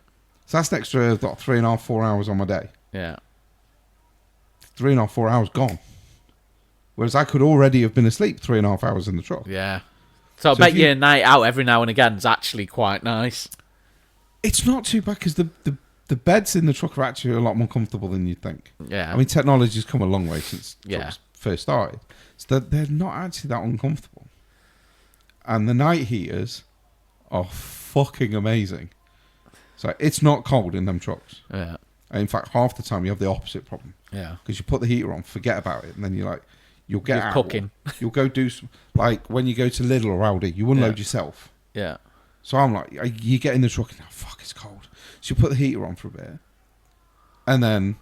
So that's an extra, I've got 3.5, 4 hours on my day. Yeah. 3.5, 4 hours gone. Whereas I could already have been asleep 3.5 hours in the truck. Yeah. So I So bet if you you- a night out every now and again is actually quite nice. It's not too bad because the beds in the truck are actually a lot more comfortable than you'd think. Yeah. I mean, technology's come a long way since Yeah. trucks first started. So they're not actually that uncomfortable. And the night heaters are fucking amazing. So it's not cold in them trucks. Yeah. And in fact, half the time you have the opposite problem. Yeah. Because you put the heater on, forget about it, and then you'll get You're out. cooking. You'll go do some, like when you go to Lidl or Aldi, you unload Yeah. yourself. Yeah. So I'm like, you get in the truck and fuck, it's cold. So you put the heater on for a bit, and then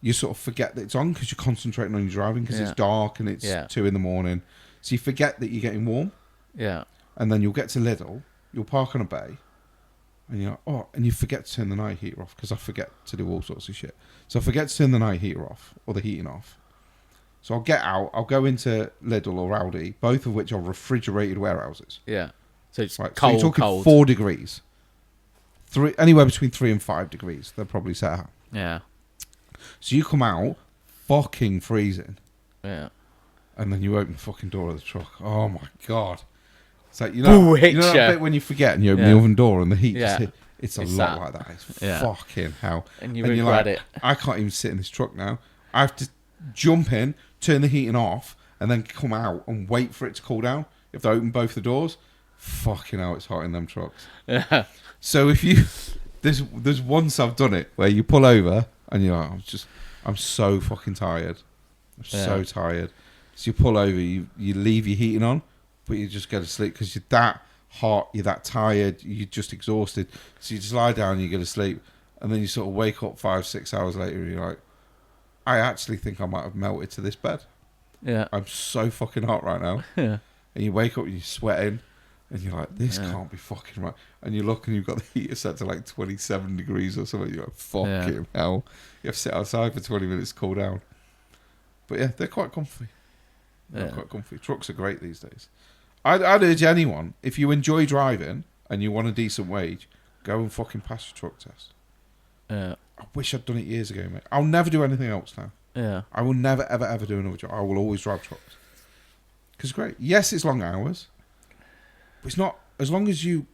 you sort of forget that it's on because you're concentrating on your driving because Yeah. it's dark and it's 2 a.m. So you forget that you're getting warm, Yeah. and then you'll get to Lidl, you'll park on a bay, and you're like, oh, and you forget to turn the night heater off because I forget to do all sorts of shit. So I forget to turn the night heater off or the heating off. So I'll get out, I'll go into Lidl or Aldi, both of which are refrigerated warehouses. Yeah. So it's Right, so cold, you're talking cold. 4 degrees. Anywhere between 3 and 5 degrees, they're probably set out. Yeah. So you come out fucking freezing, Yeah. and then you open the fucking door of the truck. Oh my god! It's like you know that Witcher. bit when you forget and you open Yeah. the oven door and the heat Yeah. just hit. It's a It's lot that. like that. It's Yeah. fucking hell. And you you're regret like, it. I can't even sit in this truck now. I have to jump in, turn the heating off, and then come out and wait for it to cool down. If they open both the doors, fucking hell, it's hot in them trucks. Yeah. So if you there's once I've done it where you pull over and you're like, I'm so fucking tired. I'm so Yeah. tired. So you pull over, you leave your heating on, but you just go to sleep because you're that hot, you're that tired, you're just exhausted. So you just lie down and you go to sleep, and then you sort of wake up 5-6 hours later and you're like, I actually think I might have melted to this bed. Yeah. I'm so fucking hot right now. Yeah. And you wake up and you're sweating, and you're like, this Yeah. can't be fucking right. And you look and you've got the heater set to like 27 degrees or something. You're like, fucking hell. You have to sit outside for 20 minutes to cool down. But yeah, they're quite comfy. They're Yeah. quite comfy. Trucks are great these days. I'd urge anyone, if you enjoy driving and you want a decent wage, go and fucking pass your truck test. Yeah. I wish I'd done it years ago, mate. I'll never do anything else now. Yeah. I will never, ever, ever do another job. I will always drive trucks. Because great. Yes, it's long hours. But it's not, as long as you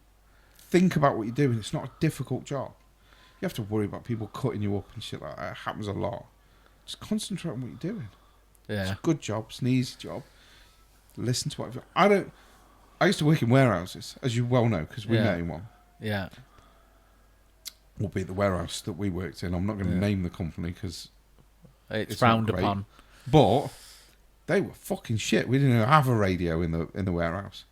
think about what you're doing, it's not a difficult job. You have to worry about people cutting you up and shit like that. It happens a lot. Just concentrate on what you're doing. It's Yeah. a good job. It's an easy job. Listen to what... I don't... I used to work in warehouses, as you well know, because we met in one. Yeah. Albeit the warehouse that we worked in. I'm not going to name the company because it's frowned upon. But they were fucking shit. We didn't even have a radio in the warehouse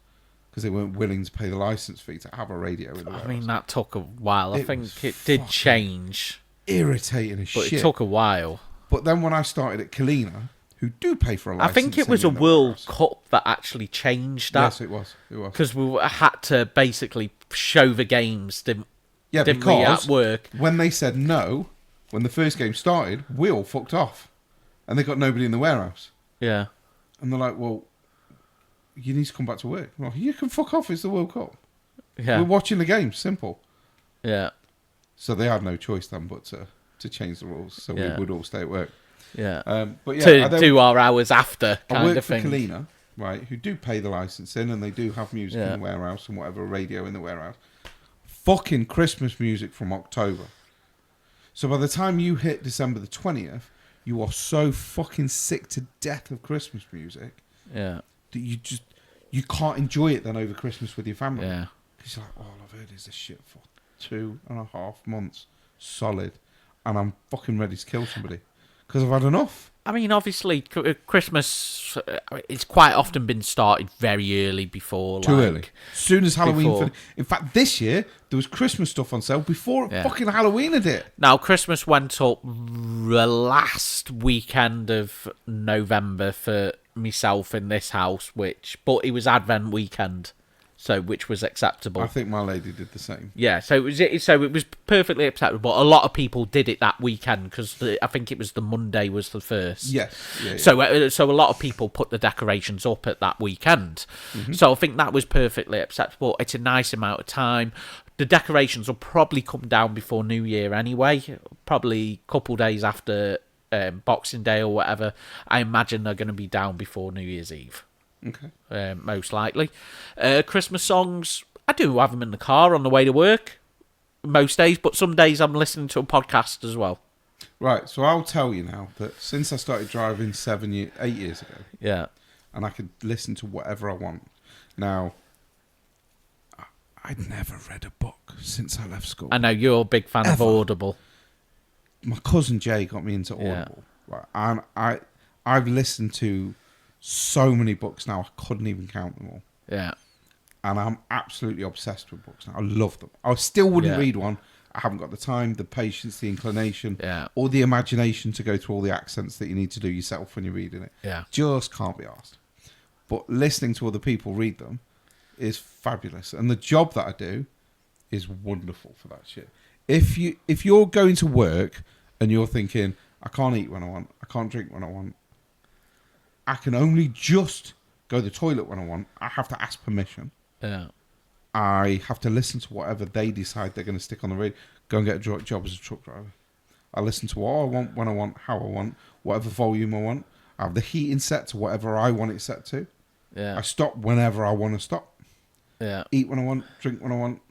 because they weren't willing to pay the license fee to have a radio in the warehouse. I mean, that took a while. I think it did change. Irritating as shit. But it took a while. But then when I started at Kalina, who do pay for a license, I think it was a World Cup that actually changed that. Yes, it was. Because we had to basically show the games, didn't we, because at work? When they said no, when the first game started, we all fucked off. And they got nobody in the warehouse. Yeah. And they're like, well, you need to come back to work. Well, you can fuck off. It's the World Cup. Yeah. We're watching the game. Simple. Yeah. So they had no choice then but to change the rules. So we would all stay at work. Yeah. But yeah, to do our hours after kind I work of for thing. Kalina, right, who do pay the license in and they do have music in the warehouse and whatever, radio in the warehouse. Fucking Christmas music from October. So by the time you hit December the 20th, you are so fucking sick to death of Christmas music that you can't enjoy it then over Christmas with your family. Yeah. Because you're like, all I've heard is this shit for 2.5 months solid and I'm fucking ready to kill somebody because I've had enough. I mean, obviously, Christmas, it's quite often been started very early before. Too early. As soon as Halloween. In fact, this year, there was Christmas stuff on sale before fucking Halloween had it. Now, Christmas went up the last weekend of November for myself in this house, but it was Advent weekend. So, which was acceptable. I think my lady did the same. Yeah, so it was perfectly acceptable. A lot of people did it that weekend because I think it was the Monday was the first. Yes. Yeah. So a lot of people put the decorations up at that weekend. Mm-hmm. So I think that was perfectly acceptable. It's a nice amount of time. The decorations will probably come down before New Year anyway. Probably a couple days after Boxing Day or whatever. I imagine they're going to be down before New Year's Eve. Okay. Most likely. Christmas songs, I do have them in the car on the way to work most days, but some days I'm listening to a podcast as well. Right, so I'll tell you now that since I started driving 8 years ago, and I could listen to whatever I want. Now, I'd never read a book since I left school. I know you're a big fan of Audible. My cousin Jay got me into Audible, right? And I've listened to so many books now, I couldn't even count them all. Yeah. And I'm absolutely obsessed with books now. I love them. I still wouldn't read one. I haven't got the time, the patience, the inclination, or the imagination to go through all the accents that you need to do yourself when you're reading it. Yeah. Just can't be asked. But listening to other people read them is fabulous. And the job that I do is wonderful for that shit. If you're going to work and you're thinking, I can't eat when I want, I can't drink when I want, I can only just go to the toilet when I want. I have to ask permission. Yeah. I have to listen to whatever they decide they're going to stick on the radio. Go and get a job as a truck driver. I listen to what I want, when I want, how I want, whatever volume I want. I have the heating set to whatever I want it set to. Yeah. I stop whenever I want to stop. Yeah. Eat when I want, drink when I want.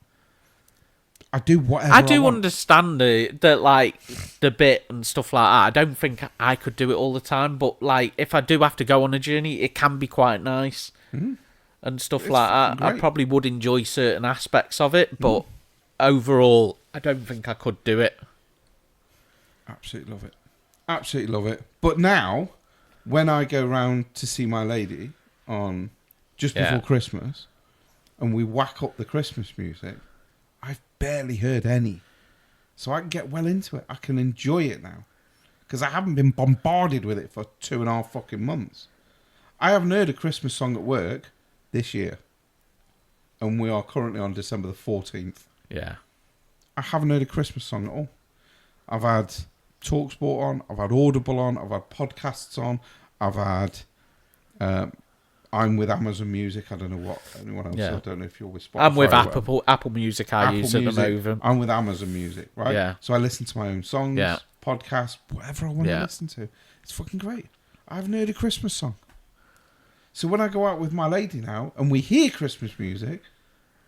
I do whatever I do want. understand the bit and stuff like that. I don't think I could do it all the time, but like if I do have to go on a journey, it can be quite nice and stuff like that. Great. I probably would enjoy certain aspects of it, but overall, I don't think I could do it. Absolutely love it. Absolutely love it. But now, when I go round to see my lady on just before Christmas, and we whack up the Christmas music, I've barely heard any. So I can get well into it. I can enjoy it now. Because I haven't been bombarded with it for 2.5 fucking months. I haven't heard a Christmas song at work this year. And we are currently on December the 14th. Yeah. I haven't heard a Christmas song at all. I've had TalkSport on. I've had Audible on. I've had podcasts on. I've had... I'm with Amazon Music. I don't know what anyone else. Yeah. I don't know if you're with Spotify. I'm with Apple Music. I use at the moment. I'm with Amazon Music, right? Yeah. So I listen to my own songs, podcasts, whatever I want to listen to. It's fucking great. I haven't heard a Christmas song. So when I go out with my lady now and we hear Christmas music,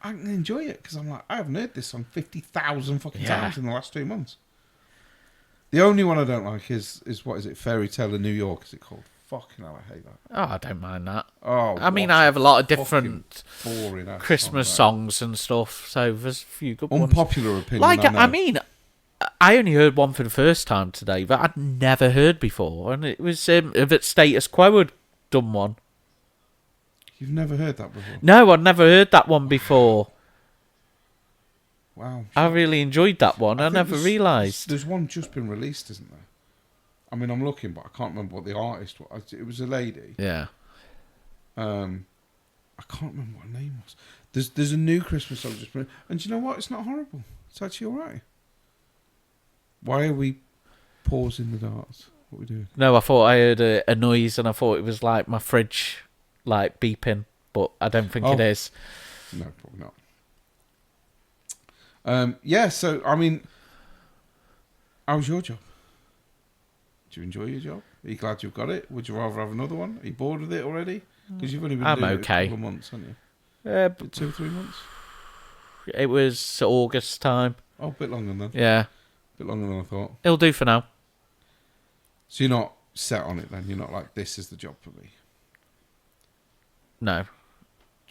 I can enjoy it because I'm like, I haven't heard this song 50,000 fucking times in the last 2 months. The only one I don't like is what is it? Fairy Tale in New York, is it called? Fucking hell, I hate that. Oh, I don't mind that. Oh, I mean, I have a lot of different boring Christmas songs and stuff, so there's a few good ones. Unpopular opinion. Like, I mean, I only heard one for the first time today that I'd never heard before, and it was that Status Quo had done one. You've never heard that before? No, I'd never heard that one before. Wow. I really enjoyed that one. I never realised. There's one just been released, isn't there? I mean, I'm looking, but I can't remember what the artist was. It was a lady. Yeah. I can't remember what her name was. There's a new Christmas song just been, and do you know what? It's not horrible. It's actually all right. Why are we pausing the darts? What are we doing? No, I thought I heard a noise, and I thought it was like my fridge, like beeping, but I don't think it is. No, probably not. Yeah. So I mean, how was your job? Do you enjoy your job? Are you glad you've got it? Would you rather have another one? Are you bored with it already? Because you've only been doing it a couple of months, haven't you? 2 or 3 months? It was August time. Oh, a bit longer than that. Yeah. A bit longer than I thought. It'll do for now. So you're not set on it then? You're not like, this is the job for me? No. Do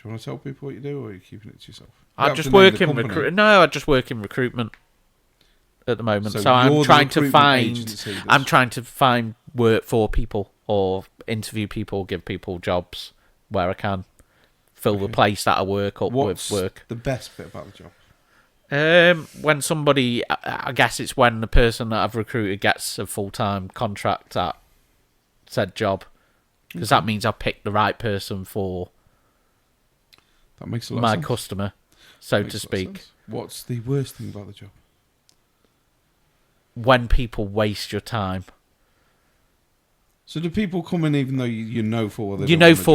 you want to tell people what you do, or are you keeping it to yourself? I just work in recruitment. No, I just work in recruitment at the moment. So I'm trying to find work for people, or interview people, give people jobs where I can, fill the place that I work up with work. The best bit about the job? When somebody, I guess it's when the person that I've recruited gets a full-time contract at said job, because that means I've picked the right person for that makes a lot my of sense. customer, so to speak. What's the worst thing about the job? When people waste your time. So do people come in even though you know full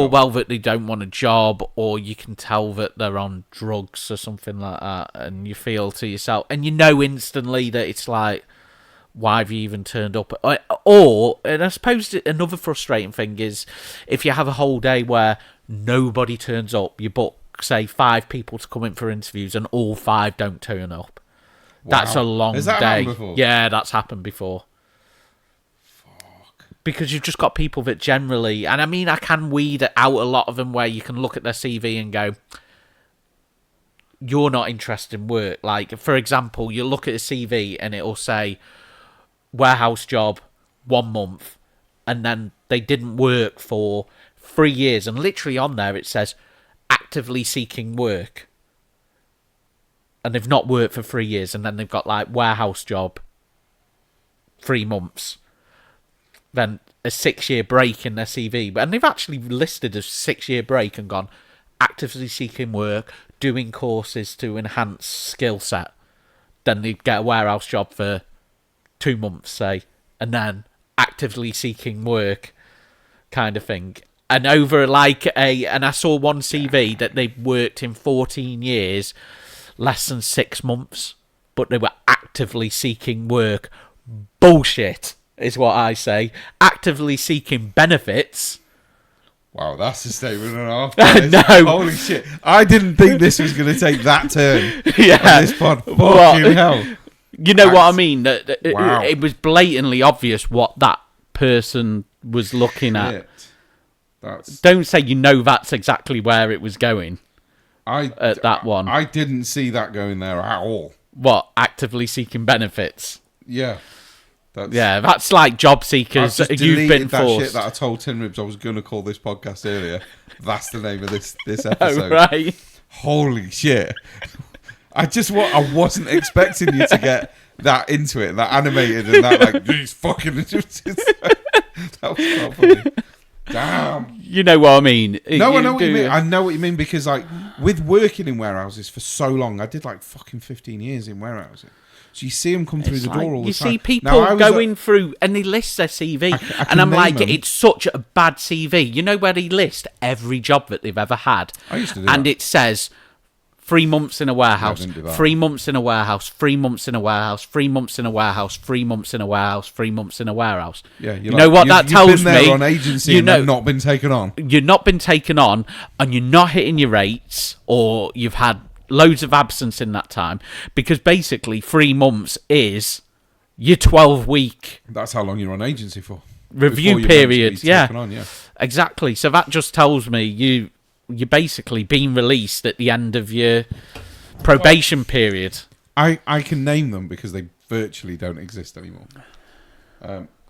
well that they don't want a job, or you can tell that they're on drugs or something like that, and you feel to yourself, and you know instantly that it's like, why have you even turned up? Or, and I suppose another frustrating thing is, if you have a whole day where nobody turns up, you book, say, 5 people to come in for interviews, and all 5 don't turn up. Wow. That's a long Has that day. happened before? Yeah, that's happened before. Because you've just got people that generally... And I mean, I can weed out a lot of them where you can look at their CV and go, you're not interested in work. Like, for example, you look at a CV and it'll say, warehouse job, 1 month. And then they didn't work for 3 years. And literally on there it says, actively seeking work. And they've not worked for 3 years. And then they've got, like, warehouse job, 3 months. Then a 6-year break in their CV. And they've actually listed a 6-year break and gone, actively seeking work, doing courses to enhance skill set. Then they get a warehouse job for 2 months, say, and then actively seeking work kind of thing. And over and I saw one CV that they worked in 14 years, less than 6 months, but they were actively seeking work. Bullshit. Is what I say. Actively seeking benefits. Wow, that's a statement and a half. No. Holy shit. I didn't think this was going to take that turn. Yeah. On this pod. Fucking hell. You know what I mean? Wow. It was blatantly obvious what that person was looking at. Don't say that's exactly where it was going. That one. I didn't see that going there at all. What? Actively seeking benefits? Yeah. That's like job seekers. You've been that forced. Shit that I told Tin Ribs I was going to call this podcast earlier. That's the name of this episode. Oh, right. Holy shit! I wasn't expecting you to get that into it, that animated, and that like these fucking. That was so funny. Damn. You know what I mean? No, I know what you mean. I know what you mean because like with working in warehouses for so long, I did like fucking 15 years in warehousing. So you see them come through the door all the time. You see people going through and they list their CV. And I'm like, it's such a bad CV. You know where they list every job that they've ever had? I used to do and that. it says 3 months in a warehouse, I didn't do that. 3 months in a warehouse, 3 months in a warehouse, 3 months in a warehouse, 3 months in a warehouse, 3 months in a warehouse. Yeah, you know what that tells me? You've been there on agency and they've not been taken on. You've not been taken on and you're not hitting your rates, or you've had loads of absence in that time, because basically 3 months is your 12-week. That's how long you're on agency for. review before you're meant to be period. Yeah, taken on, yeah. exactly. So that just tells me you're basically being released at the end of your probation period. I can name them because they virtually don't exist anymore.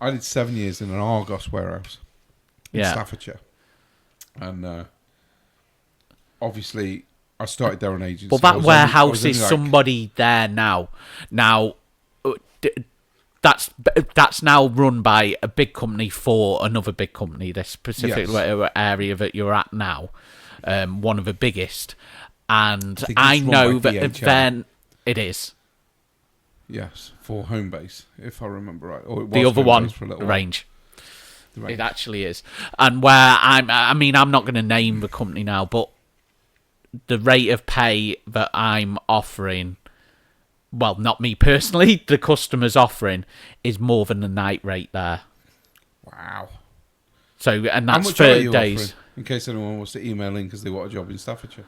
I did 7 years in an Argos warehouse in Staffordshire. And obviously, I started there on agency. Well, that warehouse is somebody there now. Now, that's now run by a big company for another big company. This specific area that you're at now, one of the biggest. And I know that then it is. Yes, for Homebase, if I remember right. Or it was the other one, for a little Range. It actually is. And where I'm not going to name the company now, but the rate of pay that I'm offering, well, not me personally, the customer's offering, is more than the night rate there. Wow. So, and that's for days. Offering, in case anyone wants to email in because they want a job in Staffordshire.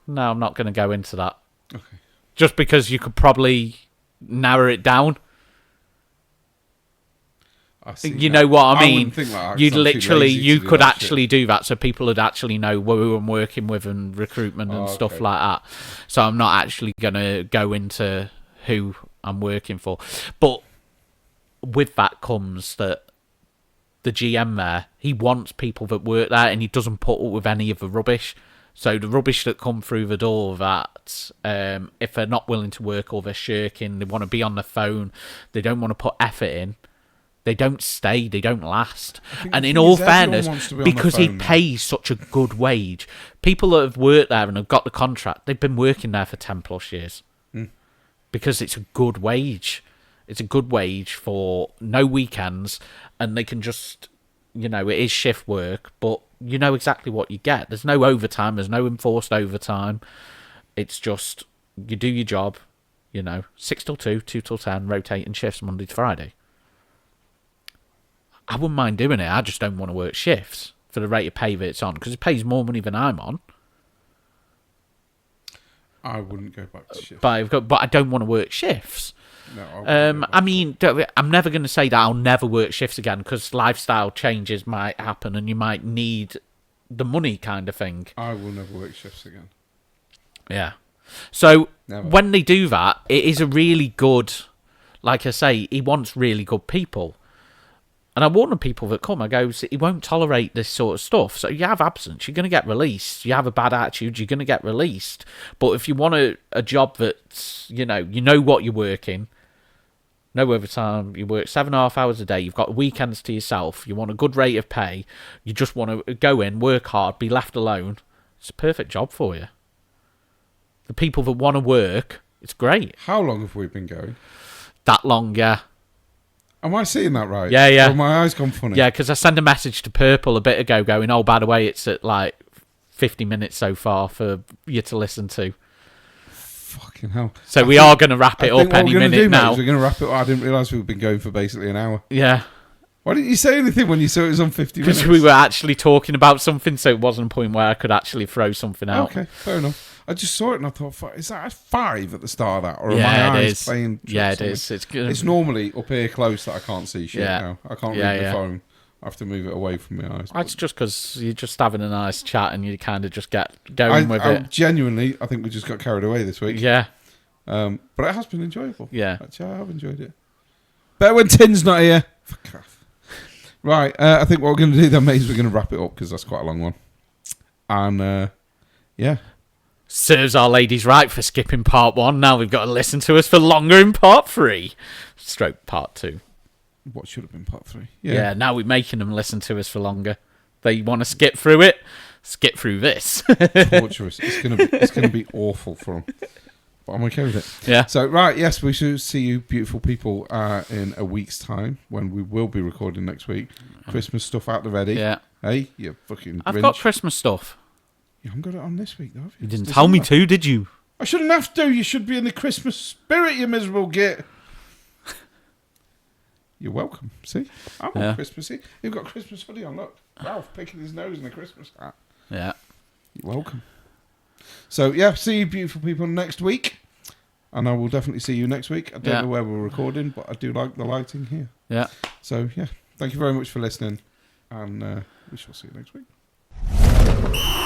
No, I'm not going to go into that. Okay. Just because you could probably narrow it down. You know what I mean? You'd literally, you could actually do that, so people would actually know who I'm working with and recruitment and stuff like that. So I'm not actually going to go into who I'm working for. But with that comes that the GM there, he wants people that work there, and he doesn't put up with any of the rubbish. So the rubbish that come through the door, that if they're not willing to work or they're shirking, they want to be on the phone, they don't want to put effort in, they don't stay, they don't last. And in all fairness, because he pays such a good wage, people that have worked there and have got the contract, they've been working there for 10 plus years. Because it's a good wage. It's a good wage for no weekends, and they can just, it is shift work, but you know exactly what you get. There's no overtime. There's no enforced overtime. It's just, you do your job, 6 till 2, 2 till 10, rotating shifts Monday to Friday. I wouldn't mind doing it. I just don't want to work shifts for the rate of pay that it's on, because it pays more money than I'm on. I wouldn't go back to shifts. But I don't want to work shifts. No, I'm never going to say that I'll never work shifts again, because lifestyle changes might happen and you might need the money, kind of thing. I will never work shifts again. Yeah. So Never. When they do that, it is a really good, like I say, he wants really good people. And I warn the people that come, I go, he won't tolerate this sort of stuff. So you have absence, you're going to get released. You have a bad attitude, you're going to get released. But if you want a job that's, you know what you're working, no overtime, you work 7.5 hours a day, you've got weekends to yourself, you want a good rate of pay, you just want to go in, work hard, be left alone, it's a perfect job for you. The people that want to work, it's great. How long have we been going? That long, yeah. Am I seeing that right? Yeah. Or my eyes gone funny? Yeah, because I sent a message to Purple a bit ago going, oh, by the way, it's at like 50 minutes so far for you to listen to. Fucking hell. So we are going to wrap it up any minute now. We're going to wrap it up. I didn't realise we've been going for basically an hour. Yeah. Why didn't you say anything when you saw it was on 50 minutes? Because we were actually talking about something, so it wasn't a point where I could actually throw something out. Okay, fair enough. I just saw it and I thought, is that a 5 at the start of that? Or are my eyes playing tricks? Yeah, it is. It's good. It's normally up here close that I can't see shit now. I can't read the phone. I have to move it away from my eyes. It's just because you're just having a nice chat and you kind of just get going with it. Genuinely, I think we just got carried away this week. Yeah. But it has been enjoyable. Yeah. Actually, I have enjoyed it. Better when Tin's not here. Fuck off. Right, I think what we're going to do then, mate, is we're going to wrap it up because that's quite a long one. And, yeah. Serves our ladies right for skipping part 1. Now we've got to listen to us for longer in part 3. Stroke part 2. What should have been part 3? Yeah, now we're making them listen to us for longer. They want to skip through it. Skip through this. Torturous. It's gonna be awful for them. But I'm okay with it. Yeah. So, right, yes, we should see you beautiful people in a week's time when we will be recording next week. Christmas stuff out the ready. Yeah. Hey, you fucking I've Grinch. got Christmas stuff. You haven't got it on this week, though, have you? You didn't tell me to, did you? I shouldn't have to. You should be in the Christmas spirit, you miserable git. You're welcome. See? I'm all Christmassy. You've got a Christmas hoodie on, look. Ralph picking his nose in a Christmas hat. Yeah. You're welcome. So, yeah, see you beautiful people next week. And I will definitely see you next week. I don't Yeah. know where we're recording, but I do like the lighting here. Yeah. So, yeah. Thank you very much for listening. And we shall see you next week.